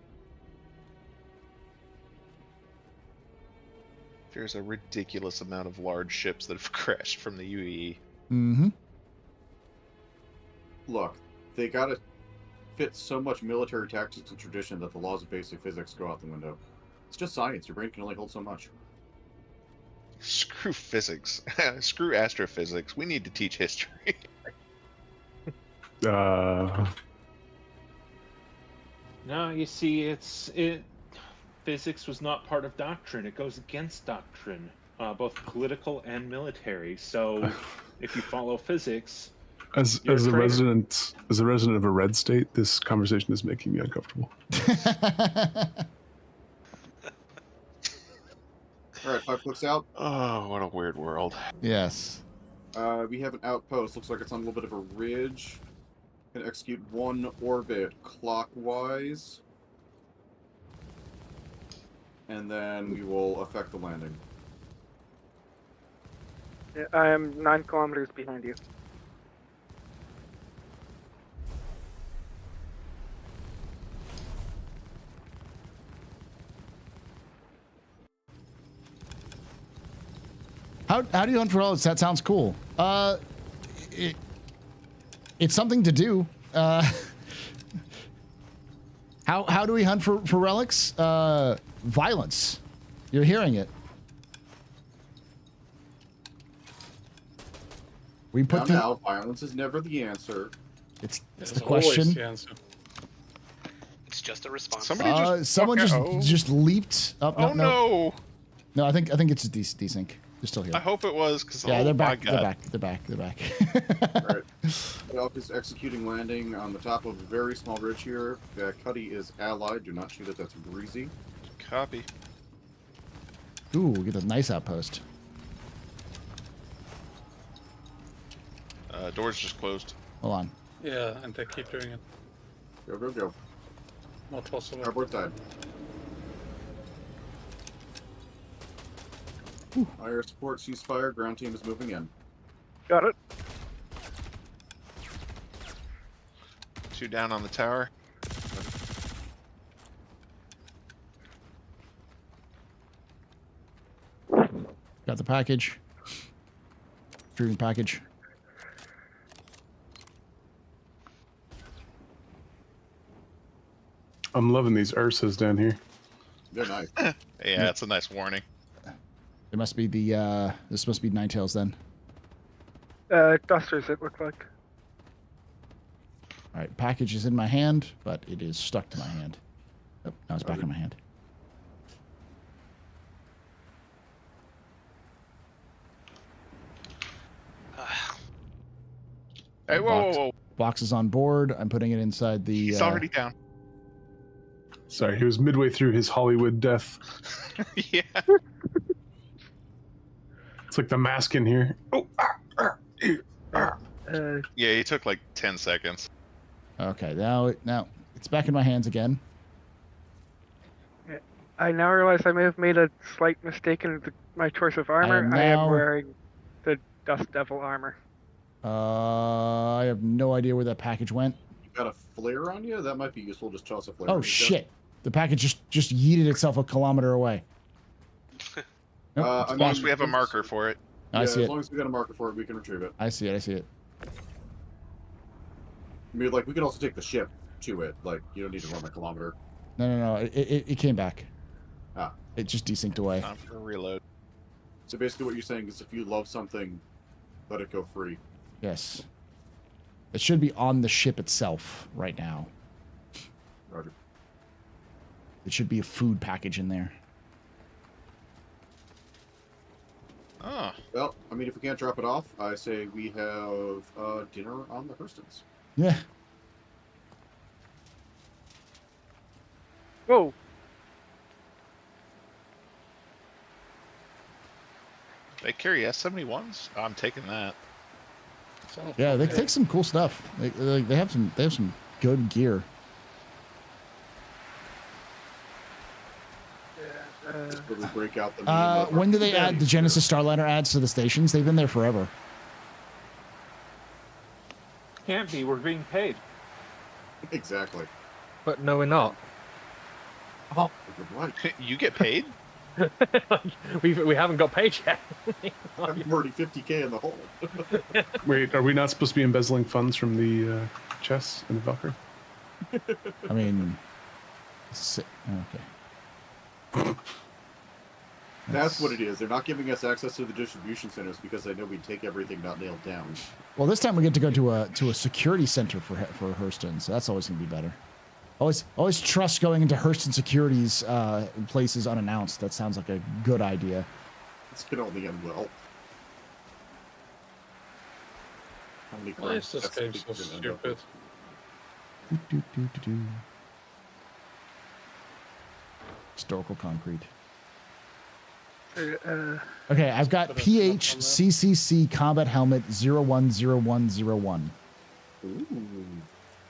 There's a ridiculous amount of large ships that have crashed from the UEE. Mm-hmm. Look, they gotta fit so much military tactics and tradition that the laws of basic physics go out the window. It's just science. Your brain can only hold so much. Screw physics. Screw astrophysics. We need to teach history. Uh, No, you see, physics was not part of doctrine. It goes against doctrine, both political and military. So, if you follow physics, as a resident of a red state, this conversation is making me uncomfortable. All right, 5 clicks out. Oh, what a weird world. Yes. We have an outpost. Looks like it's on a little bit of a ridge. Can execute 1 orbit clockwise. And then we will affect the landing. Yeah, I am 9 kilometers behind you. How do you hunt for relics? That sounds cool. It's something to do. How do we hunt for relics? Violence. You're hearing it. We put now, violence is never the answer. It's the question. The answer. It's just a response. Someone just leaped up. Oh no! No, I think it's desync. They're still here. I hope it was because they're back. My God. They're back. Alright. Elk is executing landing on the top of a very small ridge here. Cuddy is allied. Do not shoot it. That's greasy. Copy. Ooh, we get a nice outpost. Doors just closed. Hold on. Yeah, and they keep doing it. Go, go, go. Not possible. Starboard side. Fire support, ceasefire. Ground team is moving in. Got it. 2 down on the tower. Got the package. Retrieving package. I'm loving these Ursas down here. They're nice. Yeah, it's a nice warning. It must be the this must be Ninetales then. Dusters, it looked like. All right, package is in my hand, but it is stuck to my hand. Oh, now it's back in my hand. Hey, whoa. Box is on board. I'm putting it inside the. He's already down. Sorry, he was midway through his Hollywood death. Yeah. It's like the mask in here. Oh. Yeah, he took like 10 seconds. Okay, now it's back in my hands again. I now realize I may have made a slight mistake in my choice of armor. I am wearing the Dust Devil armor. I have no idea where that package went. You got a flare on you? That might be useful. Just toss a flare. Oh on shit! The package just yeeted itself a kilometer away. Nope, As long as we have a marker for it. Yeah, I see as it. long as we got a marker for it, we can retrieve it. I see it. I mean, like, we could also take the ship to it. Like, you don't need to run a kilometer. No. It came back. Ah. It just desynced away. Time for a reload. So basically what you're saying is if you love something, let it go free. Yes. It should be on the ship itself right now. Roger. It should be a food package in there. Oh. Well, I mean, if we can't drop it off, I say we have dinner on the Hurstons. Yeah. Whoa. They carry S-71s? I'm taking that. Yeah, they take some cool stuff. They have some good gear. Really break out the when do they add the Genesis Starliner ads to the stations? They've been there forever. Can't be. We're being paid. Exactly. But no, we're not. Oh, you get paid? we haven't got paid yet. I'm already 50K in the hole. Wait, are we not supposed to be embezzling funds from the chess and the Valkyrie? I mean, okay. That's what it is. They're not giving us access to the distribution centers because they know we take everything not nailed down. Well, this time we get to go to a security center for Hurston, so that's always gonna be better. Always trust going into Hurston Security's places unannounced. That sounds like a good idea. This can only end well. How many Why is this game so stupid? Historical concrete. Uh, Okay, I've got PHCCC Combat Helmet 010101. Ooh.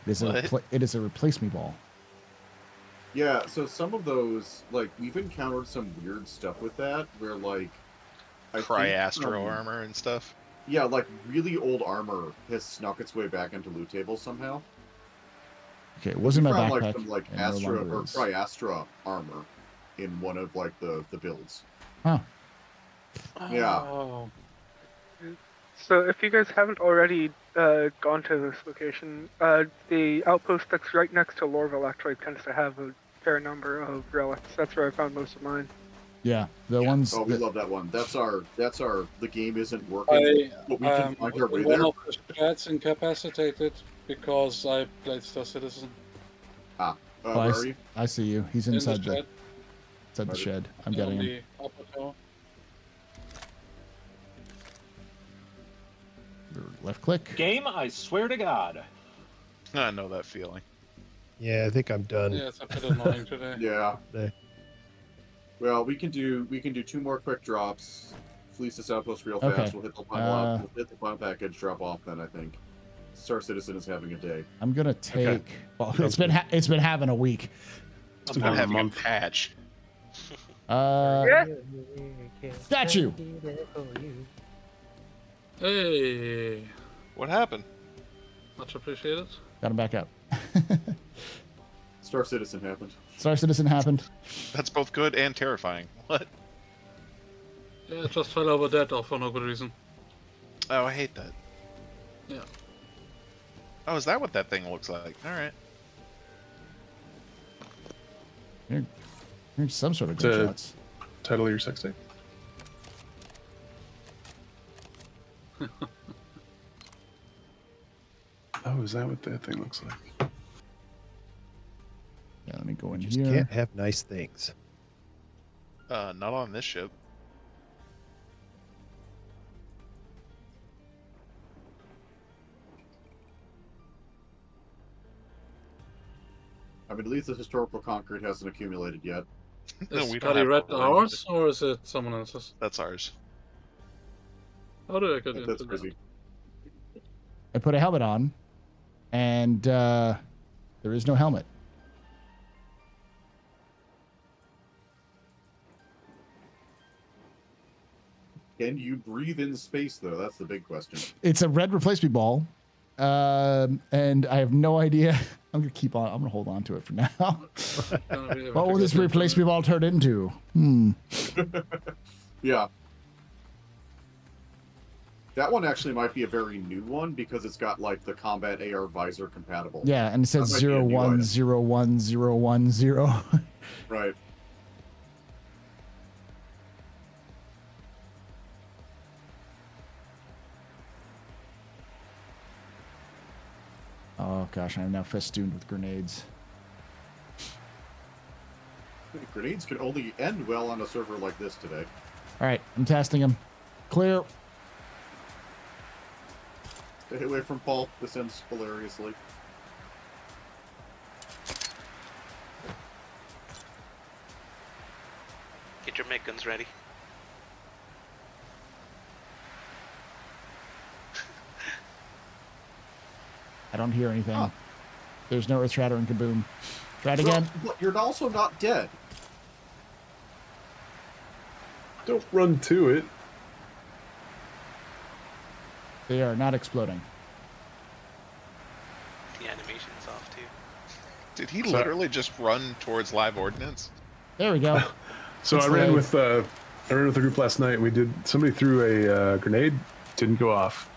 It is a replace me ball. Yeah, so some of those, like, we've encountered some weird stuff with that, where, like... Astro armor and stuff? Yeah, like, really old armor has snuck its way back into loot tables somehow. Okay, it wasn't my found, backpack. like, some, like, and no Astro, longer or is. Astra armor in one of, like, the builds. Huh. Yeah. Oh. So if you guys haven't already gone to this location, the outpost that's right next to Lorville actually tends to have a fair number of relics. That's where I found most of mine. Yeah, the ones. Oh, we love that one. That's our. The game isn't working. But we can find our way one there. of the sheds incapacitated because I played Star Citizen. Ah, Oh, where are you? I see you. He's In the inside shed. inside the shed. I'm getting him. The upper tower. Left click. Game, I swear to God. I know that feeling. Yeah, I think I'm done. Yeah, it's a bit annoying today. Yeah. Today. Well, we can do 2 more quick drops. Fleece this outpost real fast. Okay. We'll hit the final. We'll hit the final package. Drop off. Then I think Star Citizen is having a day. I'm gonna take. Okay. Well, it's been having a week. It's about having a patch. Got you. Hey. What happened? Much appreciated. Got him back up. Star Citizen happened. Star Citizen happened. That's both good and terrifying. What? Yeah, I just fell over that for no good reason. Oh, I hate that. Yeah. Oh, is that what that thing looks like? All right. Here's some sort of The gunshots. title of your sex tape. Oh, is that what that thing looks like? Yeah, let me go in You just here. can't have nice things. Not on this ship. I mean, at least the historical concrete hasn't accumulated yet. Is we don't Scotty have Red to worry. ours or is it someone else's? That's ours. How do I get into That's that? crazy. I put a helmet on, and there is no helmet. Can you breathe in space, though? That's the big question. It's a red replacement ball, and I have no idea. I'm gonna keep on. I'm gonna hold on to it for now. What will this replacement ball turn into? Yeah. That one actually might be a very new one because it's got like the combat AR visor compatible. Yeah, and it says That might be a new item. 010110. Right. Oh gosh, I'm now festooned with grenades. Grenades can only end well on a server like this today. All right, I'm testing them. Clear. Stay away from Paul. This ends hilariously. Get your MIG guns ready. I don't hear anything. Huh. There's no earth-shattering kaboom. Try it again. But you're also not dead. Don't run to it. They are not exploding. The animation's off too. Did he literally just run towards live ordnance? There we go. So I ran with the group last night. Somebody threw a grenade, didn't go off.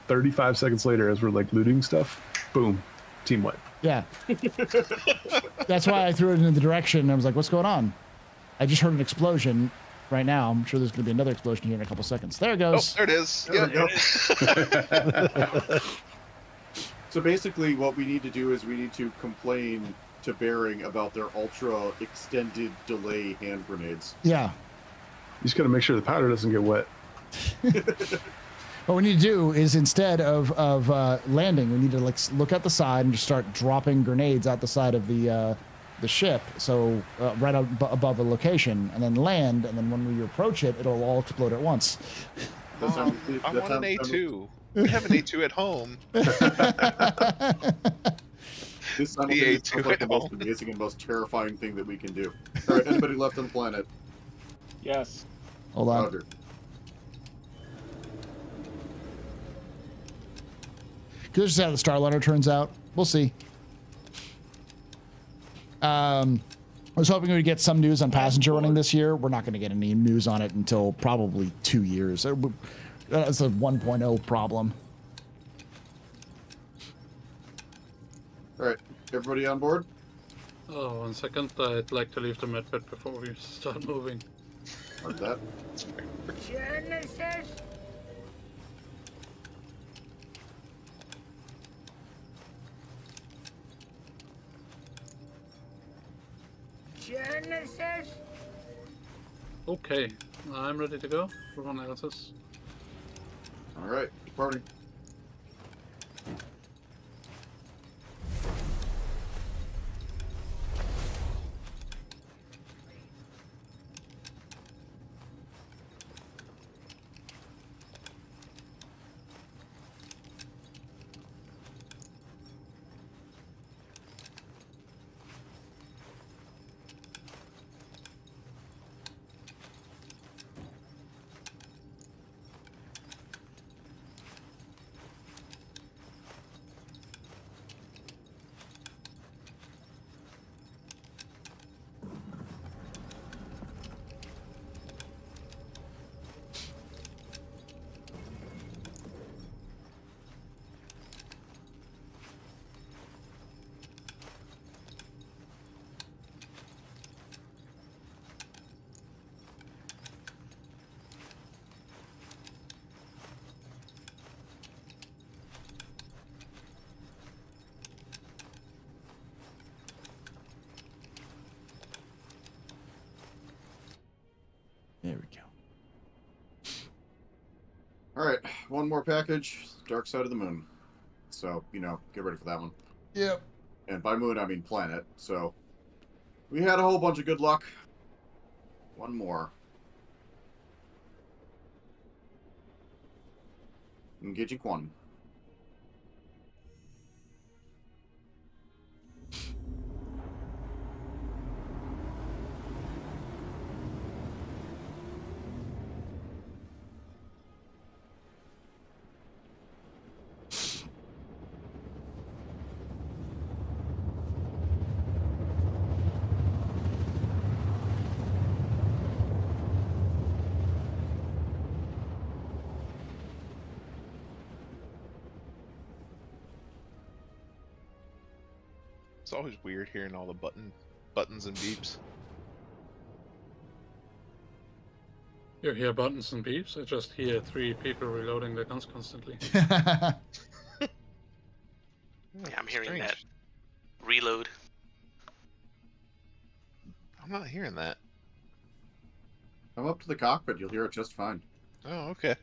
35 seconds later, as we're like looting stuff, boom, team wipe. Yeah. That's why I threw it in the direction. I was like, what's going on? I just heard an explosion right now. I'm sure there's going to be another explosion here in a couple seconds. There it goes. Oh, there it is. There Yeah, we go. So basically what we need to do is we need to complain to Bering about their ultra extended delay hand grenades. Yeah. You just got to make sure the powder doesn't get wet. What we need to do is instead of landing, we need to like look at the side and just start dropping grenades out the side of the ship. So right above the location, and then land. And then when we approach it, it'll all explode at once. I want an A2. We have an A2 at home. This sounds like the most amazing and most terrifying thing that we can do. All right, anybody left on the planet? Yes. Hold on. Roger. This is how the Starliner turns out. We'll see. I was hoping we would get some news on passenger running this year. We're not going to get any news on it until probably 2 years. That's a 1.0 problem. All right, everybody on board? Oh, 1 second. I'd like to leave the medbed before we start moving. Like that. Genesis. Genesis. Okay, I'm ready to go. Everyone else is. All right, departing. There we go. All right, one more package, Dark Side of the Moon. So, you know, get ready for that one. Yep. And by moon, I mean planet. So, we had a whole bunch of good luck. One more. Engaging one. It's always weird hearing all the buttons and beeps. You hear buttons and beeps? I just hear 3 people reloading their guns constantly. Yeah, I'm hearing Strange. that. Reload. I'm not hearing that. Come up to the cockpit, you'll hear it just fine. Oh, okay.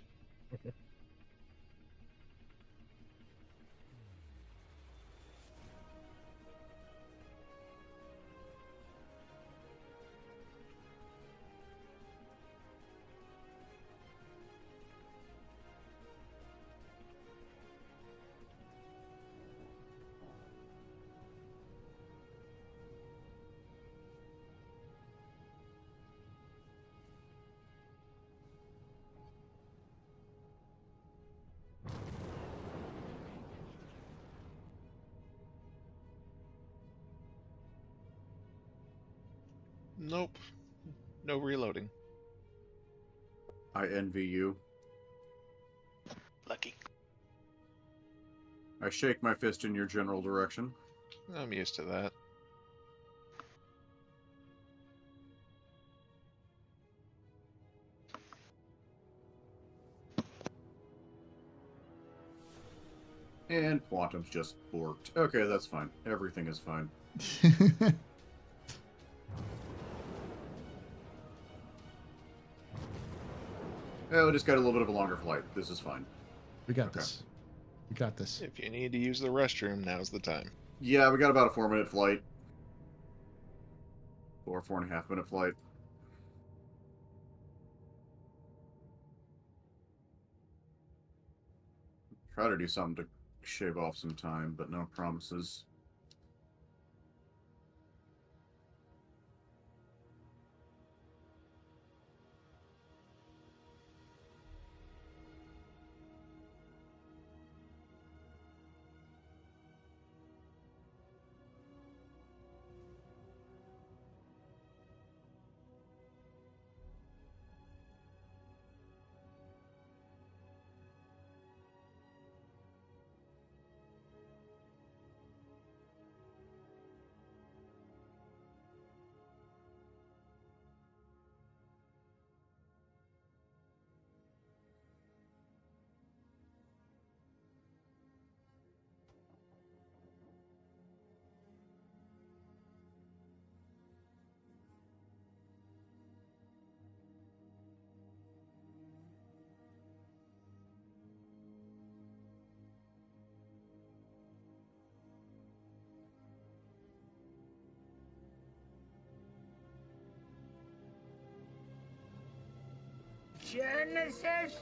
Nope. No reloading. I envy you. Lucky. I shake my fist in your general direction. I'm used to that. And Quantum's just borked. Okay, that's fine. Everything is fine. Oh, we just got a little bit of a longer flight. This is fine. We got this. We got this. If you need to use the restroom, now's the time. Yeah, we got about a 4-minute flight. 4.5 minute flight. Try to do something to shave off some time, but no promises. Genesis?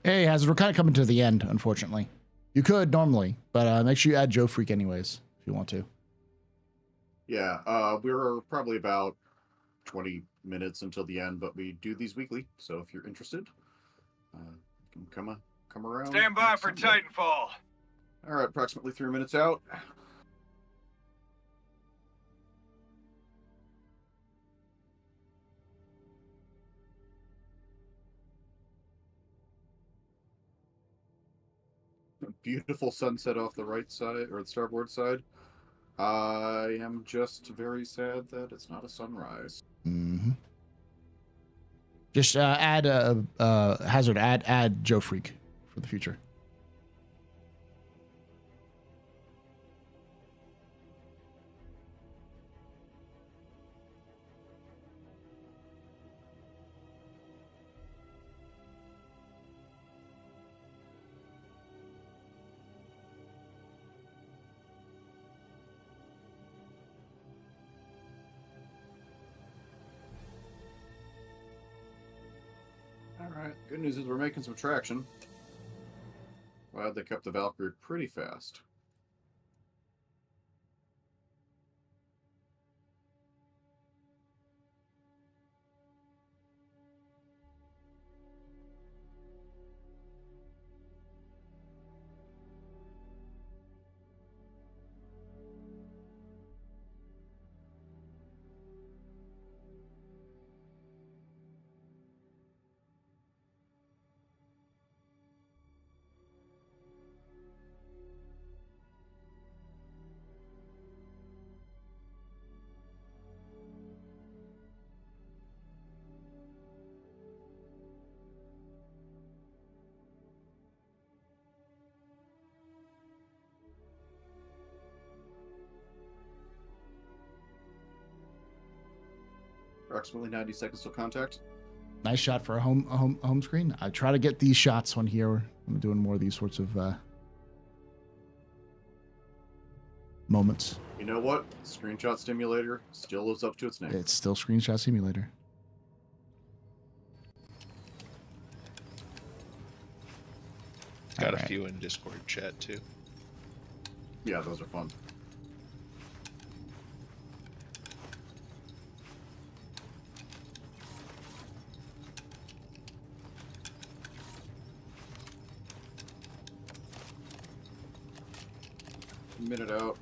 Hey, Hazard, we're kind of coming to the end, unfortunately. You could normally, but make sure you add Joe Freak anyways, if you want to. Yeah, we're probably about 20 minutes until the end, but we do these weekly, so if you're interested, you can come around. Stand by for Titanfall. All right, approximately 3 minutes out. Beautiful sunset off the right side, or the starboard side. I am just very sad that it's not a sunrise. Mm-hmm. Just add Hazard, add Joe Freak for the future. Alright, good news is we're making some traction. Glad they kept the Valkyrie pretty fast. Approximately 90 seconds till contact. Nice shot for a home screen. I try to get these shots on here. I'm doing more of these sorts of moments. You know what? Screenshot Simulator still lives up to its name. It's still Screenshot Simulator. Got a few in Discord chat too. Yeah, those are fun. Minute out.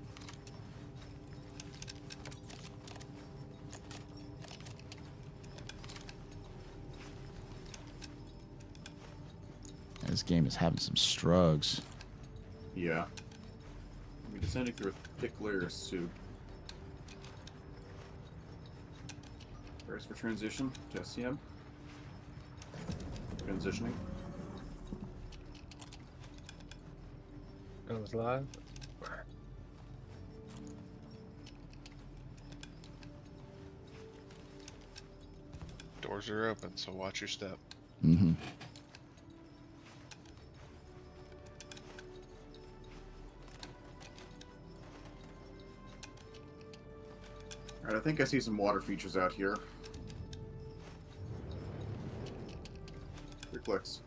This game is having some strugs. Yeah. We're descending through a thick layer of soup. Press for transition to SCM. Transitioning. Goes live. Doors are open, so watch your step. Mm-hmm. Alright, I think I see some water features out here. 3 clicks.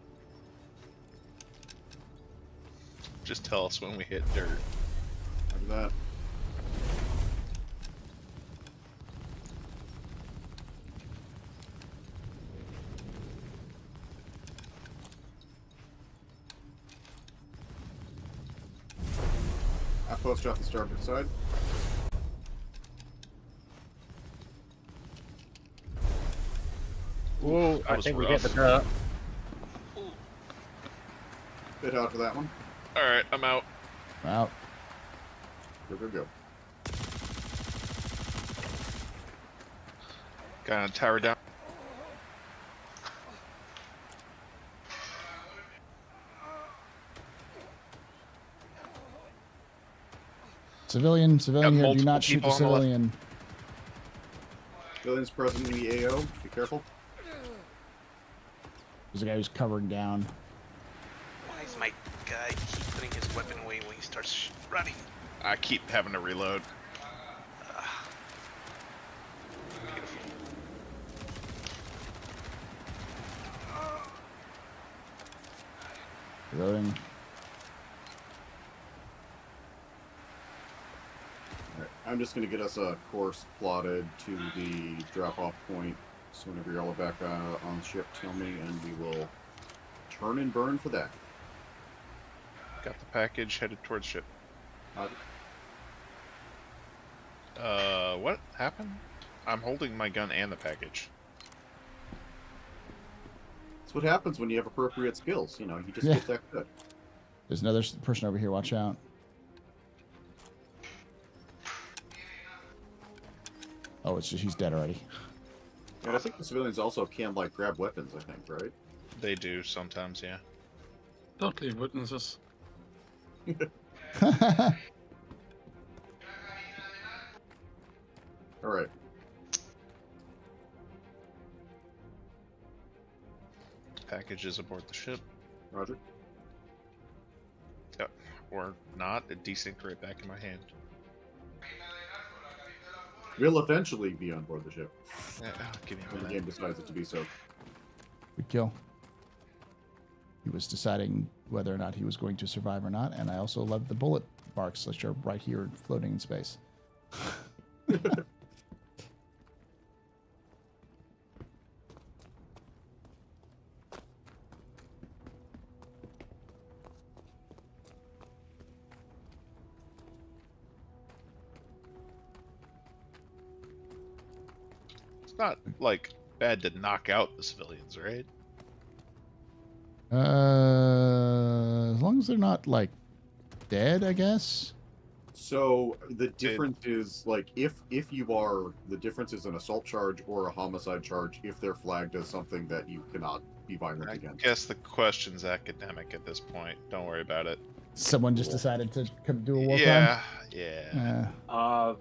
Just tell us when we hit dirt. Look at that. Outpost off the starboard side. Whoa, I think we get the dirt. Bit out for that one. Alright, I'm out. Out. Go. Guy on tower down. Civilian here. Do not shoot the people on the left. civilian. Civilian's present in the AO. Be careful. There's a guy who's covering down. Why is my guy keep putting his weapon away when he starts running? I keep having to reload. Reloading. Alright, I'm just going to get us a course plotted to the drop-off point. So whenever you're all back on ship, tell me, and we will turn and burn for that. Got the package headed towards ship. What happened? I'm holding my gun and the package. That's what happens when you have appropriate skills. You know, you just get that good. There's another person over here. Watch out. Oh, it's just he's dead already. And I think the civilians also can, like, grab weapons, I think, right? They do sometimes, yeah. Don't leave witnesses. Alright. Package is aboard the ship. Roger. Yep. Or not, it desync right back in my hand. We'll eventually be on board the ship. Yeah, give me a when the minute. game decides it to be so. Good kill. He was deciding whether or not he was going to survive or not, and I also love the bullet marks that are right here floating in space. It's not, like, bad to knock out the civilians, right? As long as they're not, like, dead, I guess. So the difference is, like, if you are, the difference is an assault charge or a homicide charge if they're flagged as something that you cannot be violent I against. guess the question's academic at this point. Don't worry about it. Someone just decided to come do a war Yeah, crime? yeah.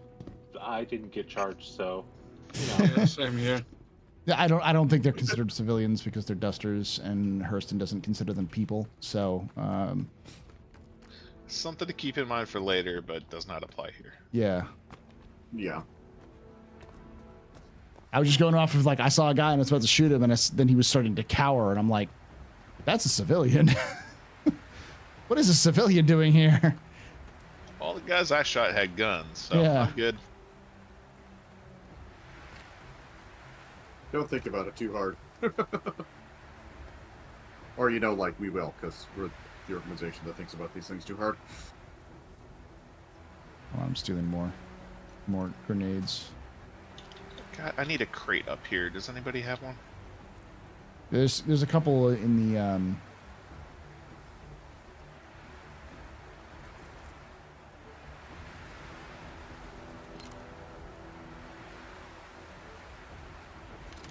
I didn't get charged, so. Yeah, same here. Yeah, I don't think they're considered civilians because they're dusters, and Hurston doesn't consider them people. So, Something to keep in mind for later, but does not apply here. yeah. Yeah. I was just going off of like I saw a guy and I was about to shoot him, and then he was starting to cower, and I'm like, that's a civilian. What is a civilian doing here? All the guys I shot had guns, so Yeah. I'm good. Don't think about it too hard. Or, you know, like we will, because we're the organization that thinks about these things too hard. Oh, I'm stealing more grenades. God, I need a crate up here. Does anybody have one? There's a couple in the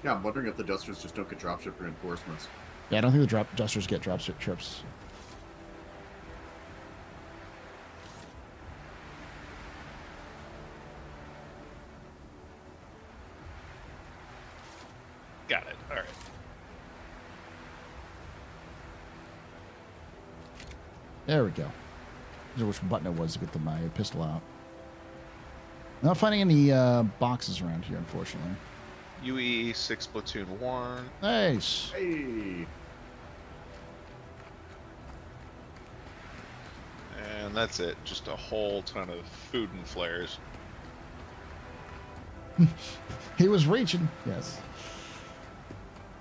Yeah, I'm wondering if the dusters just don't get dropship reinforcements. Yeah, I don't think the dusters get dropship trips. Got it. All right. There we go. These are which button it was to get my pistol out. Not finding any boxes around here, unfortunately. UE 6 Platoon 1. Nice. Hey. And that's it. Just a whole ton of food and flares. He was reaching. Yes.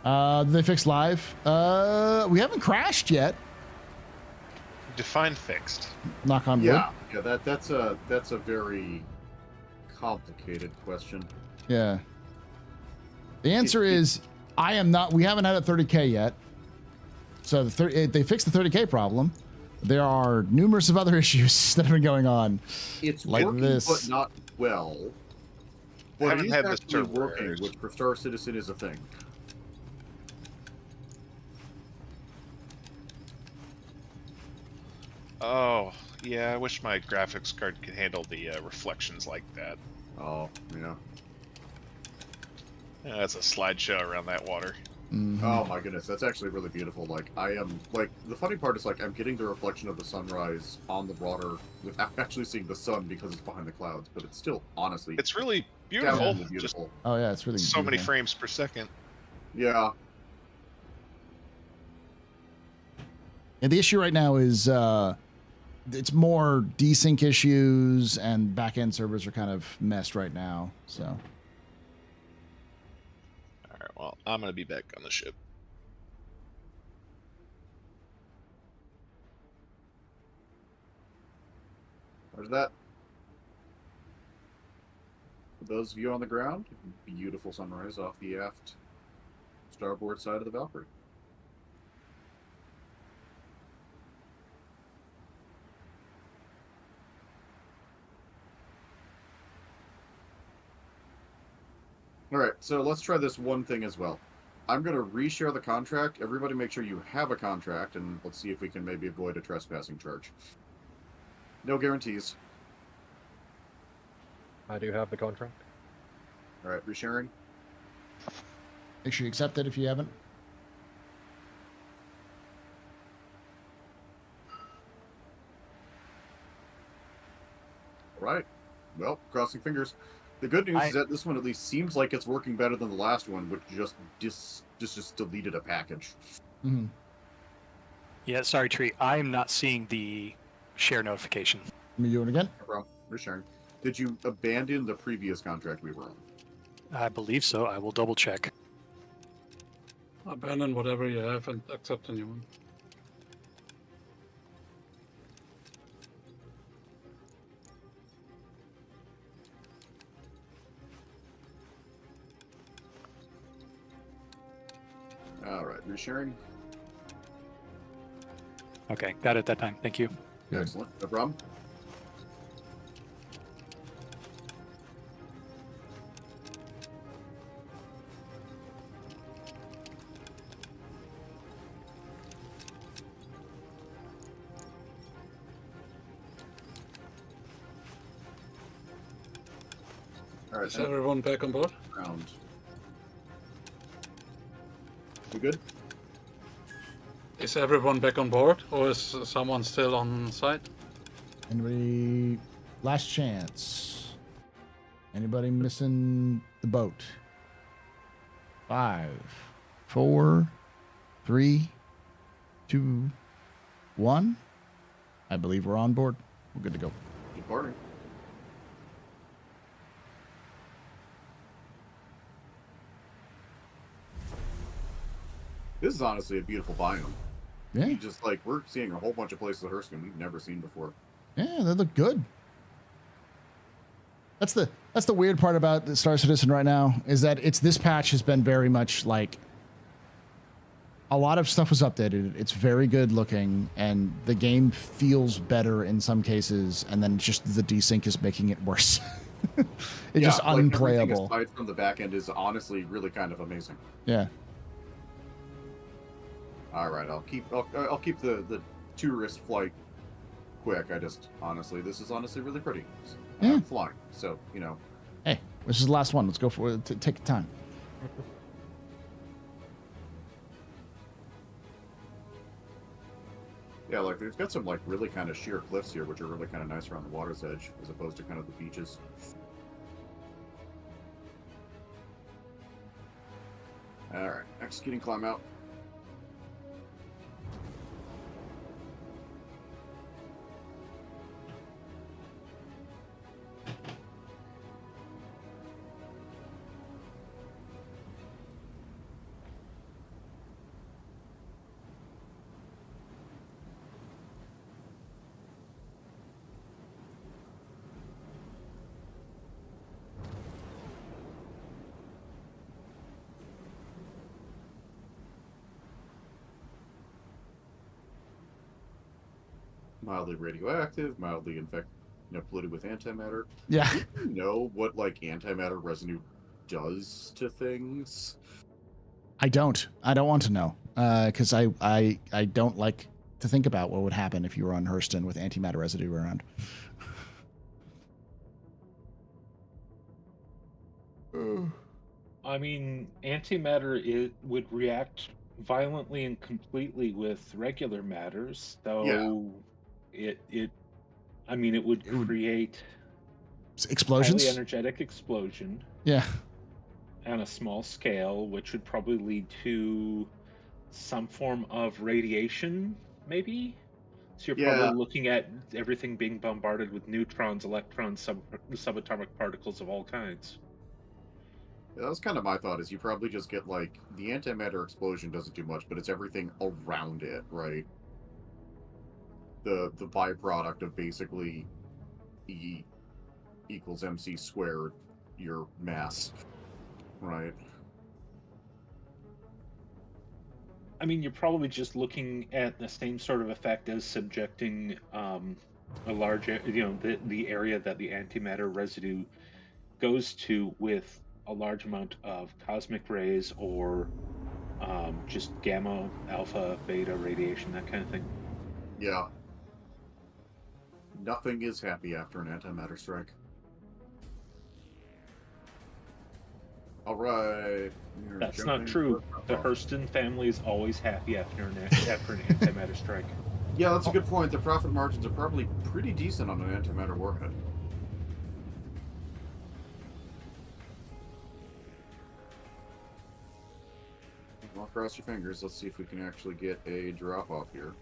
Did they fix live? We haven't crashed yet. Define fixed. Knock on wood. Yeah, that's a very complicated question. Yeah. The answer is I am not. We haven't had a 30K yet. So they fixed the 30K problem. There are numerous of other issues that have been going on. It's like working, this. but not well. But Haven't it is had this actually server working, errors. which for Star Citizen is a thing. Oh, yeah. I wish my graphics card could handle the reflections like that. Oh, yeah. Yeah, that's a slideshow around that water. Mm-hmm. Oh my goodness, that's actually really beautiful. Like, I am, like, the funny part is, like, I'm getting the reflection of the sunrise on the water without actually seeing the sun because it's behind the clouds, but it's still, honestly... It's really beautiful. downright beautiful. Oh yeah, it's really So many beautiful. frames per second. Yeah. And the issue right now is it's more desync issues, and back-end servers are kind of messed right now. So. All right. Well, I'm gonna be back on the ship. There's that. For those of you on the ground, beautiful sunrise off the aft starboard side of the Valkyrie. Alright, so let's try this one thing as well. I'm going to reshare the contract. Everybody make sure you have a contract, and let's see if we can maybe avoid a trespassing charge. No guarantees. I do have the contract. Alright, resharing. Make sure you accept it if you haven't. Alright. Well, crossing fingers. The good news is that this one at least seems like it's working better than the last one, which just deleted a package. Mm-hmm. Yeah, sorry, Tree. I'm not seeing the share notification. Let me do it again. No problem. Resharing. Did you abandon the previous contract we were on? I believe so. I will double check. Abandon whatever you have and accept a new one. Alright, resharing. Okay, got it that time. Thank you. Excellent. No problem. Alright, Is everyone back on board? round. We good? Is everyone back on board, or is someone still on site? Anybody? Last chance. Anybody missing the boat? 5, 4, 3, 2, 1. I believe we're on board. We're good to go. Departing. This is honestly a beautiful biome. Yeah. Just like we're seeing a whole bunch of places of Hurston we've never seen before. Yeah, they look good. That's the weird part about the Star Citizen right now is that this patch has been very much like a lot of stuff was updated. It's very good looking, and the game feels better in some cases, and then just the desync is making it worse. It's just like unplayable. Aside from the back end is honestly really kind of amazing. Yeah. All right, I'll keep the tourist flight quick. This is honestly really pretty. Yeah. I'm flying, so you know. Hey, this is the last one. Let's go for it. Take your time. Yeah, like there's got some like really kind of sheer cliffs here, which are really kind of nice around the water's edge, as opposed to kind of the beaches. All right, executing climb out. Mildly radioactive, mildly polluted with antimatter. Yeah. Do you know what like antimatter residue does to things? I don't want to know because I don't like to think about what would happen if you were on Hurston with antimatter residue around. I mean, antimatter would react violently and completely with regular matters, so it would create explosions, highly energetic explosion. Yeah. On a small scale, which would probably lead to some form of radiation, maybe. So you're probably looking at everything being bombarded with neutrons, electrons, subatomic particles of all kinds. Yeah, that was kind of my thought, is you probably just get like the antimatter explosion doesn't do much, but it's everything around it, right? The byproduct of basically E equals MC squared, your mass, right? I mean, you're probably just looking at the same sort of effect as subjecting a large, the area that the antimatter residue goes to with a large amount of cosmic rays or just gamma, alpha, beta radiation, that kind of thing. Yeah. Nothing is happy after an antimatter strike. All right. That's not true. The Hurston family is always happy after an antimatter strike. Yeah, that's a good point. The profit margins are probably pretty decent on an antimatter warhead. Well, cross your fingers. Let's see if we can actually get a drop off here.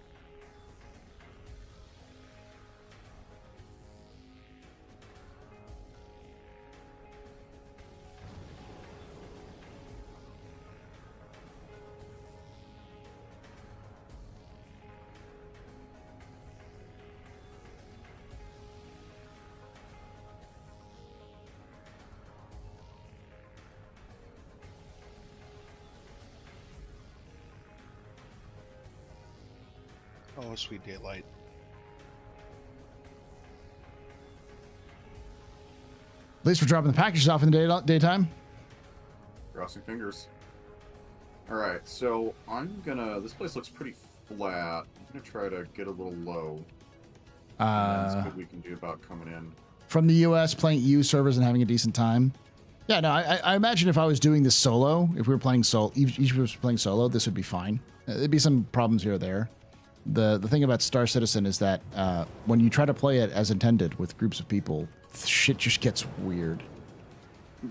Oh, sweet daylight. At least we're dropping the packages off in the daytime. Crossing fingers. Alright, so this place looks pretty flat. I'm gonna try to get a little low. That's what we can do about coming in. From the US, playing EU servers and having a decent time. Yeah, no, I imagine if I was doing this solo, if we were playing solo, each of us were playing solo, this would be fine. There'd be some problems here or there. The thing about Star Citizen is that when you try to play it as intended with groups of people, shit just gets weird.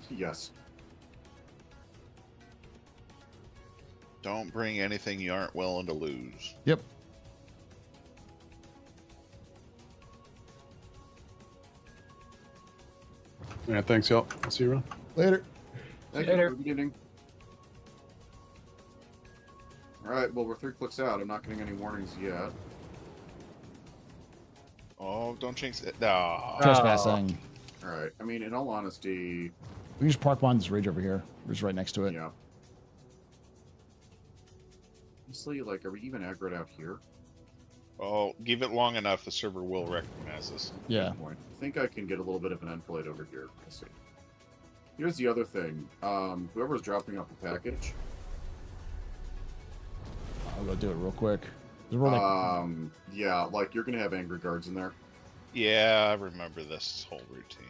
Yes. Don't bring anything you aren't willing to lose. Yep. Yeah, thanks, y'all. I'll see you around. Later. Thank you for the beginning. Alright, well, we're 3 clicks out. I'm not getting any warnings yet. Oh, don't jinx it. No. Trespassing. Alright, I mean, in all honesty... We can just park behind this ridge over here. We're just right next to it. Yeah. Honestly, like, are we even aggroed out here? Oh, give it long enough, the server will recognize us. Yeah. I think I can get a little bit of an enfilade over here. Let's see. Here's the other thing. Whoever's dropping off the package... I'll go do it real quick. Yeah, like, you're gonna have angry guards in there. Yeah, I remember this whole routine.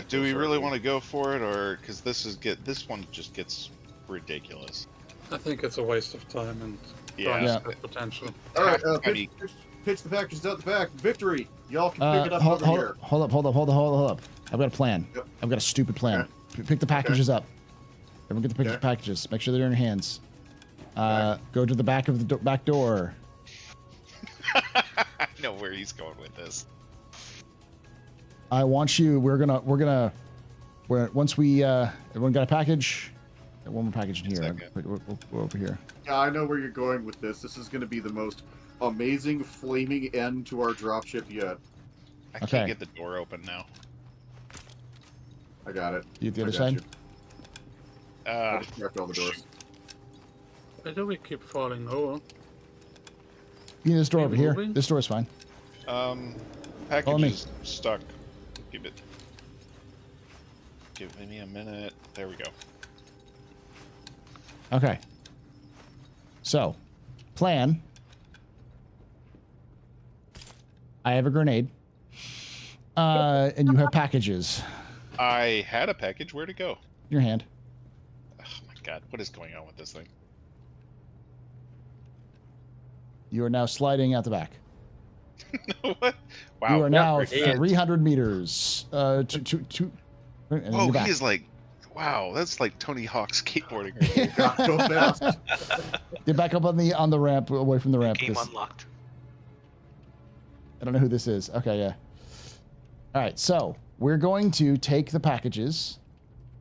Do we really want to go for it, or because this one just gets ridiculous? I think it's a waste of time and potential. All right, pitch the packages out the back. Victory! Y'all can pick it up over here. Hold up. I've got a plan. Yep. I've got a stupid plan. Pick the packages up. Everyone get the packages. Make sure they're in your hands. Go to the back of the back door. I know where he's going with this. I want you. Once we everyone got a package. One more package in here. We're over here. Yeah, I know where you're going with this. This is going to be the most amazing flaming end to our dropship yet. I can't get the door open now. I got it. You at the other side? I just cracked all the doors. Why do we keep falling over? You need this door over here. This door is fine. Package is stuck. Give me a minute. There we go. Okay. So, plan. I have a grenade. And you have packages. I had a package. Where'd it go? In your hand. Oh my god, what is going on with this thing? You are now sliding out the back. What? Wow. You are now 300 meters. Oh, he is like, wow, that's like Tony Hawk skateboarding. Right Go fast. Get back up on the ramp, away from the ramp. Game unlocked. I don't know who this is. Okay, yeah. All right, so we're going to take the packages,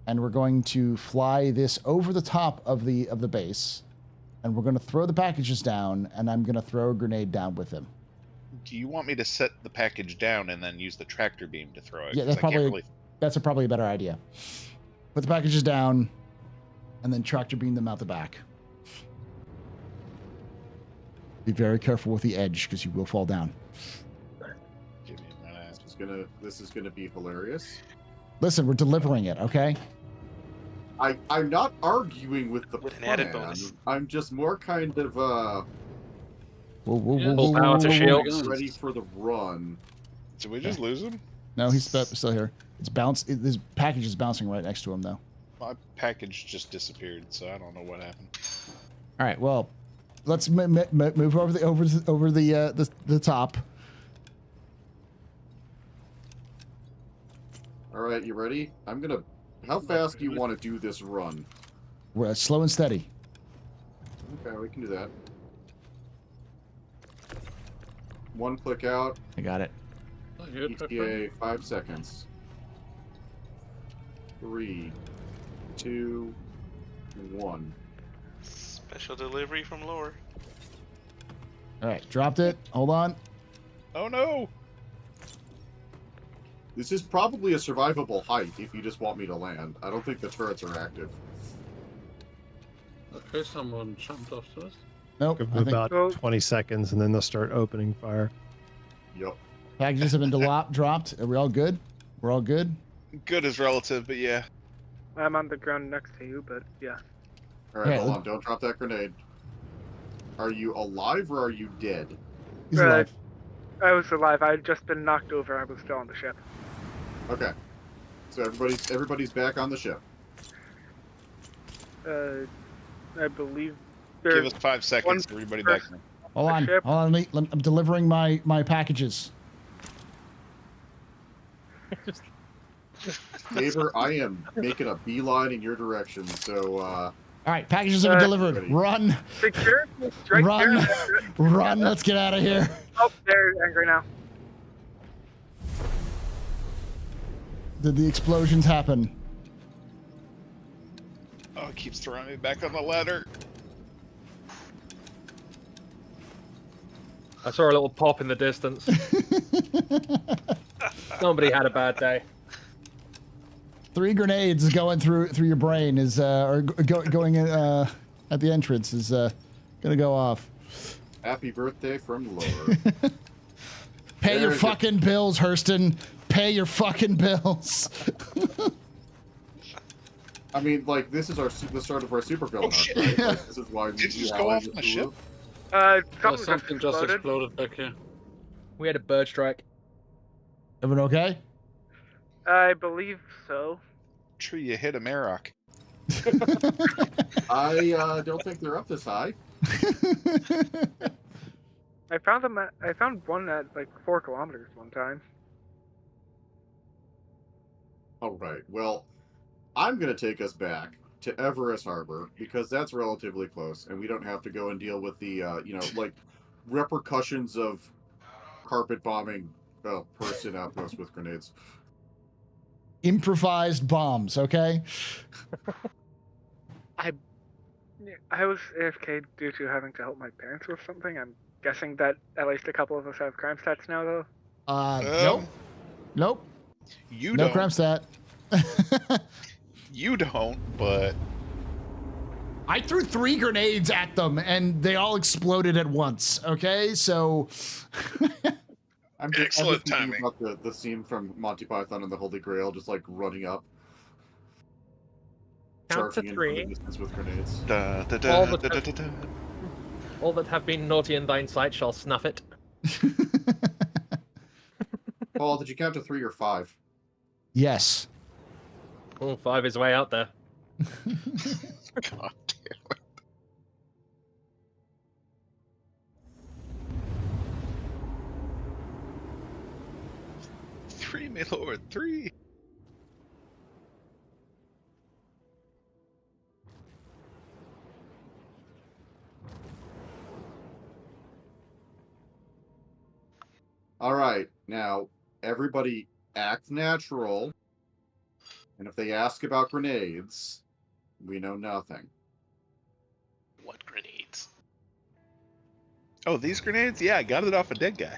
and we're going to fly this over the top of the base, and we're going to throw the packages down, and I'm going to throw a grenade down with them. Do you want me to set the package down and then use the tractor beam to throw it? Yeah, that's probably a better idea. Put the packages down, and then tractor beam them out the back. Be very careful with the edge, because you will fall down. Give me a minute. This is gonna be hilarious. Listen, we're delivering it, okay? I'm not arguing with the With an plan. added bonus. I'm just more kind of ready for the run. Did we just lose him? No, he's still here. His package is bouncing right next to him, though. My package just disappeared, so I don't know what happened. All right, well, let's move over the top. All right, you ready? How fast do you want to do this run? We're slow and steady. Okay, we can do that. 1 click out. I got it. ETA 5 seconds. 3, 2, 1. Special delivery from lore. All right, dropped it. Hold on. Oh no! This is probably a survivable height if you just want me to land. I don't think the turrets are active. Okay, someone jumped off to us. Nope. Give them about 20 seconds, and then they'll start opening fire. Yep. Packages have been dropped. Are we all good? We're all good? Good is relative, but yeah. I'm on the ground next to you, but yeah. All right, hold on. Don't drop that grenade. Are you alive or are you dead? He's alive. I was alive. I had just been knocked over. I was still on the ship. Okay. So everybody's back on the ship. I believe. Give us 5 seconds. Everybody back in. Hold on. I'm delivering my packages. Neighbor, I am making a beeline in your direction. So. All right, packages have been delivered. Ready. Run. Secure. Run. Run. Let's get out of here. Oh, they're angry now. Did the explosions happen? Oh, it keeps throwing me back on the ladder. I saw a little pop in the distance. Somebody had a bad day. 3 grenades going through your brain is or going in at the entrance is gonna go off. Happy birthday from Laura. Pay your fucking bills, Hurston. Pay your fucking bills. I mean, like, this is the start of our super villain. Oh, shit. Right? Like, this is why Did you just go off on the ship? Something just exploded back here. We had a bird strike. Everyone okay? I believe so. Tree, you hit a Marok. I don't think they're up this high. I found one at like 4 kilometers one time. All right. Well, I'm gonna take us back to Everest Harbor because that's relatively close, and we don't have to go and deal with the like repercussions of carpet bombing a person outpost with grenades. Improvised bombs, okay? I was AFK due to having to help my parents with something. I'm guessing that at least a couple of us have crime stats now, though. Nope. Nope. You no don't. crime stat. You don't, but I threw 3 grenades at them and they all exploded at once. Okay, so I'm just thinking about the scene from Monty Python and the Holy Grail, just like running up, Count to charging in 3. from the distance with grenades. All that have been naughty in thine sight shall snuff it. Paul, did you count to 3 or 5? Yes. Oh, 5 is way out there. God damn it. 3, my lord, 3. All right, now everybody act natural, and if they ask about grenades, we know nothing. What grenades? Oh, these grenades? Yeah, I got it off a dead guy.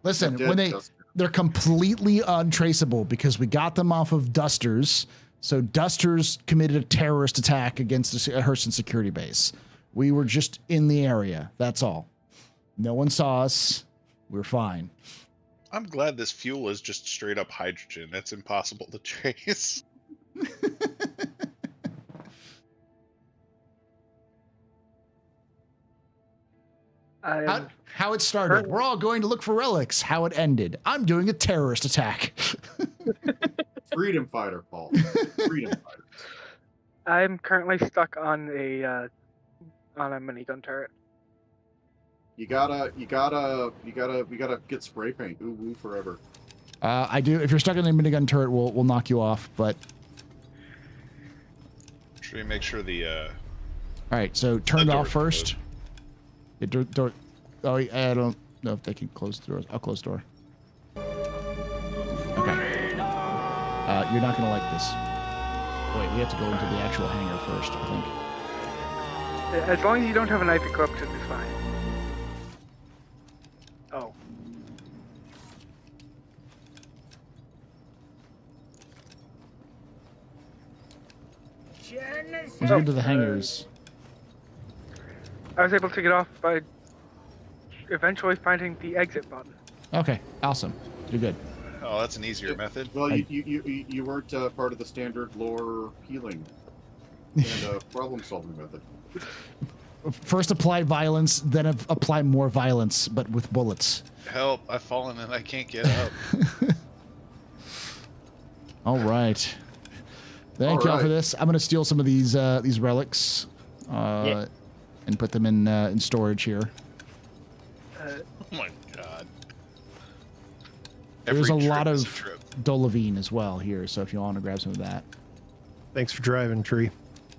Listen, when they're completely untraceable because we got them off of Dusters. So Dusters committed a terrorist attack against the Hurston security base. We were just in the area. That's all. No one saw us. We're fine. I'm glad this fuel is just straight up hydrogen. That's impossible to trace. How it started. We're all going to look for relics. How it ended. I'm doing a terrorist attack. Freedom fighter, Paul. Freedom fighter. I'm currently stuck on a minigun turret. We gotta get spray paint. Ooh, woo forever. I do. If you're stuck in the minigun turret, we'll knock you off. But should we make sure the all right. So turn it off first. I don't know if they can close the doors. I'll close the door. Okay. You're not gonna like this. Wait, we have to go into the actual hangar first, I think. As long as you don't have a knife equipped, it's fine. Oh. Let's go to the hangars. I was able to get off by eventually finding the exit button. Okay, awesome. You're good. Oh, that's an easier method. Well, you weren't part of the standard lore healing and problem-solving method. First apply violence, then apply more violence, but with bullets. Help! I've fallen and I can't get up. All right. Thank y'all for this. I'm gonna steal some of these relics, and put them in storage here. Oh my god. There's a Every lot trip is of a trip. Dolavine as well here, so if you want to grab some of that. Thanks for driving, Tree.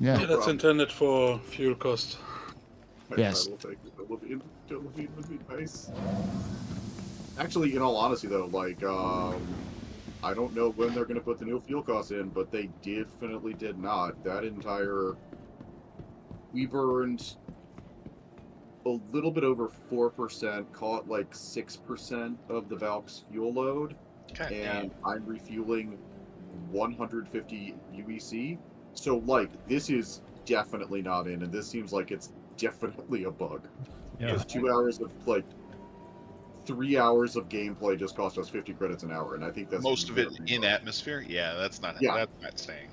Yeah. Yeah, that's intended for fuel cost. Yes. I will take it. Dolavine would be nice. Actually, in all honesty, though, like, I don't know when they're going to put the new fuel costs in, but they definitely did not. That entire... We burned a little bit over 4%, call it like 6% of the Valk's fuel load, and I'm refueling 150 UEC. So, like, this is definitely not in, and this seems like it's definitely a bug. Yeah. Because 2 hours of, like, 3 hours of gameplay just cost us 50 credits an hour, and I think that's most of it in atmosphere. Yeah, that's not. Yeah. That's not staying.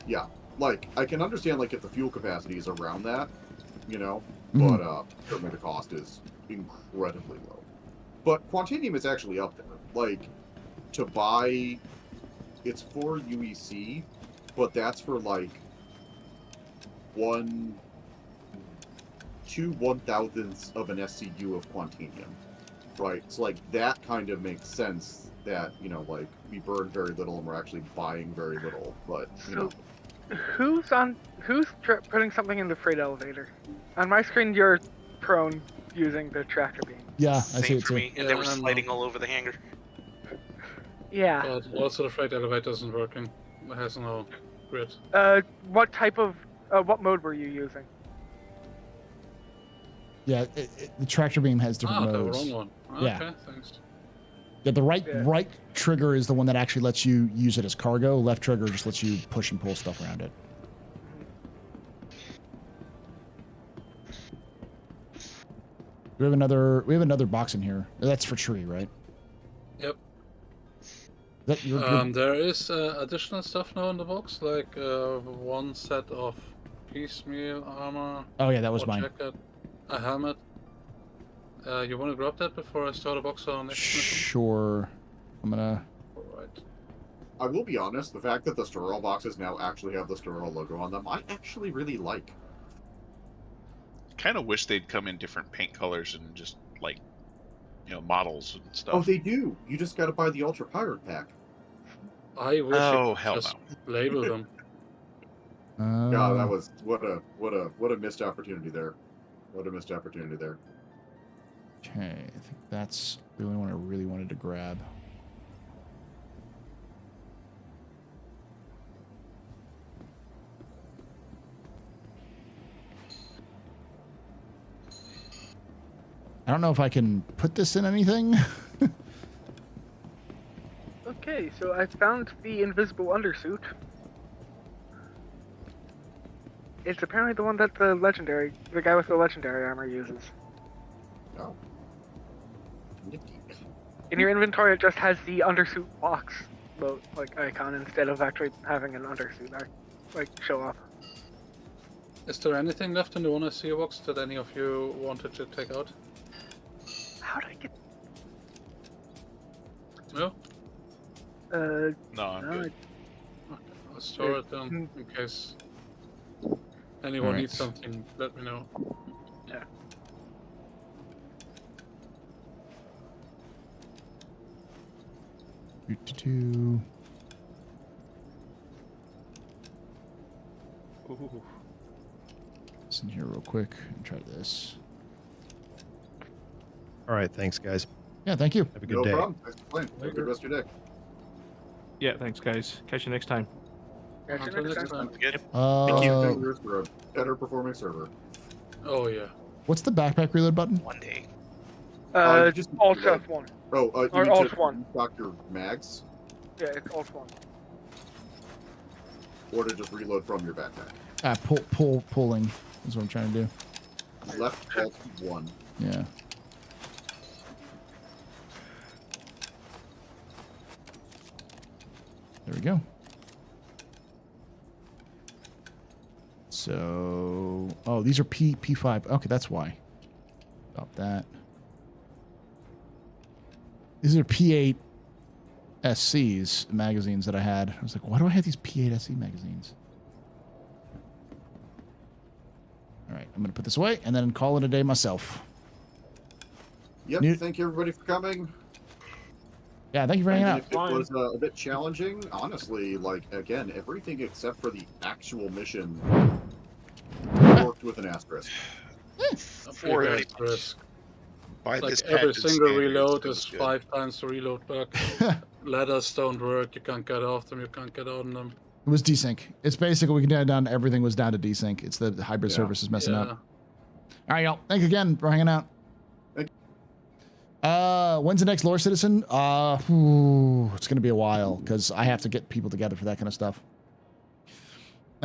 Yeah, like I can understand like if the fuel capacity is around that, you know, Mhm. but certainly the cost is incredibly low. But Quantanium is actually up there. Like to buy, it's for UEC, but that's for like 1/1,000th of an SCU of Quantanium. Right, so like that kind of makes sense that, you know, like we burn very little and we're actually buying very little, but you know. Who's putting something in the freight elevator? On my screen, you're prone using the tractor beam. Yeah, I Same see it for too. me, and they were sliding all over the hangar. Yeah. But also the freight elevator isn't working. It has no grid. What type of, what mode were you using? Yeah, the tractor beam has different the modes. wrong one. Yeah. Okay, thanks. Yeah, the right trigger is the one that actually lets you use it as cargo. Left trigger just lets you push and pull stuff around it. We have another box in here. That's for Tree, right? Yep. That you're There is additional stuff now in the box, like one set of piecemeal armor. Oh, yeah, that was or mine. Jacket, a helmet. You want to grab that before I start a box on next mission? Sure. I'm gonna. Alright. I will be honest, the fact that the Storol boxes now actually have the Storol logo on them, I actually really like. Kind of wish they'd come in different paint colors and just like, you know, models and stuff. Oh, they do. You just got to buy the Ultra Pirate pack. I wish Oh, it hell just no. label them. God, that was what a missed opportunity there. What a missed opportunity there. Okay, I think that's the only one I really wanted to grab. I don't know if I can put this in anything. Okay, so I found the invisible undersuit. It's apparently the one that the guy with the legendary armor uses. Oh. Nifty. In your inventory, it just has the undersuit box, like icon, instead of actually having an undersuit, like show up. Is there anything left in the one I see box that any of you wanted to take out? How did I get? No? No, I'm good. Okay, I'll store it then in case anyone Alright. needs something. Let me know. Yeah. Do-do-do. Ooh. It's in here real quick and try this. All right, thanks, guys. Yeah, thank you. Have a good No day. problem. Thanks for playing. Have a good rest of your day. Yeah, thanks, guys. Catch you next time. Until next time. Good. Fingers for a better performing server. Oh yeah. What's the backpack reload button? One day. Just Alt F1. Oh, you Or need Alt to 1. restock your mags, Yeah, it's Alt 1. or to just reload from your backpack. Pulling is what I'm trying to do. Left Alt 1. Yeah. There we go. So, oh, these are P5. Okay, that's why. Stop that. These are P8 SC's magazines that I had. I was like, why do I have these P8 SC magazines? All right, I'm going to put this away and then call it a day myself. Yep, thank you everybody for coming. Yeah, thank you for hanging out. It was a bit challenging, honestly. Like, again, everything except for the actual mission worked with an asterisk. For a asterisk. By Like this every package single standards, reload it was is good. 5 times the reload back. Ladders don't work. You can't get off them. You can't get on them. It was desync. It's basically, we can down, down everything was down to desync. It's the hybrid service is messing up. All right, y'all. Thanks again for hanging out. When's the next Lore Citizen? It's gonna be a while because I have to get people together for that kind of stuff.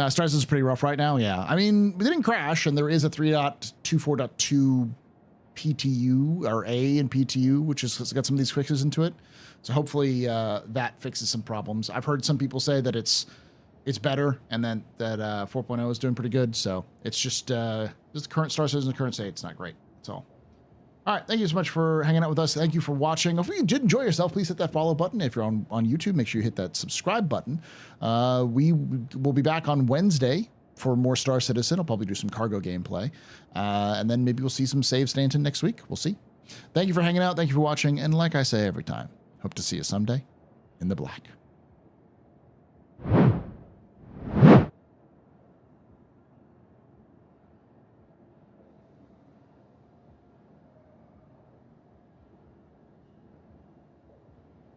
Stars is pretty rough right now. Yeah, I mean, we didn't crash, and there is a 3.24.2 PTU or A in PTU, which has got some of these fixes into it. So hopefully that fixes some problems. I've heard some people say that it's better, and then that 4.0 is doing pretty good. So it's just the current Star Citizen, the current state. It's not great. That's all. All right, thank you so much for hanging out with us. Thank you for watching. If you did enjoy yourself, please hit that follow button. If you're on YouTube, make sure you hit that subscribe button. We will be back on Wednesday for more Star Citizen. I'll probably do some cargo gameplay. And then maybe we'll see some save Stanton next week. We'll see. Thank you for hanging out. Thank you for watching. And like I say every time, hope to see you someday in the black.